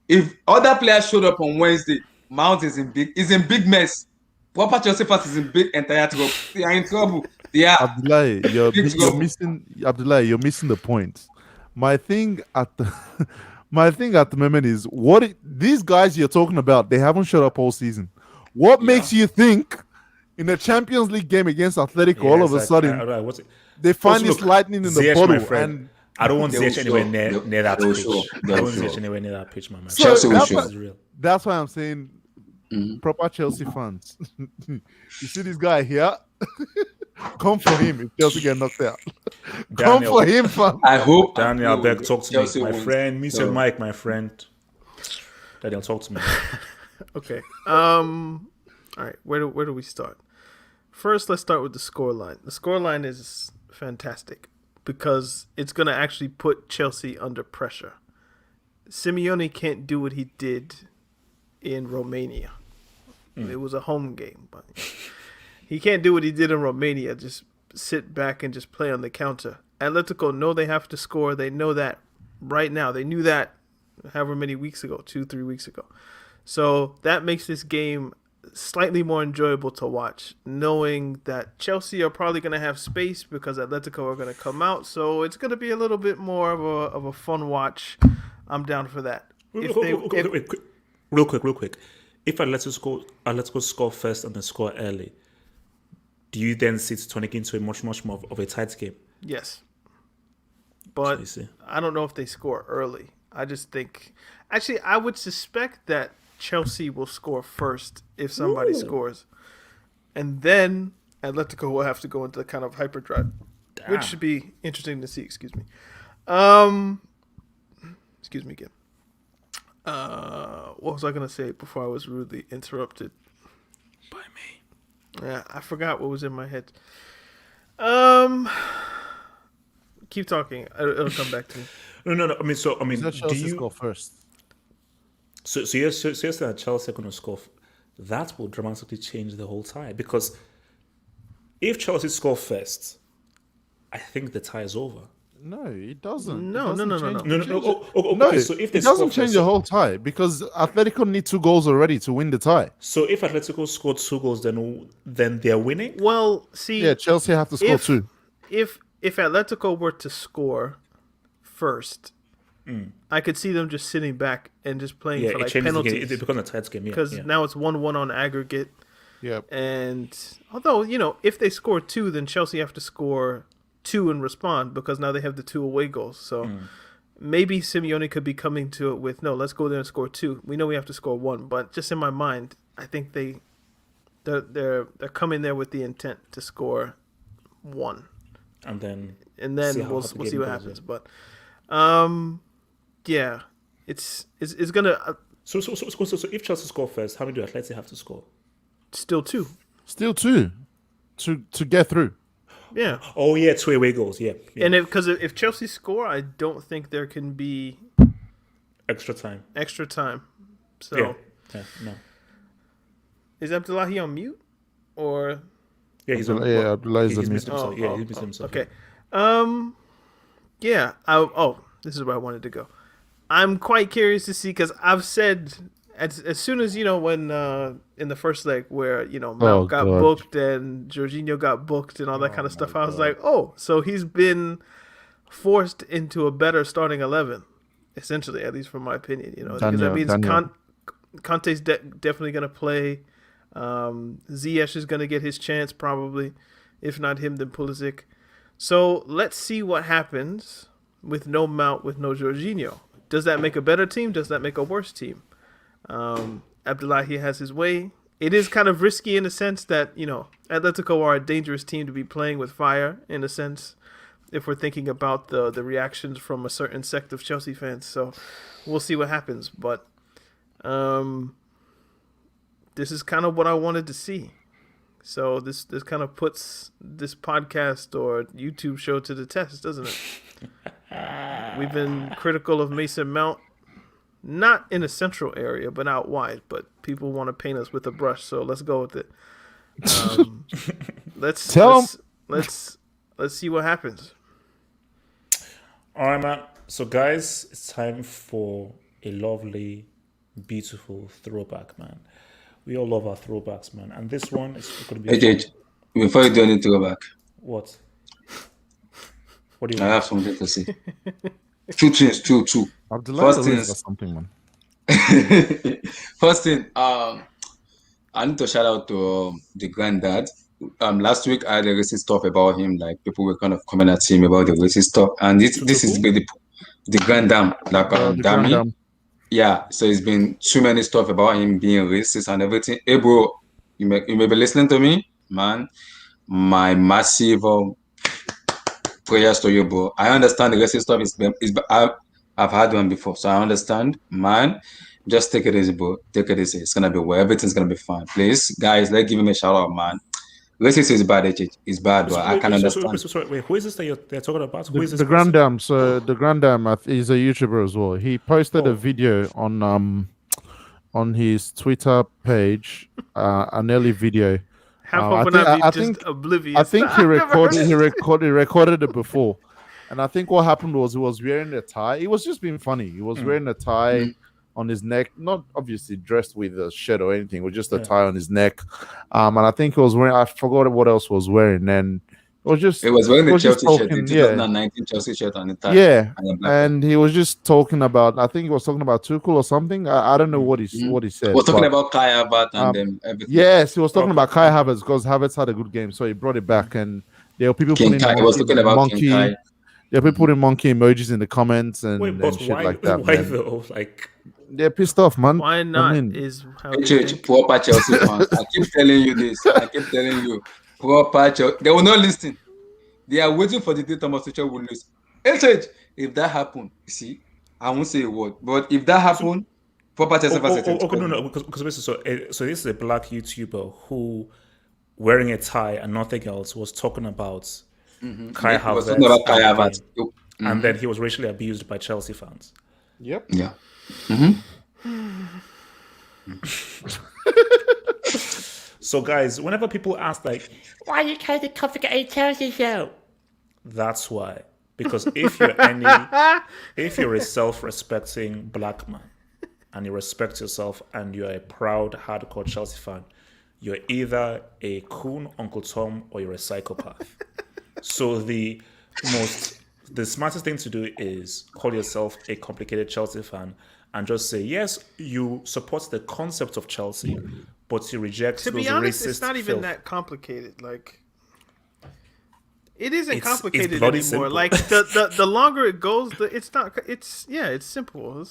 If other players showed up on Wednesday, Mount is in big mess. Proper Chelsea fans is in big entire trouble. They are in trouble. They are. Abdullahi, you're missing the point. My thing at the moment is these guys you're talking about, they haven't showed up all season. What makes you think in a Champions League game against Atletico all of a sudden they find this lightning in the bottle and I don't want Ziyech anywhere near that pitch. I don't want Ziyech anywhere near that pitch, my man. Chelsea will show. That's why I'm saying proper Chelsea fans. You see this guy here? Come for him if Chelsea get knocked out. Come for him, fam. I hope Daniel Beck, talk to Chelsea me. My wins. friend, miss your mic, my friend. Daniel, talk to me. Okay. All right. Where do we start? First, let's start with the scoreline. The scoreline is fantastic because it's going to actually put Chelsea under pressure. Simeone can't do what he did in Romania. It was a home game, but he can't do what he did in Romania. Just sit back and just play on the counter. Atletico know they have to score. They know that right now. They knew that however many weeks ago, 2-3 weeks ago. So that makes this game slightly more enjoyable to watch, knowing that Chelsea are probably going to have space because Atletico are going to come out. So it's going to be a little bit more of a fun watch. I'm down for that. Real quick. If Atletico score first and then score early, do you then see it turning into a much more of a tight game? Yes. But I don't know if they score early. I just think... Actually, I would suspect that Chelsea will score first if somebody scores. And then Atletico will have to go into kind of hyperdrive, which should be interesting to see. Excuse me. Excuse me again. What was I going to say before I was rudely interrupted? By me. Yeah, I forgot what was in my head. Keep talking. It'll come back to me. No. I mean, do you score first? So you're saying that Chelsea are going to score. That will dramatically change the whole tie because if Chelsea score first, I think the tie is over. No, it doesn't. No. Okay, so if they it doesn't change the whole tie because Atletico need 2 goals already to win the tie. So if Atletico scored 2 goals, then they're winning. Well, see, yeah, Chelsea have to score 2. If Atletico were to score first, I could see them just sitting back and just playing for like penalties. It becomes a tight game, because now it's 1-1 on aggregate. Yep. And although if they score 2, then Chelsea have to score 2 and respond because now they have the 2 away goals. So maybe Simeone could be coming to it with, no, let's go there and score 2. We know we have to score 1, but just in my mind, I think they're coming there with the intent to score 1. And then we'll see what happens. But yeah, it's gonna So if Chelsea score first, how many do Atleti have to score? still 2. Still 2 to get through. Yeah. Oh yeah, 2 away goals. Yeah. And if Chelsea score, I don't think there can be extra time. So No. is Abdullahi on mute or? Yeah, he's on. Abdullahi's he's on missed mute. himself. Yeah, he's missed himself. Okay. Yeah. This is where I wanted to go. I'm quite curious to see because I've said as soon as when in the first leg where Mount got booked and Jorginho got booked and all that kind of stuff, I was like, so he's been forced into a better starting 11, essentially, at least from my opinion. Because that means Conte's definitely going to play. Ziyech is going to get his chance probably, if not him, then Pulisic. So let's see what happens with no Mount, with no Jorginho. Does that make a better team? Does that make a worse team? Abdullahi has his way. It is kind of risky in the sense that, Atletico are a dangerous team to be playing with fire, in a sense, if we're thinking about the reactions from a certain sect of Chelsea fans. So we'll see what happens. But this is kind of what I wanted to see. So this kind of puts this podcast or YouTube show to the test, doesn't it? We've been critical of Mason Mount, not in a central area, but out wide. But people want to paint us with a brush, so let's go with it. Let's see what happens. All right, man. So, guys, it's time for a lovely, beautiful throwback, man. We all love our throwbacks, man. And this one is going to be... Hey, before you do any throwback. What? What do you I want? have something to say. Two things. First thing, something, man. First thing, I need to shout out to the granddad. Last week I had a racist stuff about him. Like people were kind of coming at him about the racist stuff, and this is the granddam, like Dami. Yeah, so it's been too many stuff about him being racist and everything. Hey, bro, you may be listening to me, man. My massive prayers to you, bro. I understand the racist stuff I've had one before, so I understand, man. Just take it easy, bro. Take it easy. It's gonna be well. Everything's gonna be fine. Please, guys, let's give him a shout out, man. Racism is bad, it's bad, but I can understand. Sorry, who is this that they're talking about? Who is this? The Grandam. So the Grandam is a YouTuber as well. He posted a video on his Twitter page, an early video. I think oblivious. I think he recorded it before, and I think what happened was he was wearing a tie. He was just being funny. He was wearing a tie on his neck, not obviously dressed with a shirt or anything. It was just a tie on his neck. And I think he was wearing. I forgot what else was wearing. And it was wearing the Chelsea shirt, the 2019 Chelsea shirt on the tie. Yeah, and he was just talking about. I think he was talking about Tuchel or something. I don't know what he said. He was talking about Kai Havertz and everything. Yes, he was talking about Kai Havertz because Havertz had a good game, so he brought it back. And there were people putting monkey. There were people putting monkey emojis in the comments and shit like that. Why though? Like. They're pissed off, man. Why not? Is how proper Chelsea fans. I keep telling you this. Proper Chelsea. They will not listen. They are waiting for the day Thomas Tuchel will lose. If that happen, see, I won't say a word. But if that happen, proper Chelsea fans. No. Because so this is a black YouTuber who, wearing a tie and nothing else, was talking about Kai Havertz. And then he was racially abused by Chelsea fans. Yep. Yeah. So guys, whenever people ask like, why are you trying to configure a Chelsea show? That's why. Because if you're a self-respecting black man and you respect yourself and you're a proud hardcore Chelsea fan, you're either a coon Uncle Tom or you're a psychopath. So the smartest thing to do is call yourself a complicated Chelsea fan and just say, yes, you support the concept of Chelsea, but you reject those racist. To be honest, it's not even that complicated. Like, it isn't complicated it's anymore. Simple. Like the longer it goes, it's not. It's simple.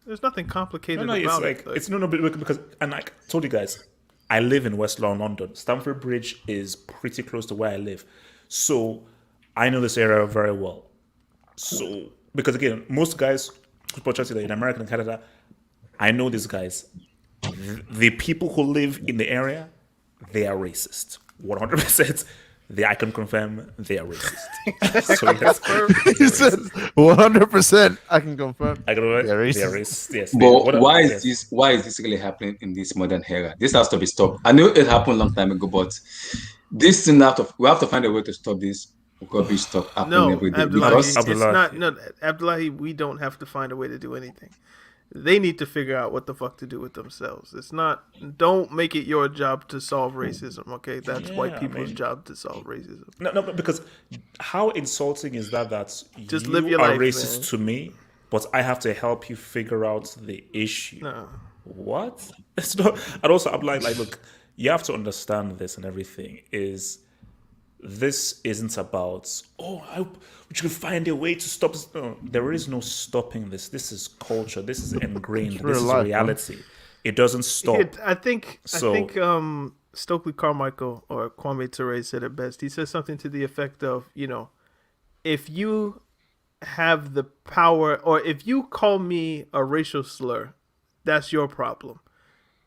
There's nothing complicated about it. Because and I told you guys, I live in West London. Stamford Bridge is pretty close to where I live, so I know this area very well. So because again, most guys football church in America and Canada, I know these guys. The people who live in the area, they are racist. 100%. I can confirm they are racist. So yes, He said 100%. I can confirm. I can confirm They're they racist. are racist. Yes. But why is this? Why is this really happening in this modern era? This has to be stopped. I know it happened a long time ago, but this thing we have to find a way to stop this rubbish stuff happening every day. Abdullahi, Because it's not. No, Abdullahi, we don't have to find a way to do anything. They need to figure out what the fuck to do with themselves. It's not. Don't make it your job to solve racism. Okay, that's white people's job to solve racism. No, but because how insulting is that? Just you live your are life, racist man. to me, but I have to help you figure out the issue. No. What? It's not. And also, I'm like, look, you have to understand this and everything is. This isn't about, I hope we should find a way to stop this. No, there is no stopping this. This is culture. This is ingrained. This is reality. It doesn't stop. I think Stokely Carmichael or Kwame Ture said it best. He says something to the effect of, if you have the power, or if you call me a racial slur, that's your problem.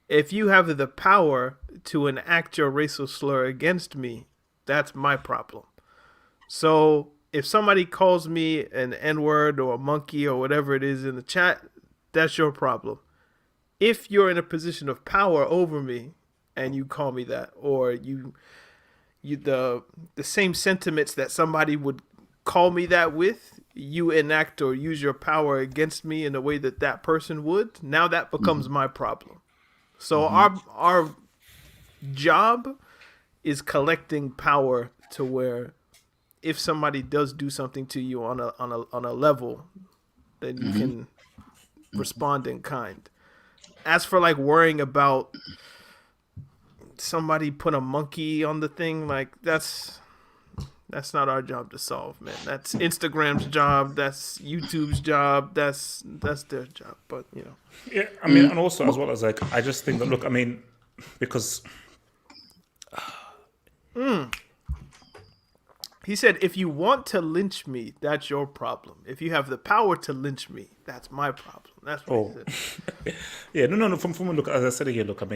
If you have the power to enact your racial slur against me, that's my problem. So if somebody calls me an N-word or a monkey or whatever it is in the chat, that's your problem. If you're in a position of power over me and you call me that, or you the same sentiments that somebody would call me that with, you enact or use your power against me in a way that person would, now that becomes my problem. So our job is collecting power to where if somebody does do something to you on a level, then you can respond in kind. As for like worrying about somebody put a monkey on the thing, like that's not our job to solve, man. That's Instagram's job, that's YouTube's job, that's their job. But Yeah, I mean, and also as well as like I just think that look, I mean, because he said, if you want to lynch me, that's your problem. If you have the power to lynch me, that's my problem. That's what he said. Yeah, no. From look, as I said again, look, I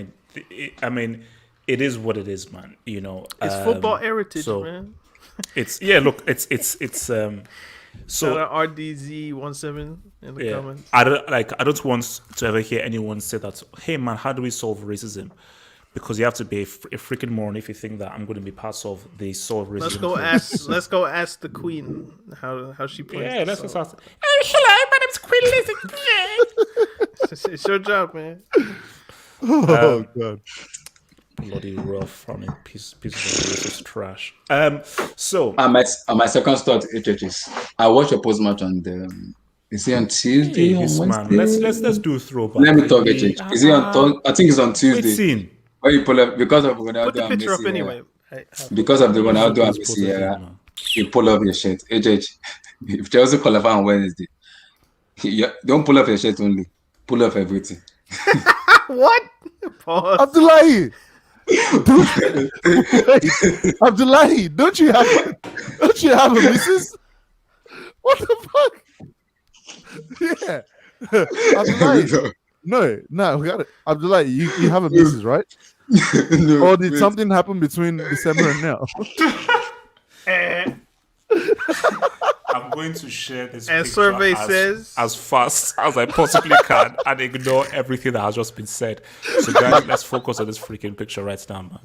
mean, it is what it is, man. It's football heritage, man. It's look, it's so RDZ17 in the comments. I don't want to ever hear anyone say that. Hey, man, how do we solve racism? Because you have to be a freaking moron if you think that I'm going to be part of the solve racism. Let's go ask the Queen how she plays. Yeah, let's just ask. Oh, hello, my name's Queen Lizzie. It's your job, man. Oh god. Bloody rough running piece of racist trash. So on my second start, HHs. I watched a post match on the. Is it on Tuesday or Wednesday? Let's do a throwback. Let me talk HH. Is it on? I think it's on Tuesday. When you pull up because of Ronaldo Put the and picture Messi, up anyway. Because of the Ronaldo and Messi, you pull up your shirt. HH. If Chelsea qualify on Wednesday, don't pull up your shirt only. Pull up everything. What? Pause. Abdullahi! Abdullahi, don't you have a missus? What the fuck? Yeah. Abdullahi. No, we got it. Abdullahi, you have a missus, right? No, or did something happen between December and now? I'm going to share this And picture survey says as fast as I possibly can and ignore everything that has just been said. So guys, let's focus on this freaking picture right now, man.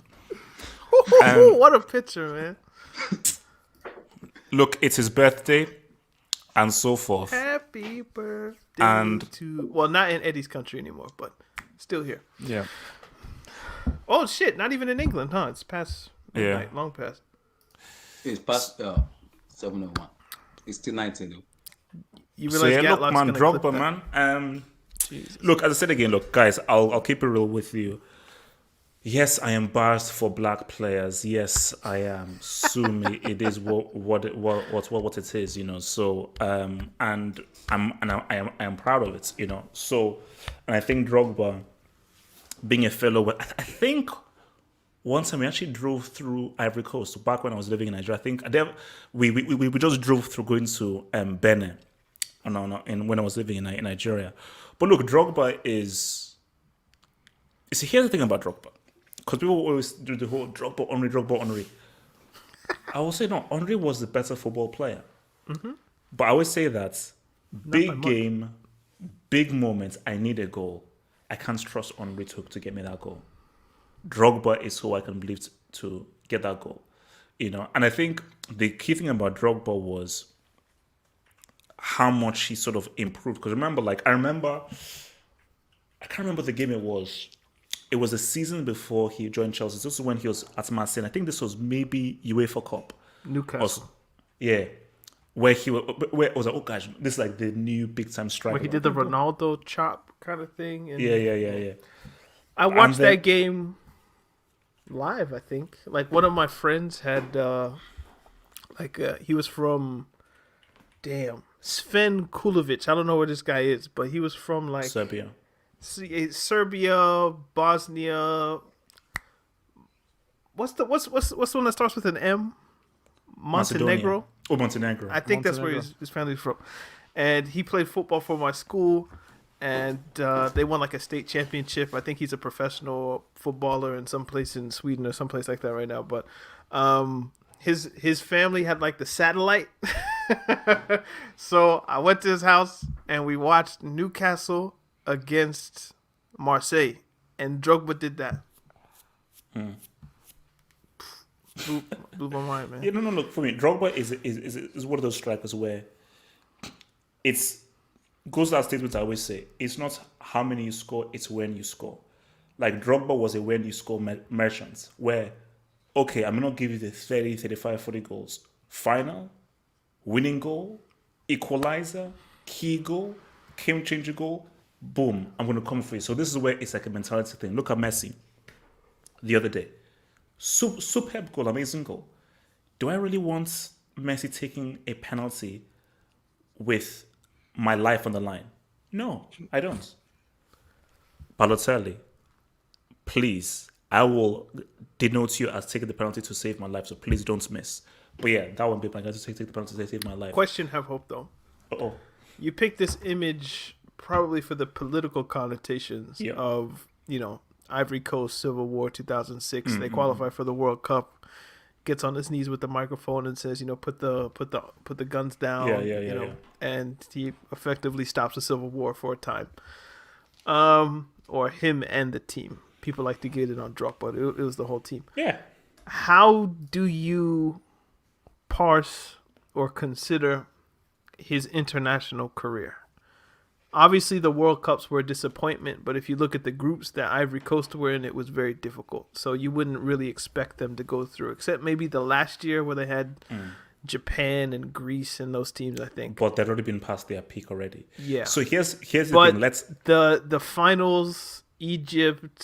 What a picture, man. Look, it's his birthday and so forth. Happy birthday And to... Well, not in Eddie's country anymore, but still here. yeah. Oh, shit. Not even in England, huh? It's past midnight. Long past. It's past 7:01. It's still 19 though. You So realize yeah, look, Gatlock's man, gonna Drogba, clip that. man. Look, as I said again, look, guys, I'll keep it real with you. Yes, I am biased for black players. Yes, I am. Sue me. It is what it is, you know. So and I am proud of it, you know. So, and I think Drogba, being a fellow, I think one time we actually drove through Ivory Coast back when I was living in Nigeria. I think we just drove through going to Benin, No, when I was living in Nigeria. But look, Drogba is. You see, here's the thing about Drogba, because people always do the whole Drogba, Henry. I will say no. Henry was the better football player, but I always say that big game, big moments. I need a goal. I can't trust Henry to get me that goal. Drogba is who I can believe to get that goal, And I think the key thing about Drogba was how much he sort of improved. Because I can't remember the game it was. It was a season before he joined Chelsea. This was when he was at Man City. I think this was maybe UEFA Cup. Newcastle. Where he was, where it was like, oh gosh, this is like the new big time striker. Where he did the Ronaldo chop kind of thing. And Yeah. I watched that game live, I think. Like, one of my friends had, he was from, Sven Kulovic. I don't know where this guy is, but he was from, like... Serbia, Bosnia. What's the one that starts with an M? Montenegro. Oh, Montenegro. I think that's where his family's from. And he played football for my school, and they won like a state championship. I think he's a professional footballer in some place in Sweden or someplace like that right now. But his family had like the satellite. So I went to his house and we watched Newcastle against Marseille, and Drogba did that. Blew my mind, man. No. Look, for me, Drogba is one of those strikers where it's goes to that statement I always say. It's not how many you score; it's when you score. Like Drogba was a when you score merchant, where okay, I'm not give you the 30, 35, 40 goals. Final, winning goal, equalizer, key goal, game changer goal. Boom, I'm going to come for you. So this is where it's like a mentality thing. Look at Messi the other day. Superb goal, amazing goal. Do I really want Messi taking a penalty with my life on the line? No, I don't. Balotelli, please, I will denote you as taking the penalty to save my life, so please don't miss. But yeah, that won't be my guy to take the penalty to save my life. Question, have hope though. Uh-oh. You picked this image probably for the political connotations of, Ivory Coast Civil War 2006. They qualify for the World Cup. Gets on his knees with the microphone and says, put the guns down. And he effectively stops the Civil War for a time. Or him and the team. People like to get it on Drogba, but it was the whole team. Yeah. How do you parse or consider his international career? Obviously, the World Cups were a disappointment, but if you look at the groups that Ivory Coast were in, it was very difficult. So you wouldn't really expect them to go through, except maybe the last year where they had Japan and Greece and those teams, I think. But they'd already been past their peak already. Yeah. So here's the thing. The finals, Egypt,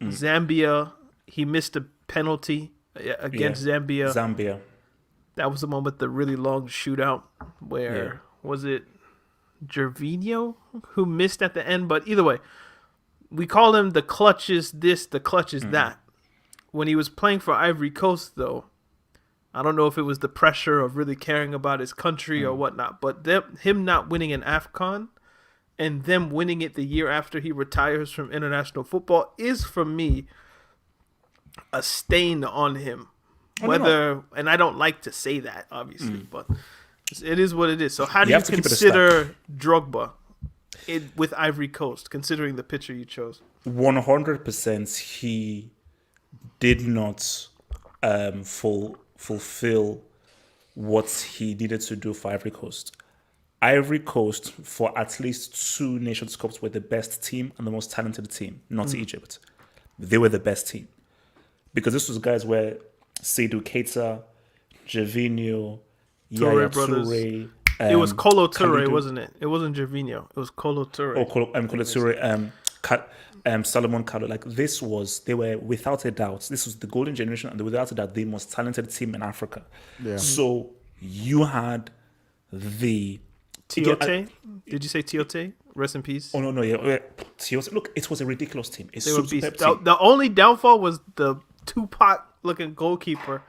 Zambia, he missed a penalty against Zambia. That was the one with the really long shootout where, was it Gervinho who missed at the end? But either way, we call him the clutches this, the clutches that. When he was playing for Ivory Coast, though, I don't know if it was the pressure of really caring about his country or whatnot, but him not winning an AFCON and them winning it the year after he retires from international football is, for me, a stain on him. And I don't like to say that, obviously, but it is what it is. So how do you consider Drogba with Ivory Coast, considering the picture you chose? 100% he did not fulfill what he needed to do for Ivory Coast. Ivory Coast, for at least 2 Nations Cups, were the best team and the most talented team, not Egypt. They were the best team. Because this was guys where Seydou Keita, Gervinho, Yaya Toure. It was Kolo Toure, wasn't it? It wasn't Gervinho. It was Kolo Toure. Oh, Kolo Toure. Salomon Kalou. Like, they were without a doubt. This was the golden generation, and without a doubt, the most talented team in Africa. Yeah. So you had the Tiote. Did you say Tiote? Rest in peace. Oh no, yeah. Tiote. Look, it was a ridiculous team. It's superb team. The only downfall was the Tupac-looking goalkeeper,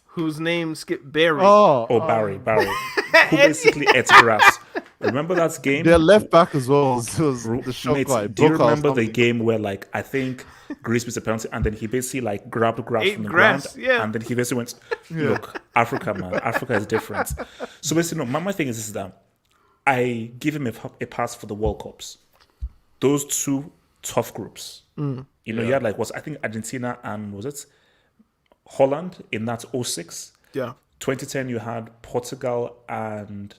whose name skipped Barry. Barry, who basically ate grass. Remember that game? Their left back as well was the shot Mate, guy. do you remember the game where like I think Greece missed a penalty and then he basically like grabbed grass from the ground and then he basically went, look, Africa, man, Africa is different. So basically, no, my thing is this, that I give him a pass for the World Cups. Those two tough groups. You know, you had like I think Argentina and was it Holland in that 06? Yeah. 2010 you had Portugal and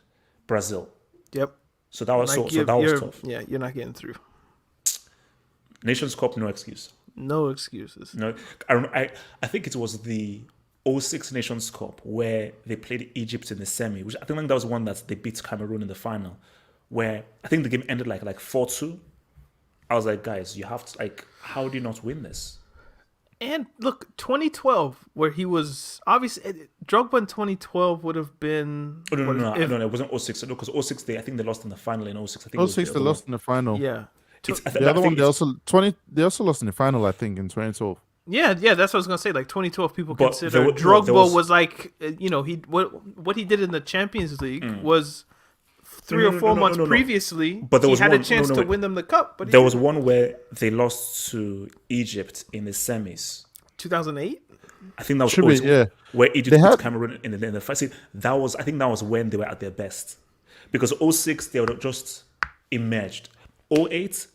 Brazil. Yep. So that was was tough. Yeah, you're not getting through. Nations Cup, no excuse. No excuses. No, I think it was the 06 Nations Cup where they played Egypt in the semi, which I think that was one that they beat Cameroon in the final, where I think the game ended like 4-2. I was like, guys, you have to, like, how do you not win this? And look, 2012, where he was obviously Drogba in 2012 would have been. Oh, no, it wasn't 06. No, because 06 I think they lost in the final in 06. I think 06 they lost in the final. Yeah. The other one they also lost in the final, I think, in 2012. Yeah, that's what I was gonna say. Like 2012, people consider Drogba was like, you know, what he did in the Champions League was 3 or 4 months previously. But there was he had a chance to win them the cup. But there was one where they lost to Egypt in the semis. 2008. I think that was where Egypt beat Cameroon in the first. I think that was when they were at their best, because 06 they were just emerged. 08,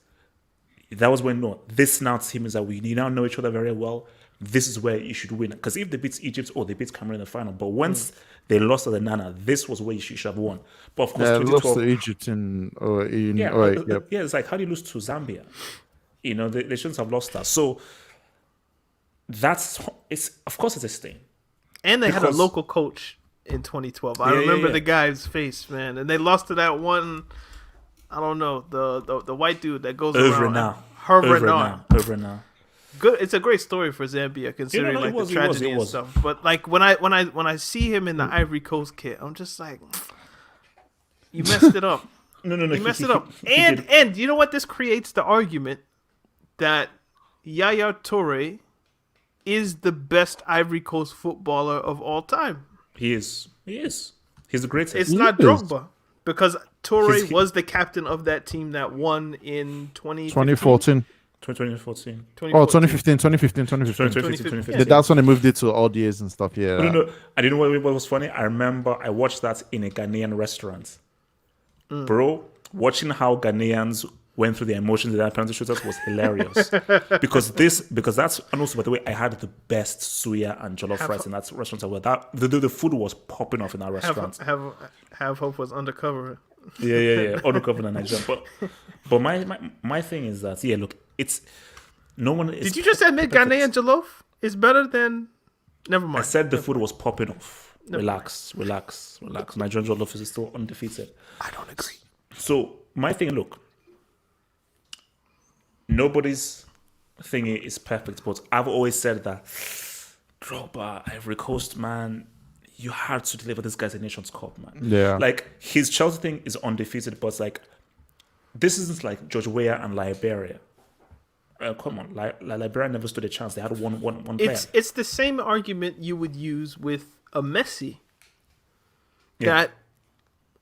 that was when this now team is that we now know each other very well. This is where you should win, because if they beat Egypt or they beat Cameroon in the final, but once they lost to the Nana, this was where you should have won. But of course, they lost to Egypt in 08. It's like, how do you lose to Zambia? You know, they shouldn't have lost that. So of course it's a stain. And they had a local coach in 2012. I remember the guy's face, man. And they lost to that one, I don't know, the white dude that goes around. Over now. Good. It's a great story for Zambia, considering the tragedy and stuff. But like when I see him in the Ivory Coast kit, I'm just like, you messed it up. No. You messed it up. And you know what? This creates the argument that Yaya Toure is the best Ivory Coast footballer of all time. He is. He's the greatest. It's not Drogba, because Toure was the captain of that team that won in 2014. 2014. Oh, 2015. Yeah, that's when they moved it to odd years and stuff. Yeah. No. I didn't know what was funny. I remember I watched that in a Ghanaian restaurant. Bro, watching how Ghanaians went through the emotions in that penalty shootouts was hilarious. because that's, and also, by the way, I had the best suya and jollof rice in that restaurant. The food was popping off in that restaurant. Have Hope was undercover. Yeah. Undercover in Nigeria. But my thing is that, look, it's no one. Did you just admit Ghanaian jollof is better than? Never mind. I said the food was popping off. Relax. Nigerian jollof is still undefeated. I don't agree. So my thing, look, nobody's thing is perfect, but I've always said that Drogba, Ivory Coast, man, you had to deliver this guy's a Nations Cup, man. Yeah. Like, his Chelsea thing is undefeated, but it's like, this isn't like George Weah and Liberia. Come on, Liberia never stood a chance. They had one player. It's the same argument you would use with a Messi. That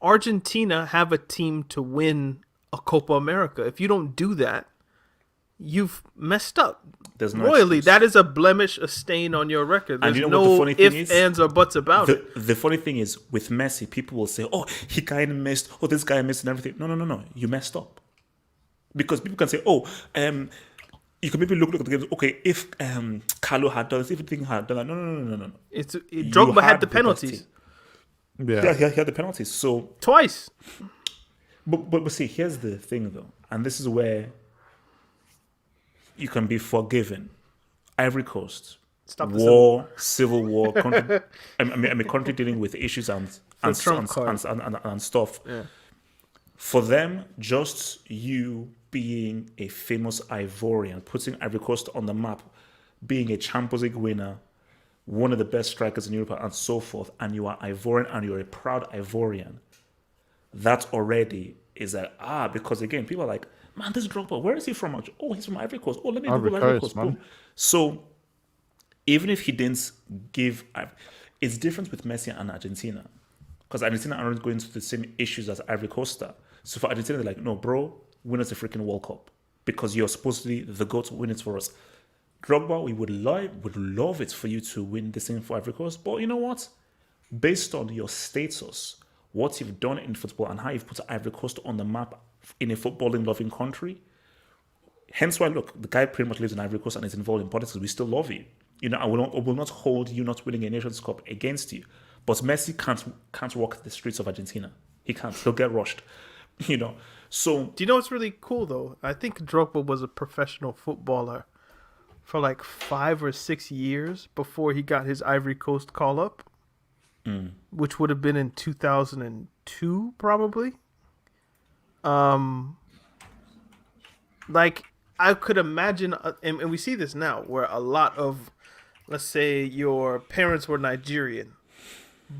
Argentina have a team to win a Copa America. If you don't do that, you've messed up. There's no royally. excuse. That is a blemish, a stain on your record. There's no ifs, ands, or buts about it. The funny thing is, with Messi, people will say, "Oh, he kind of missed. Oh, this guy missed and everything." No. You messed up. Because people can say, "Oh, you can maybe look at the games. Okay, if Carlo had done this, if everything had done that." No. Drogba had the penalties. Yeah, he had the penalties. So twice. But see, here's the thing though, and this is where you can be forgiven. Ivory Coast, civil war, country, country dealing with issues and stuff. Yeah. For them, just you being a famous Ivorian, putting Ivory Coast on the map, being a Champions League winner, one of the best strikers in Europe, and so forth, and you are Ivorian and you're a proud Ivorian, that already is because again, people are like, man, this Drogba, where is he from? Oh, he's from Ivory Coast. Oh, let me Google Ivory Coast. Boom. So even if he didn't give, it's different with Messi and Argentina. because Argentina aren't going through the same issues as Ivory Coast are. So for Argentina, they're like, no, bro, win us a freaking World Cup because you're supposed to be the GOAT to win it for us. Drogba, we would love it for you to win this thing for Ivory Coast, but you know what? Based on your status, what you've done in football and how you've put Ivory Coast on the map in a footballing-loving country, hence why, look, the guy pretty much lives in Ivory Coast and is involved in politics. We still love you. You know, I will not hold you not winning a Nations Cup against you. But Messi can't walk the streets of Argentina. He can't. He'll get rushed. You know. So do you know what's really cool though? I think Drogba was a professional footballer for like 5 or 6 years before he got his Ivory Coast call up, which would have been in 2002 probably. Like I could imagine, and we see this now, where a lot of, let's say, your parents were Nigerian,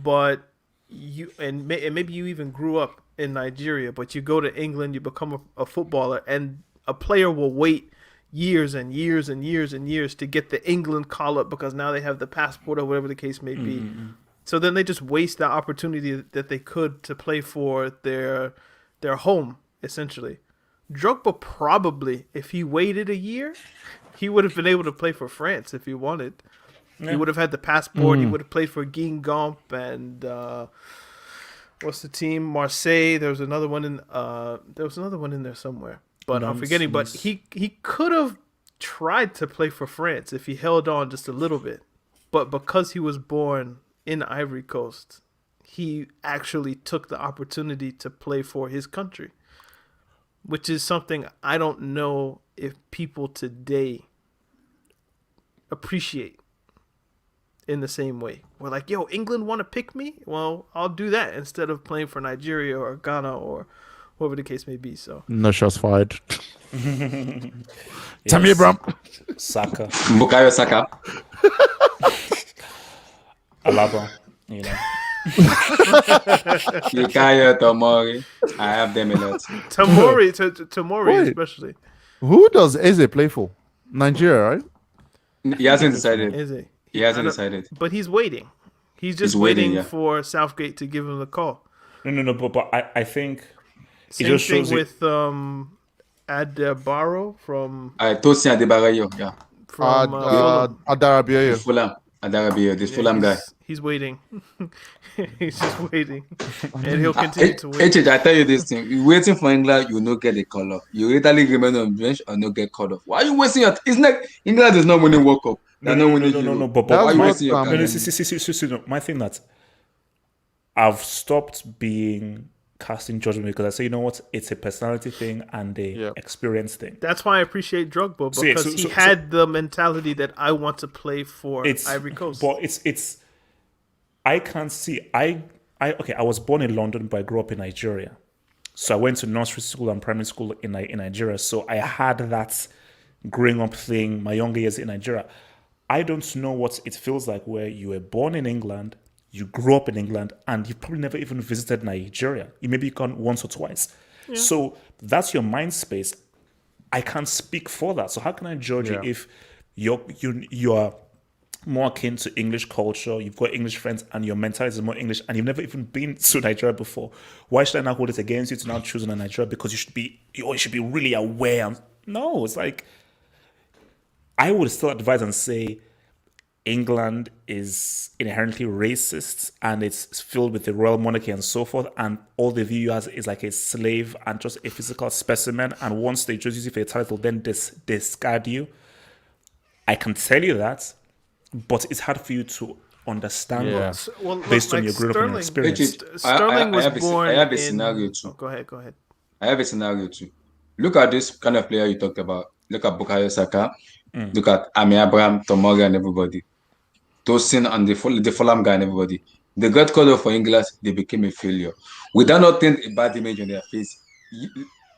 but maybe you even grew up in Nigeria, but you go to England, you become a footballer, and a player will wait years and years and years and years to get the England call up because now they have the passport or whatever the case may be. So then they just waste the opportunity that they could to play for their home, essentially. Drogba probably, if he waited a year, he would have been able to play for France if he wanted. Yeah. He would have had the passport. He would have played for Guingamp and what's the team? Marseille. There was another one in there somewhere, but I'm forgetting. But he could have tried to play for France if he held on just a little bit. But because he was born in Ivory Coast, he actually took the opportunity to play for his country, which is something I don't know if people today appreciate in the same way. We're like, yo, England want to pick me? Well, I'll do that instead of playing for Nigeria or Ghana or whatever the case may be. So no shots fired. Tammy Abraham. Saka. Bukayo Saka. Alaba, you know. Bukayo, Tomori. I have them a lot. Tomori especially. Who does Eze play for? Nigeria, right? He hasn't decided. Eze. He hasn't decided. But he's waiting. He's just waiting for Southgate to give him the call. No. But I think same just thing with Adebayo from Tosin Adebayo, yeah. From Adarabioyo. Fulham. Adarabioyo, this Fulham guy. He's waiting. He's just waiting. And he'll continue to wait. I tell you this thing. You're waiting for England, you will not get the call off. You literally remain on bench or not get called off. Why are you wasting your time? It's like England is not winning World Cup. No. But why are you wasting your time? No, my thing that I've stopped casting judgment because I say, you know what, it's a personality thing and a experience thing. That's why I appreciate Drogba, because he had the mentality that I want to play for Ivory Coast. But it's I can't see. I was born in London, but I grew up in Nigeria. So I went to nursery school and primary school in Nigeria. So I had that growing up thing, my younger years in Nigeria. I don't know what it feels like where you were born in England, you grew up in England, and you probably never even visited Nigeria. You maybe gone once or twice. Yeah. So that's your mind space. I can't speak for that. So how can I judge you if you are more akin to English culture, you've got English friends, and your mentality is more English, and you've never even been to Nigeria before? Why should I now hold it against you to now choose in Nigeria because you should be really aware? No, it's like I would still advise and say England is inherently racist and it's filled with the royal monarchy and so forth, and all they view you as is like a slave and just a physical specimen, and once they just use you for a title, then discard you. I can tell you that, but it's hard for you to understand that based on your growing up and your experience. Sterling was born I have a scenario too. Go ahead. I have a scenario too. Look at this kind of player you talked about. Look at Bukayo Saka. Look at Ami Abraham, Tomori, and everybody. Tosin and the Fulham guy and everybody. They got called off for England. They became a failure. Without not think a bad image on their face,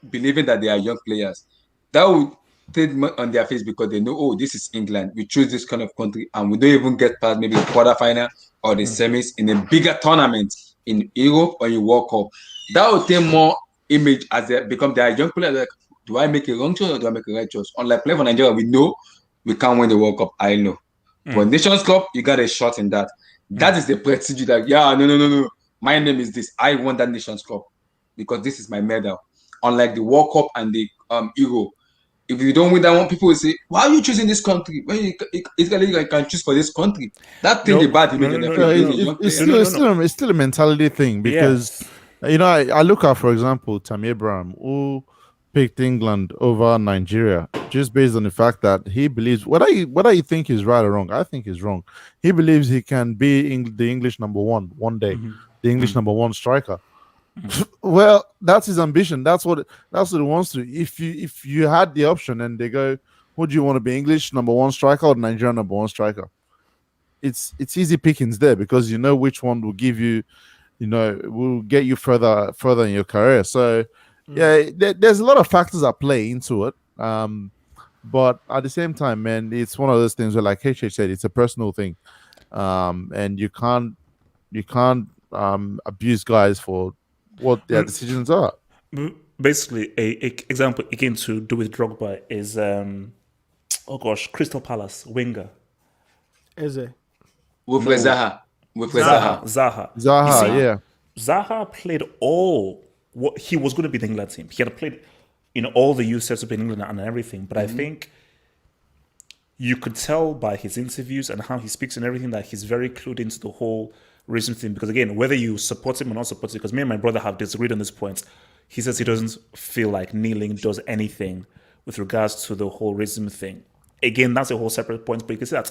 believing that they are young players. That would take on their face because they know, this is England. We choose this kind of country and we don't even get past maybe the quarterfinal or the semis in a bigger tournament in Europe or in World Cup. That would take more image as they become their young players. Like, do I make a wrong choice or do I make a right choice? Unlike playing for Nigeria, we know we can't win the World Cup. I know. But Nations Cup, you got a shot in that. That is the prestige that, no. my name is this. I won that Nations Cup because this is my medal. Unlike the World Cup and the Euro, if you don't win that one, people will say, "Why are you choosing this country? When you can choose for this country." That thing is bad. It's still a mentality thing because I look at, for example, Tammy Abraham, who picked England over Nigeria just based on the fact that he believes whether you think he's right or wrong. I think he's wrong. He believes he can be the English number one day, the English number one striker. Well, that's his ambition. That's what he wants to. If you had the option and they go, "Would you want to be English number one striker or Nigerian number one striker?" It's easy pickings there because you know which one will give you, will get you further in your career. So there's a lot of factors that play into it. But at the same time, man, it's one of those things where, like HH said, it's a personal thing, and you can't abuse guys for what their decisions are. Basically, a example again to do with Drogba is Crystal Palace winger. Eze. With Zaha. See, Yeah. Zaha played all what he was going to be the England team. He had played in all the youth sets up in England and everything. But I think you could tell by his interviews and how he speaks and everything that he's very clued into the whole racism thing. Because again, whether you support him or not support him, because me and my brother have disagreed on this point. He says he doesn't feel like kneeling does anything with regards to the whole racism thing. Again, that's a whole separate point. But you can see that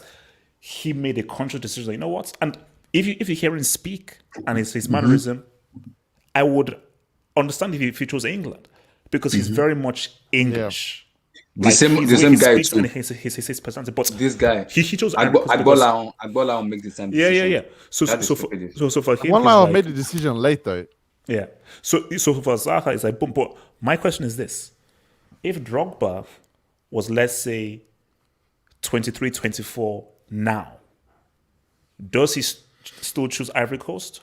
he made a conscious decision. You know what? And if you hear him speak and it's his mannerism, I would understand if he chose England because he's very much English. Yeah. The same guy too. His personality, but this guy, he chose Agbola make the same decision. Yeah. So for him, Agbola made the decision late though. Yeah. So for Zaha, it's like boom. But my question is this: if Drogba was, let's say, 23, 24 now, does he still choose Ivory Coast,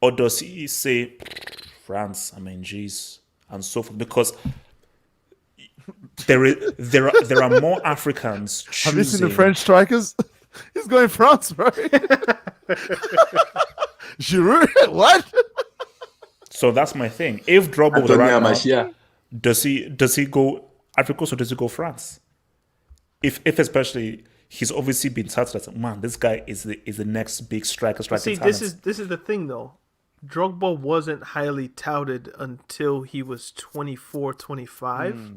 or does he say France? I mean, geez, and so forth, because there are more Africans choosing. Have you seen the French strikers? He's going France, bro. Giroud, what? So that's my thing. If Drogba was right now, does he go Ivory Coast or does he go France? If especially he's obviously been touted as, man, this guy is the next big striker. See, this is the thing though. Drogba wasn't highly touted until he was 24, 25.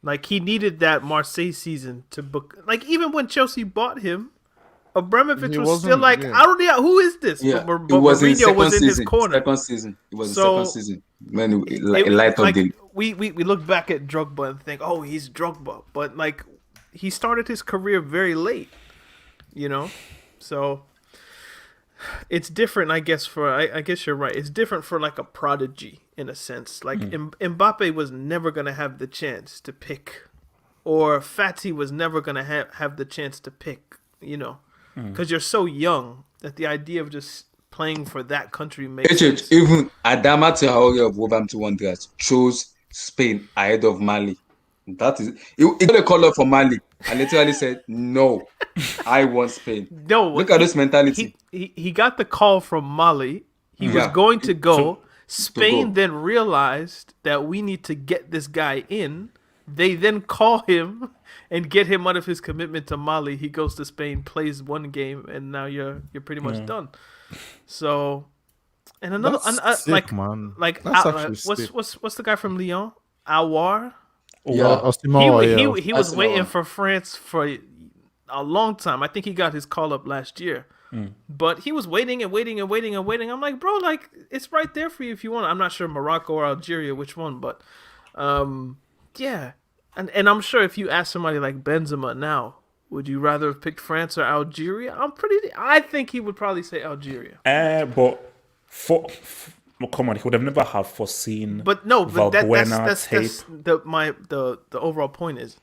Like, he needed that Marseille season to book. Like, even when Chelsea bought him, Abramovich was still like, I don't know, who is this? Yeah. But Mourinho was in his corner. Second season. It was the second season. When we look back at Drogba and think, oh, he's Drogba. But, like, he started his career very late, So it's different, I guess, I guess you're right. It's different for, like, a prodigy, in a sense. Like, Mbappe was never going to have the chance to pick. Or Fati was never going to have the chance to pick, because you're so young that the idea of just playing for that country makes sense. Even Adama Traore of Wolverhampton Wanderers chose Spain ahead of Mali. That is, he got a call up for Mali and literally said, "No, I want Spain." No, look at this mentality. He got the call from Mali. He was going to go. Spain then realized that we need to get this guy in. They then call him and get him out of his commitment to Mali. He goes to Spain, plays one game, and now you're pretty much done. So, and another sick, man. Like what's the guy from Lyon? Awar? Yeah, he was waiting for France for a long time. I think he got his call up last year. But he was waiting and waiting and waiting and waiting. I'm like, bro, like, it's right there for you if you want. I'm not sure Morocco or Algeria, which one, but yeah. And I'm sure if you ask somebody like Benzema now, would you rather have picked France or Algeria? I think he would probably say Algeria. But come on, he would have never have foreseen. But no, but that's tape. the overall point is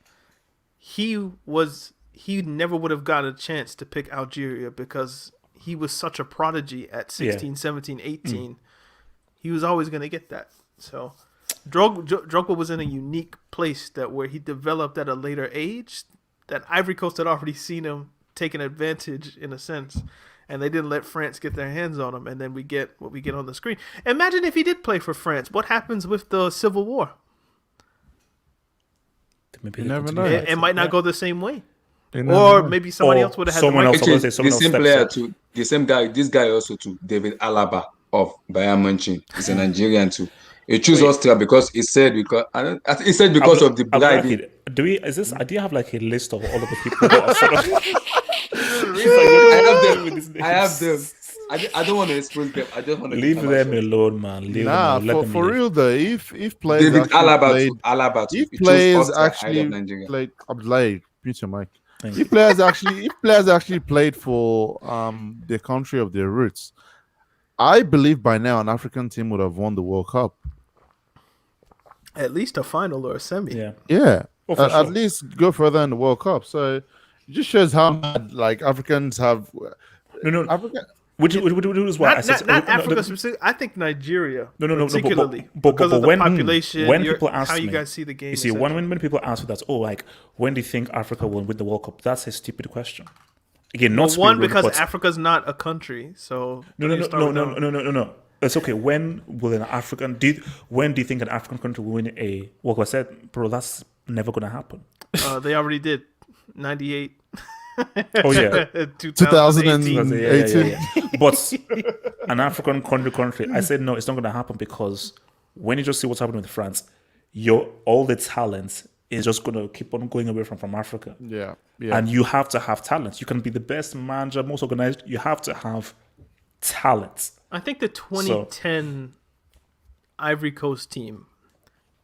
he never would have got a chance to pick Algeria because he was such a prodigy at 16, 17, 18. He was always going to get that. So Drogba was in a unique place where he developed at a later age that Ivory Coast had already seen him taking advantage in a sense. and they didn't let France get their hands on him, and then we get what we get on the screen. Imagine if he did play for France. What happens with the Civil War? You never know. It might not go the same way. Or maybe somebody else would have had someone else. The same player too. The same guy. This guy also too. David Alaba of Bayern Munich. He's a Nigerian too. He chose Austria because he said because of the bribe. Do you have like a list of all of the people that are sort of... I have them. I don't want to expose them. I just want to leave them alone, man. Leave them alone. For real though, if players David Alaba if players actually played, Abdullahi, mute your mic. If players actually played for the country of their roots, I believe by now an African team would have won the World Cup. At least a final or a semi. Yeah. At least go further in the World Cup. So it just shows how mad, like Africans have. No. Africa. Which is why not Africa specifically. I think Nigeria. Particularly but because of the population. When people ask how me, you guys see the game. You see, when people ask me that, when do you think Africa will win the World Cup? That's a stupid question. Again, not because Africa's not a country. So no. It's okay. When do you think an African country will win a World Cup? I said, bro, that's never gonna happen. They already did. 98. Oh yeah, 2018. Yeah. But an African country, I said no, it's not going to happen because when you just see what's happening with France, all the talent is just going to keep on going away from Africa. Yeah. And you have to have talent. You can be the best manager, most organized. You have to have talent. I think the 2010 Ivory Coast team,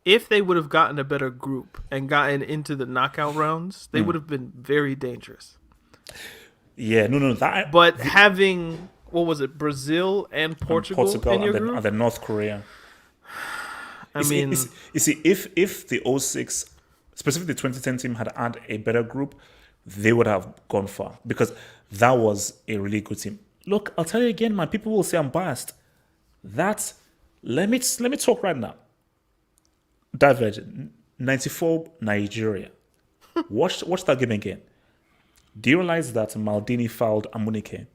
if they would have gotten a better group and gotten into the knockout rounds, they would have been very dangerous. Yeah, no. But having, what was it, Brazil and Portugal in your group? And then North Korea. I mean... You see, if the 06, specifically the 2010 team had a better group, they would have gone far because that was a really good team. Look, I'll tell you again, man, people will say I'm biased. Let me talk right now. Diverge, 94 Nigeria. Watch that game again. Do you realize that Maldini fouled Amunike?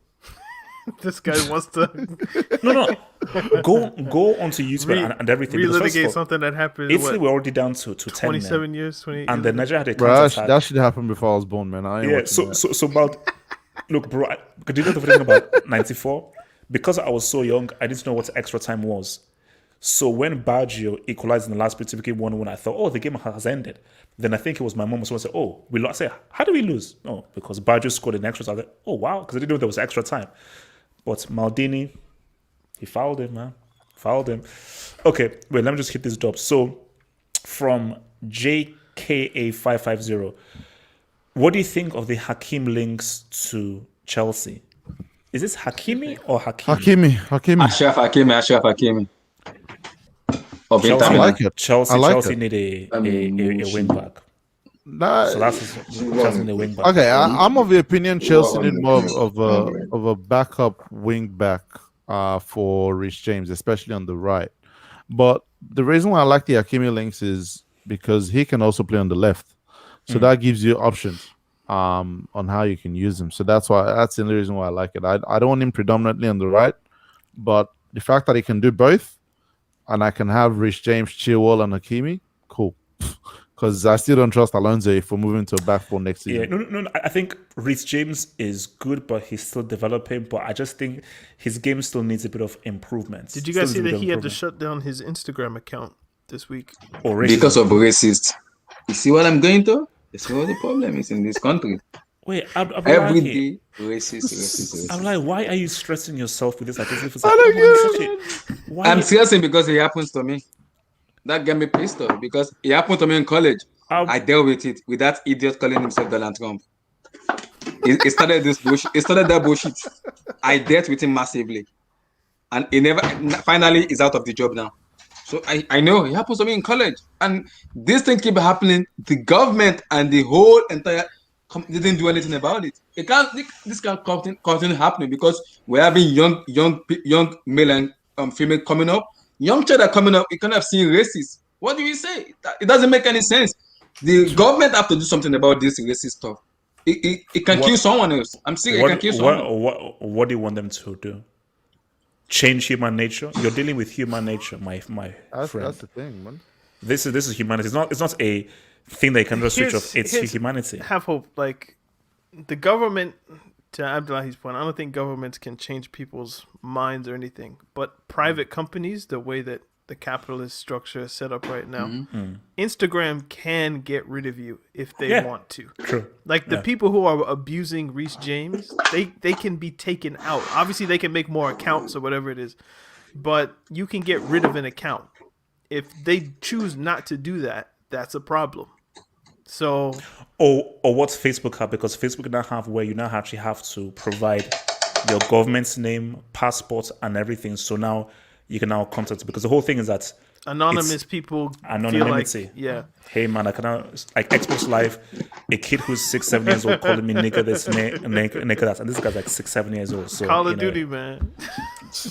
This guy wants to... No. Go onto YouTube and everything. Relitigate something that happened. Italy were already down to 10 27 years, 28 and then Nigeria had a counter-attack. That should happen before I was born, man. So look, bro, could you know the thing about 94? Because I was so young, I didn't know what extra time was. So when Baggio equalized in the last bit, it became 1-1. I thought, the game has ended. Then I think it was my mom who said, we lost. I said, how did we lose? No, because Baggio scored an extra time. I was like, wow, because I didn't know there was extra time. But Maldini, he fouled him, man. Fouled him. Okay, wait, let me just hit this drop. So from JKA550, what do you think of the Hakim links to Chelsea? Is this Hakimi or Hakimi? Hakimi. Ashraf Hakimi. I like it. Chelsea need a wing back. So that's Chelsea need a wing back. Okay, I'm of the opinion Chelsea need more of a backup wing back for Reece James, especially on the right. But the reason why I like the Hakimi links is because he can also play on the left, so that gives you options on how you can use him. So that's the only reason why I like it. I don't want him predominantly on the right, but the fact that he can do both. And I can have Reece James, Chilwell, and Hakimi. Cool. Because I still don't trust Alonso if we're moving to a back four next season. Yeah, no. I think Reece James is good, but he's still developing. But I just think his game still needs a bit of improvement. Did you guys see that he had to shut down his Instagram account this week? Because of racist. You see what I'm going to? That's what the problem is in this country. Wait, every day racist. I'm like, why are you stressing yourself with this? Like, as if it's I'm stressing because it happens to me. That got me pissed off because it happened to me in college. I dealt with it with that idiot calling himself Donald Trump. He started this bullshit. He started that bullshit. I dealt with him massively, and he finally is out of the job now. So I know it happens to me in college, and this thing keep happening. The government and the whole entire didn't do anything about it. This can't continue happening because we're having young male and female coming up. Young children are coming up. You kind of seeing racists. What do you say? It doesn't make any sense. The government have to do something about this racist stuff. it can kill someone else. I'm serious. It can kill someone. What do you want them to do? Change human nature? You're dealing with human nature, my friend. That's the thing, man. This is humanity. It's not a thing that you can just switch off. It's humanity. Have hope. Like the government, to Abdullahi's point, I don't think governments can change people's minds or anything. But private companies, the way that the capitalist structure is set up right now, Instagram can get rid of you if they want to. True. Like the people who are abusing Reece James, they can be taken out. Obviously, they can make more accounts or whatever it is, but you can get rid of an account. If they choose not to do that, that's a problem. So, or what's Facebook have? Because Facebook now have where you now actually have to provide your government's name, passport, and everything. So now you can now contact, because the whole thing is that anonymous people anonymity. Feel like, hey man, I cannot like Xbox Live, a kid who's 6-7 years old calling me nigga this, nigga that, and this guy's like 6-7 years old. So Call of Duty, man.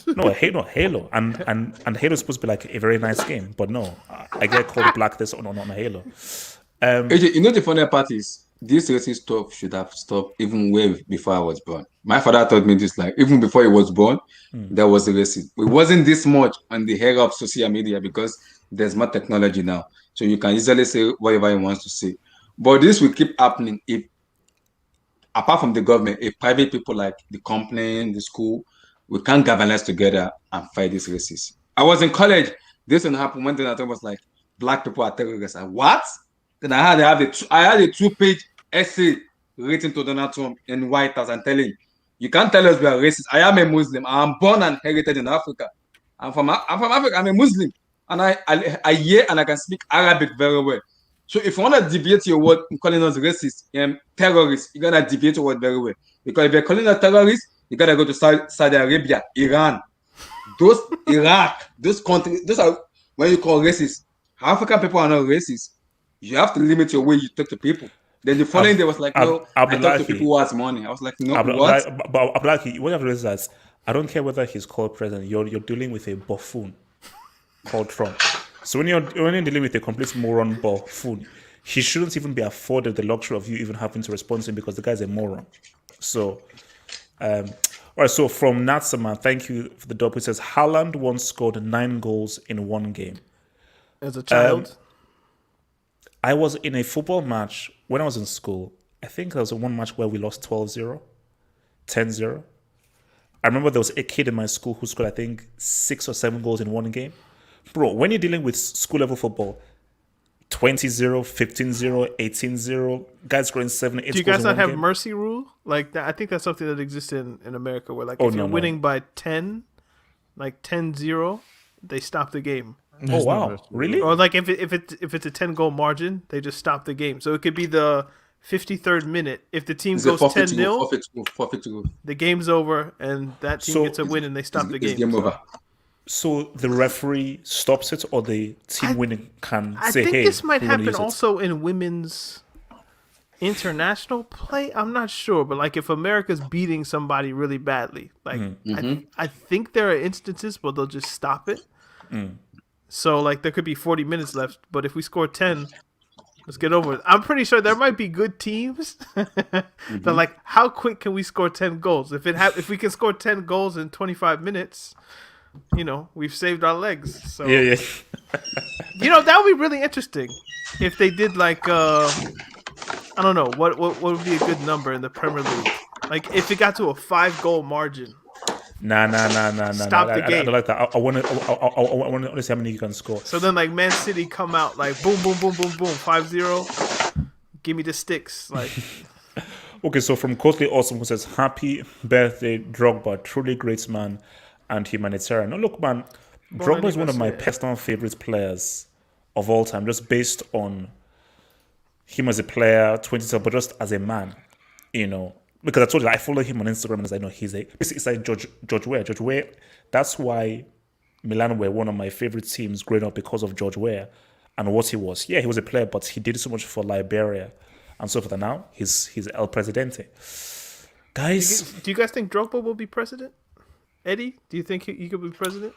No, Halo, and Halo's supposed to be like a very nice game, but no, I get called black this on Halo. AJ, you know the funny part is this racist stuff should have stopped even way before I was born. My father taught me this, like even before he was born, there was a racism. It wasn't this much on the era of social media because there's more technology now, so you can easily say whatever you want to say. But this will keep happening if, apart from the government, if private people like the company, the school, we can't galvanize together and fight this racism. I was in college. This one happened when I was like, black people are terrorists. And what? Then I had a 2-page essay written to Donald Trump in White House and telling, you can't tell us we are racist. I am a Muslim. I am born and heritage in Africa. I'm from Africa. I'm a Muslim. And I hear and I can speak Arabic very well. So if you want to deviate your word in calling us racist, terrorists, you got to deviate your word very well. Because if you're calling us terrorists, you got to go to Saudi Arabia, Iran, Iraq, those countries. Those are when you call racist. African people are not racist. You have to limit your way you talk to people. Then the following day was like, no, I talk to people who has money. I was like, no, what? But Abdullahi, what you have to realize is that I don't care whether he's called president. You're dealing with a buffoon called Trump. So when you're dealing with a complete moron buffoon, he shouldn't even be afforded the luxury of you even having to respond to him because the guy's a moron. So, all right. So from Natsama, thank you for the double. It says Haaland once scored 9 goals in one game. As a child. I was in a football match when I was in school. I think there was one match where we lost 12-0, 10-0. I remember there was a kid in my school who scored, I think, 6 or 7 goals in one game. Bro, when you're dealing with school-level football, 20-0, 15-0, 18-0, guys scoring 7, 8 goals. Do you guys not have game? mercy rule? Like that? I think that's something that exists in America where, like, if you're winning by 10, like 10-0, they stop the game. Oh wow! Really? Or like if it's a 10-goal margin, they just stop the game. So it could be the 53rd minute. If the team goes 10-0, the game's over, and that team gets a win, and they stop the game. Game over. So the referee stops it, or the team winning can say, "Hey." I think this might happen also in women's international play. I'm not sure, but like if America's beating somebody really badly, like I think there are instances where they'll just stop it. So, like, there could be 40 minutes left, but if we score 10, let's get over it. I'm pretty sure there might be good teams that, like, how quick can we score 10 goals? If we can score 10 goals in 25 minutes, you know, we've saved our legs. So, yeah. You know, that would be really interesting if they did, like, I don't know, what would be a good number in the Premier League? Like, if it got to a 5-goal margin. Nah. Stop the game. I don't like that. I want to see how many you can score. So then, like, Man City come out like boom, boom, boom, boom, boom, 5-0. Give me the sticks, like. Okay, so from Coastly Awesome, who says, "Happy birthday, Drogba, truly great man and humanitarian." No, look, man, Drogba is one of my personal favorite players of all time, just based on him as a player, 20, but just as a man, you know. Because I told you, I follow him on Instagram, and I know it's like George Weah. George Weah, that's why Milan were one of my favorite teams growing up, because of George Weah and what he was. Yeah, he was a player, but he did so much for Liberia and so forth. And now he's El Presidente. Guys, do you guys think Drogba will be president? Eddie, do you think he could be president?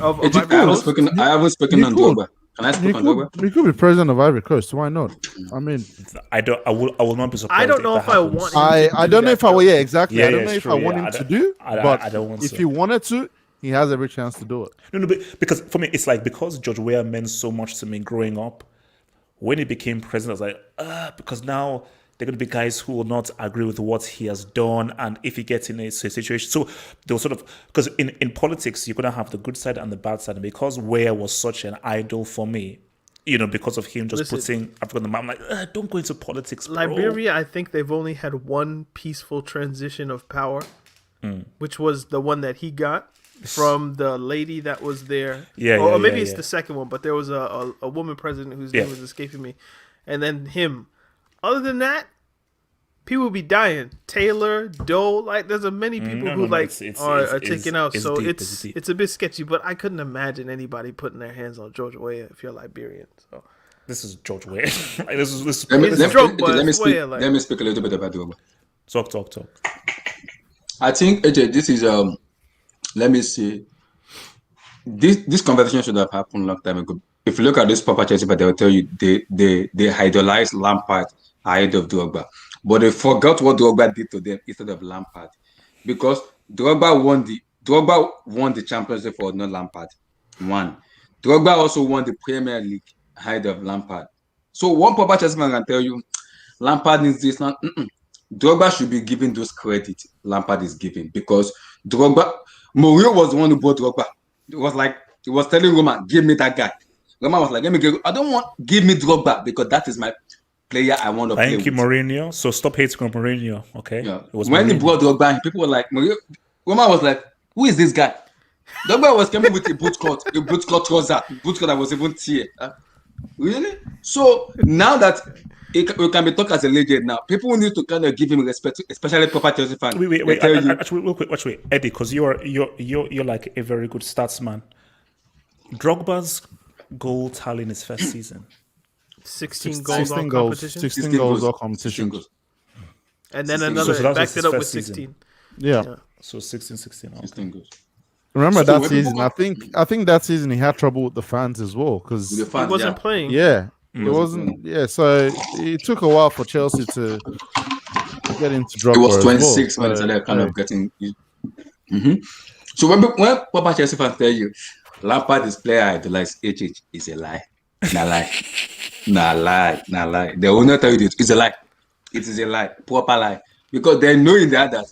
I haven't spoken on Drogba. Can I He speak on Drogba? could be president of Ivory Coast. Why not? I mean, I will not be surprised. I don't know if I happens. want him I don't know if I will. Yeah, exactly. Yeah, I don't yeah, know if true, I want yeah. him to do, but I don't want if to. he wanted to, he has every chance to do it. No, because for me, it's like because George Weah meant so much to me growing up. When he became president, I was like, because now they're going to be guys who will not agree with what he has done, and if he gets in a situation, so they will sort of because in politics you're going to have the good side and the bad side, and because Weah was such an idol for me, because of him just putting Africa on the map, I'm like, don't go into politics, bro. Liberia, I think they've only had one peaceful transition of power, which was the one that he got from the lady that was there. Or maybe it's the second one, but there was a woman president whose name was escaping me. And then him. Other than that, people will be dying. Taylor, Doe, like there's many people who are taken out. So it's a bit sketchy, but I couldn't imagine anybody putting their hands on George Weah if you're Liberian. So this is George Weah. this is let me speak a little bit about Drogba. Talk. I think AJ, this is let me see. This conversation should have happened a long time ago. If you look at this proper Chelsea, but they will tell you they idolize Lampard ahead of Drogba, but they forgot what Drogba did to them instead of Lampard, because Drogba won the Champions League for not Lampard. One, Drogba also won the Premier League ahead of Lampard. So one proper Chelsea man can tell you, Lampard needs this now. Drogba should be given those credit Lampard is giving, because Mourinho was the one who bought Drogba. It was telling Roman, give me that guy. Roman was like, I don't want, give me Drogba, because that is my player I want to play with. Thank you, Mourinho. So stop hating on Mourinho, okay? Yeah. When he brought Drogba, people were like, Roman was like, who is this guy? Drogba was coming with a boot cut trouser, boot cut that was even tear. Really? So now that we can be talked as a legend now, people need to kind of give him respect, especially proper Chelsea fans. Wait. Actually, real quick, wait, Eddie, because you're like a very good stats man. Drogba's goal tally in his first season: 16 goals all competition. 16 goals all competition. And then another backed it up with 16. Season. Yeah. So 16. Okay. 16 goals. Remember that season? I think that season he had trouble with the fans as well, because he wasn't playing. Yeah, it wasn't. Yeah, so it took a while for Chelsea to get into Drogba. It was 26 when they kind of getting. So when Papa Chelsea fans tell you Lampard is player idolize HH, is a lie. Nah lie. They will not tell you this. It's a lie. It is a lie, proper lie, because they know in that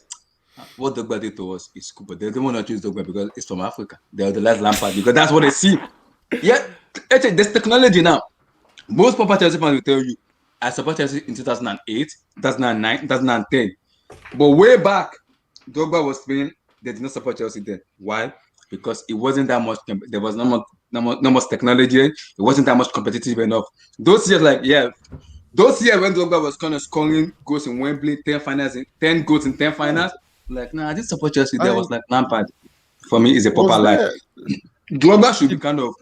what Drogba did to us is cool, but they don't want to choose Drogba because it's from Africa. They idolize Lampard because that's what they see. Yeah, there's technology now. Most proper Chelsea fans will tell you, I support Chelsea in 2008, 2009, 2010. But way back, Drogba was playing, they did not support Chelsea then. Why? Because it wasn't that much, there was no much technology, it wasn't that much competitive enough. Those years when Drogba was kind of scoring goals in Wembley, 10 goals in 10 finals, like, I didn't support Chelsea. There was like Lampard. For me, is a proper lie. Drogba should be kind of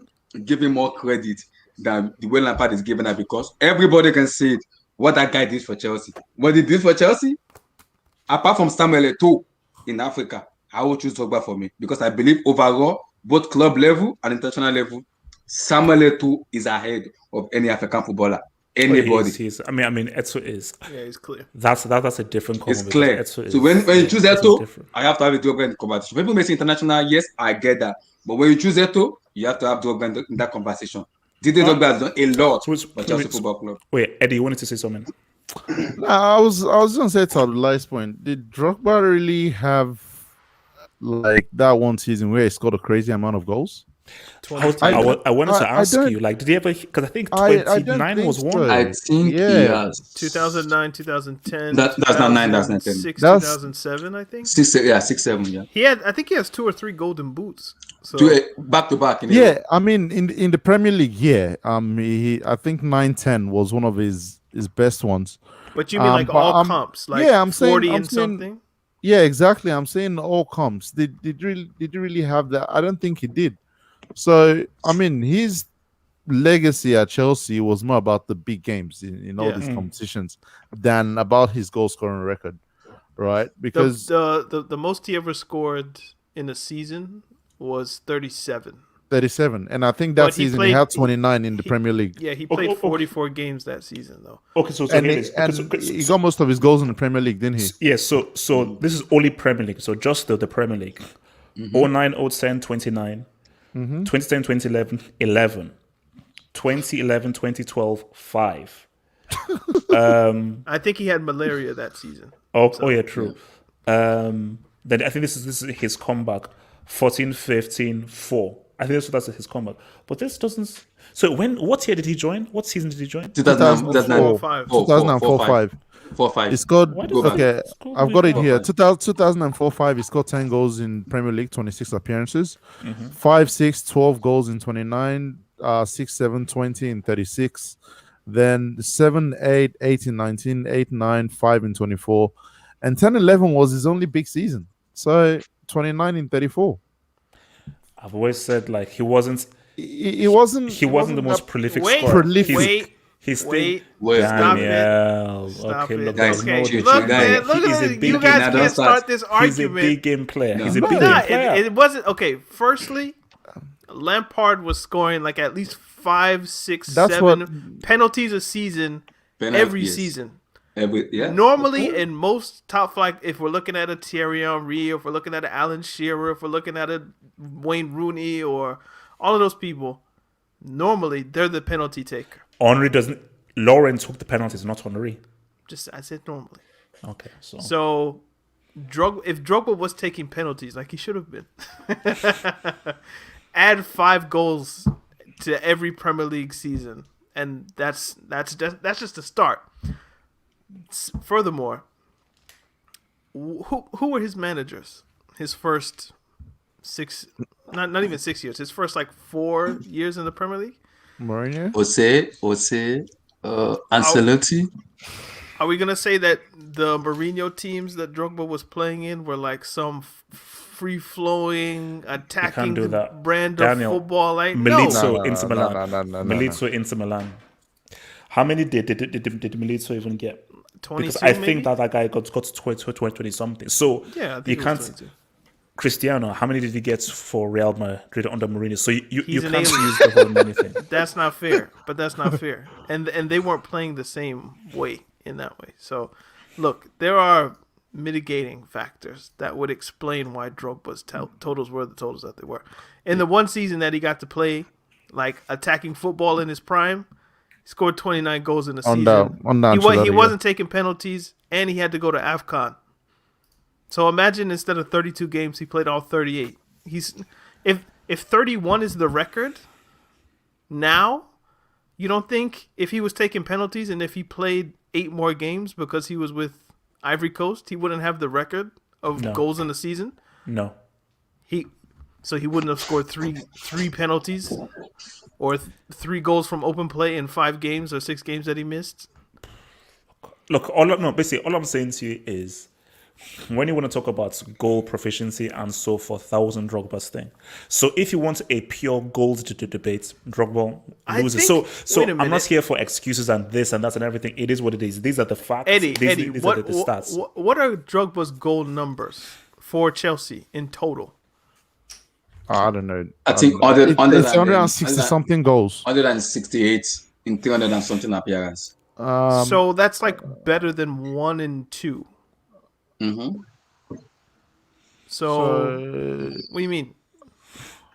giving more credit than the way Lampard is given her, because everybody can see what that guy did for Chelsea. What he did for Chelsea, apart from Samuel Eto'o in Africa, I will choose Drogba for me, because I believe overall, both club level and international level, Samuel Eto'o is ahead of any African footballer. Anybody. I mean, Eto'o is. Yeah, it's clear. That's a different. It's clear. So when you choose Eto'o, I have to have a Drogba in the conversation. People may say international, yes, I get that. But when you choose Eto'o, you have to have Drogba in that conversation. Didier Drogba has done a lot for Chelsea Football Club. Wait, Eddie, you wanted to say something? I was going to say to the last point. Did Drogba really have like that one season where he scored a crazy amount of goals? I wanted to ask you, like, did he ever? Because I think 29 was one. So. I think he has 2009, 2010. That's not 9. That's not 10. 2007, I think. 6, 7. Yeah. I think he has 2 or 3 golden boots. So back to back. Yeah, I mean, in the Premier League, I think 9-10 was one of his best ones. But you mean like all comps? Like I'm 40 and something. Yeah, exactly. I'm saying all comps. Did he really have that? I don't think he did. So, I mean, his legacy at Chelsea was more about the big games in all these competitions than about his goal scoring record, right? Because the most he ever scored in a season was 37. 37, and I think that season he had 29 in the Premier League. Yeah, he played 44 games that season, though. Okay, so he got most of his goals in the Premier League, didn't he? Yeah, so this is only Premier League, so just the Premier League. 09, 010, 29, 2010, 2011, 11, 2011, 2012, 5. I think he had malaria that season. Oh yeah, true. Then I think this is his comeback. 14, 15, 4. I think that's his comeback. But this doesn't. So what year did he join? What season did he join? 2004, 5. 4-5. He scored. Okay, I've got it here. 2004-5. He scored 10 goals in Premier League, 26 appearances. 5, 6, 12 goals in 29. 6, 7, 20 in 36. Then 7, 8, 18, 19, 8, 9, 5 in 24. And 10, 11 was his only big season. So 29 in 34. I've always said like he wasn't the most prolific scorer. Wait, Daniel. Stop Okay, it. look, Guys, Look, man, look at it. You guys can't start this argument. He's a big game player. He's a big game Nah, player. it wasn't okay. Firstly, Lampard was scoring like at least 5, 6, 7 penalties a season every season. Normally, in most top flight, if we're looking at a Thierry Henry, if we're looking at an Alan Shearer, if we're looking at a Wayne Rooney, or all of those people, normally they're the penalty taker. Henry doesn't. Lauren took the penalties, not Henry. I said normally. Okay, so if Drogba was taking penalties like he should have been, add 5 goals to every Premier League season, and that's just a start. Furthermore, who were his managers? His first 6, not even 6 years. His first 4 years in the Premier League. Mourinho, Jose, Ancelotti. Are we gonna say that the Mourinho teams that Drogba was playing in were like some free flowing, attacking brand of football? Like Milito Inter Milan. Milito Inter Milan. How many did Milito even get? 22, because I think that guy got to 20 something. So yeah, you can't. 22. Cristiano, how many did he get for Real Madrid under Mourinho? So you can't use the whole money thing. That's not fair. But that's not fair. And they weren't playing the same way in that way. So look, there are mitigating factors that would explain why Drogba's totals were the totals that they were. In the one season that he got to play like attacking football in his prime, he scored 29 goals in the season. He wasn't taking penalties, and he had to go to AFCON. So imagine instead of 32 games, he played all 38. If 31 is the record now, you don't think if he was taking penalties and if he played 8 more games because he was with Ivory Coast, he wouldn't have the record of goals in the season? No. So he wouldn't have scored three penalties or 3 goals from open play in 5 games or 6 games that he missed? Look, basically all I'm saying to you is, when you want to talk about goal proficiency and so forth, that wasn't Drogba's thing. So if you want a pure goals debate, Drogba loses. So I'm not here for excuses and this and that and everything. It is what it is. These are the facts. Eddie, these are the stats. What are Drogba's goal numbers for Chelsea in total? I don't know. I think it's 160 something goals. 168 in 300 and something appearance. So that's like better than 1 and 2. Mm-hmm. So what do you mean?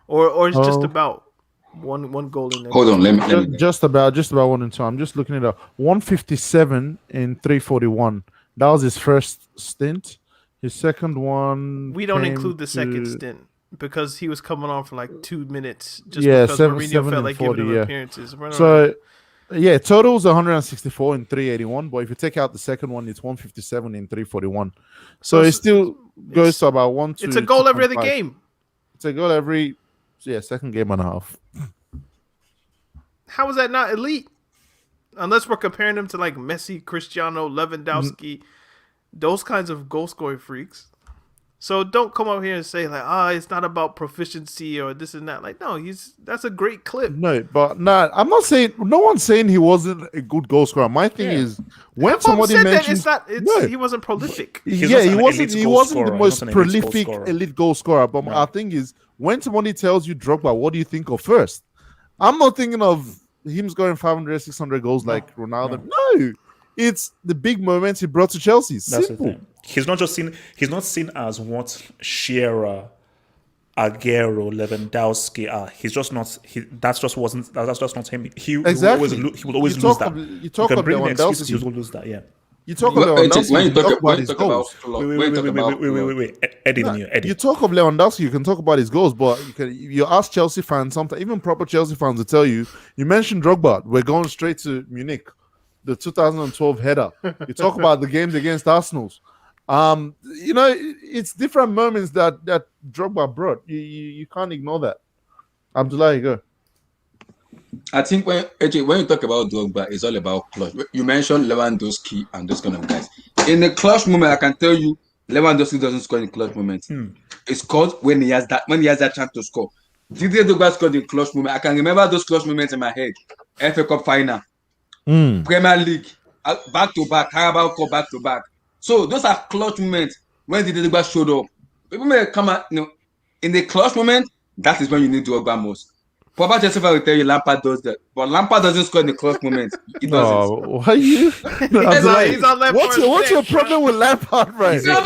Or it's just about one goal in there? Hold on, let me. Just about 1 and 2. I'm just looking at 157 in 341. That was his first stint. His second one. We don't include the second stint because he was coming on for like 2 minutes. Just because Mourinho felt like giving him appearances. Yeah, total's 164 in 381, but if you take out the second one, it's 157 in 341. So it still goes to about 1 to. It's a goal every other game. It's a goal every second game and a half. How is that not elite? Unless we're comparing them to like Messi, Cristiano, Lewandowski, those kinds of goal scoring freaks. So don't come up here and say like, it's not about proficiency or this and that. Like, no, that's a great clip. No, but I'm not saying. No one's saying he wasn't a good goal scorer. My thing is when somebody mentions he wasn't prolific. He wasn't the most prolific elite goal scorer. But our thing is when somebody tells you Drogba, what do you think of first? I'm not thinking of him scoring 500, 600 goals like Ronaldo. No, it's the big moments he brought to Chelsea. That's Simple. the thing. He's not seen as what Shearer, Aguero, Lewandowski are. He's just not. That's just not him. He will always lose that. You talk of Lewandowski. He will lose that. Yeah. You talk of Lewandowski. When you talk about his goals. Wait. Eddie. You talk of Lewandowski. You can talk about his goals, but you ask Chelsea fans. Sometimes even proper Chelsea fans will tell you. You mentioned Drogba. We're going straight to Munich, the 2012 header. You talk about the games against Arsenal. It's different moments that Drogba brought. You can't ignore that. Abdullah, you go. I think when you talk about Drogba, it's all about clutch. You mentioned Lewandowski and those kind of guys. In the clutch moment, I can tell you, Lewandowski doesn't score in clutch moments. It scores when he has that chance to score. Didier Drogba scored in clutch moment. I can remember those clutch moments in my head. FA Cup final, Premier League, back to back, Carabao Cup back to back. So those are clutch moments when Didier Drogba showed up. People may come out, in the clutch moment, that is when you need Drogba most. Proper Chelsea fan will tell you Lampard does that, but Lampard doesn't score in the clutch moment. He doesn't. Why are you? He's on What's your problem with Lampard, right? No.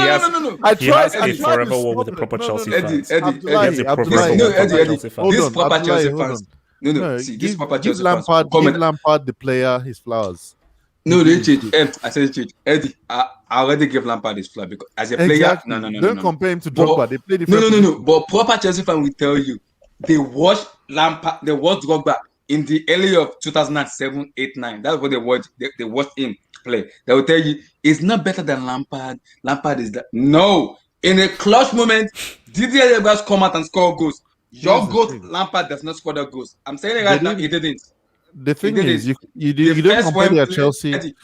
He has a forever war with the proper Chelsea fans. Eddie. This proper Chelsea fans. No. See, this proper Chelsea fans. Give Lampard the player his flowers. No, they change. I said change. Eddie, I already gave Lampard his flower because as a player, no. Don't compare him to Drogba. They play different. No. But proper Chelsea fan will tell you they watched Lampard, they watched Drogba in the early of 2007, 8, 9. That's what they watched. They watched him play. They will tell you it's not better than Lampard. Lampard is that. No, in a clutch moment, Didier Drogba come out and score goals. Your goal, Lampard does not score the goals. I'm saying it right now, he didn't. The thing is, you don't compare their Chelsea. Eddie,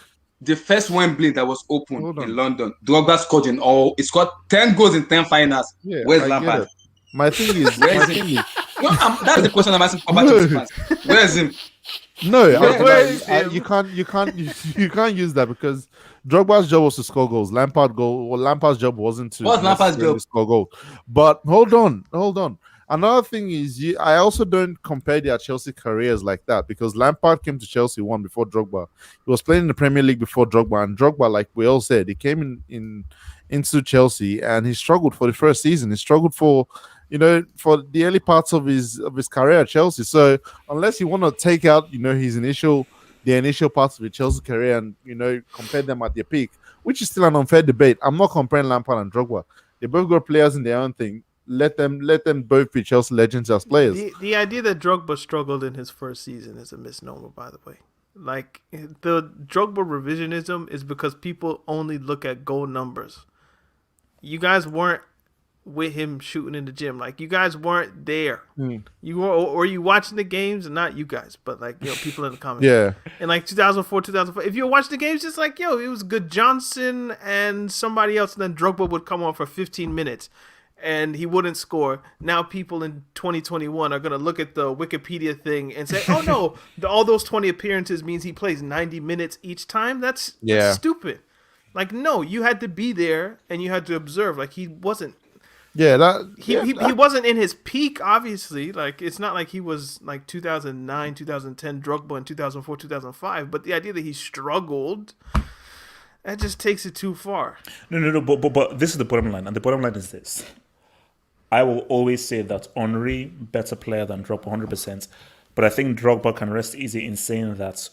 the first Wembley that was open in London, Drogba scored in all. He scored 10 goals in 10 finals. Yeah, where's Lampard? My thing is, that's the question I'm asking about Chelsea fans. Where's him? No, you can't use that because Drogba's job was to score goals. Lampard's job wasn't to score goals. But hold on. Another thing is, I also don't compare their Chelsea careers like that because Lampard came to Chelsea one before Drogba. He was playing in the Premier League before Drogba, and Drogba, like we all said, he came into Chelsea and he struggled for the first season. He struggled for the early parts of his career at Chelsea. So unless you want to take out, the initial parts of the Chelsea career and, compare them at their peak, which is still an unfair debate. I'm not comparing Lampard and Drogba. They both got players in their own thing. Let them both be Chelsea legends as players. The idea that Drogba struggled in his first season is a misnomer, by the way. Like, the Drogba revisionism is because people only look at goal numbers. You guys weren't with him shooting in the gym. Like, you guys weren't there. You were, or you watching the games, and not you guys, but like, people in the comments. Yeah. In like 2004, 2005, if you were watching the games, it's like, it was good Johnson and somebody else, and then Drogba would come on for 15 minutes. And he wouldn't score. Now people in 2021 are going to look at the Wikipedia thing and say, oh no, all those 20 appearances means he plays 90 minutes each time? That's stupid. Like, no, you had to be there and you had to observe. Like, he wasn't. He wasn't in his peak, obviously. Like, it's not like he was like 2009, 2010 Drogba in 2004, 2005. But the idea that he struggled, that just takes it too far. No. But this is the bottom line. And the bottom line is this. I will always say that Henry, better player than Drogba, 100%. But I think Drogba can rest easy in saying that.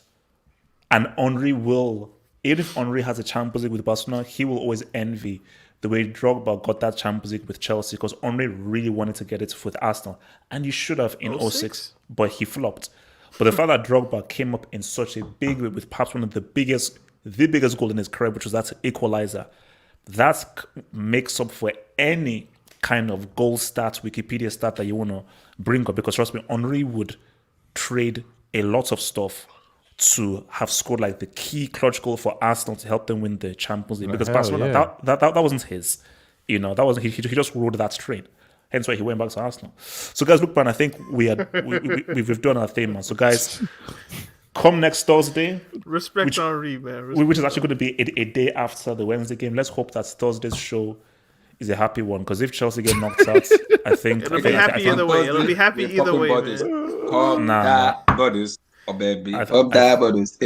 And Henry will, even if Henry has a Champions League with Barcelona, he will always envy the way Drogba got that Champions League with Chelsea because Henry really wanted to get it with Arsenal. And he should have in 06, but he flopped. But the fact that Drogba came up in such a big way with perhaps one of the biggest goal in his career, which was that equalizer, that makes up for any kind of goal stat, Wikipedia stat that you want to bring up, because trust me, Henry would trade a lot of stuff to have scored like the key clutch goal for Arsenal to help them win the Champions League, because Barcelona, that wasn't his, that wasn't he just rode that straight, hence why he went back to Arsenal. So guys, look, man, I think we've done our thing, man. So guys, come next Thursday, respect Henry, man, which is actually going to be a day after the Wednesday game. Let's hope that Thursday's show is a happy one because if Chelsea get knocked out, I think it'll be happy either way. It'll be happy either way, man. Bodies, oh baby, bodies,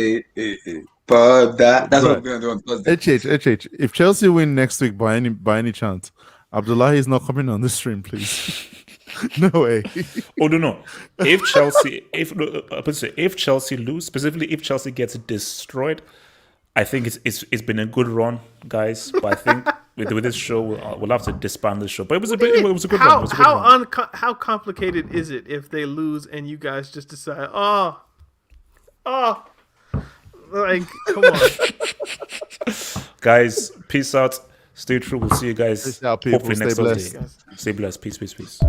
That's what we're going to do on Thursday. HH. If Chelsea win next week by any chance, Abdullahi is not coming on this stream, please. No way. Oh no. If Chelsea lose, specifically if Chelsea gets destroyed, I think it's been a good run, guys. But I think with this show, we'll have to disband this show. But it was a good run. How complicated is it if they lose and you guys just decide, like, come on, guys. Peace out. Stay true. We'll see you guys. Peace out, people. Hopefully next Thursday. Stay blessed. Peace.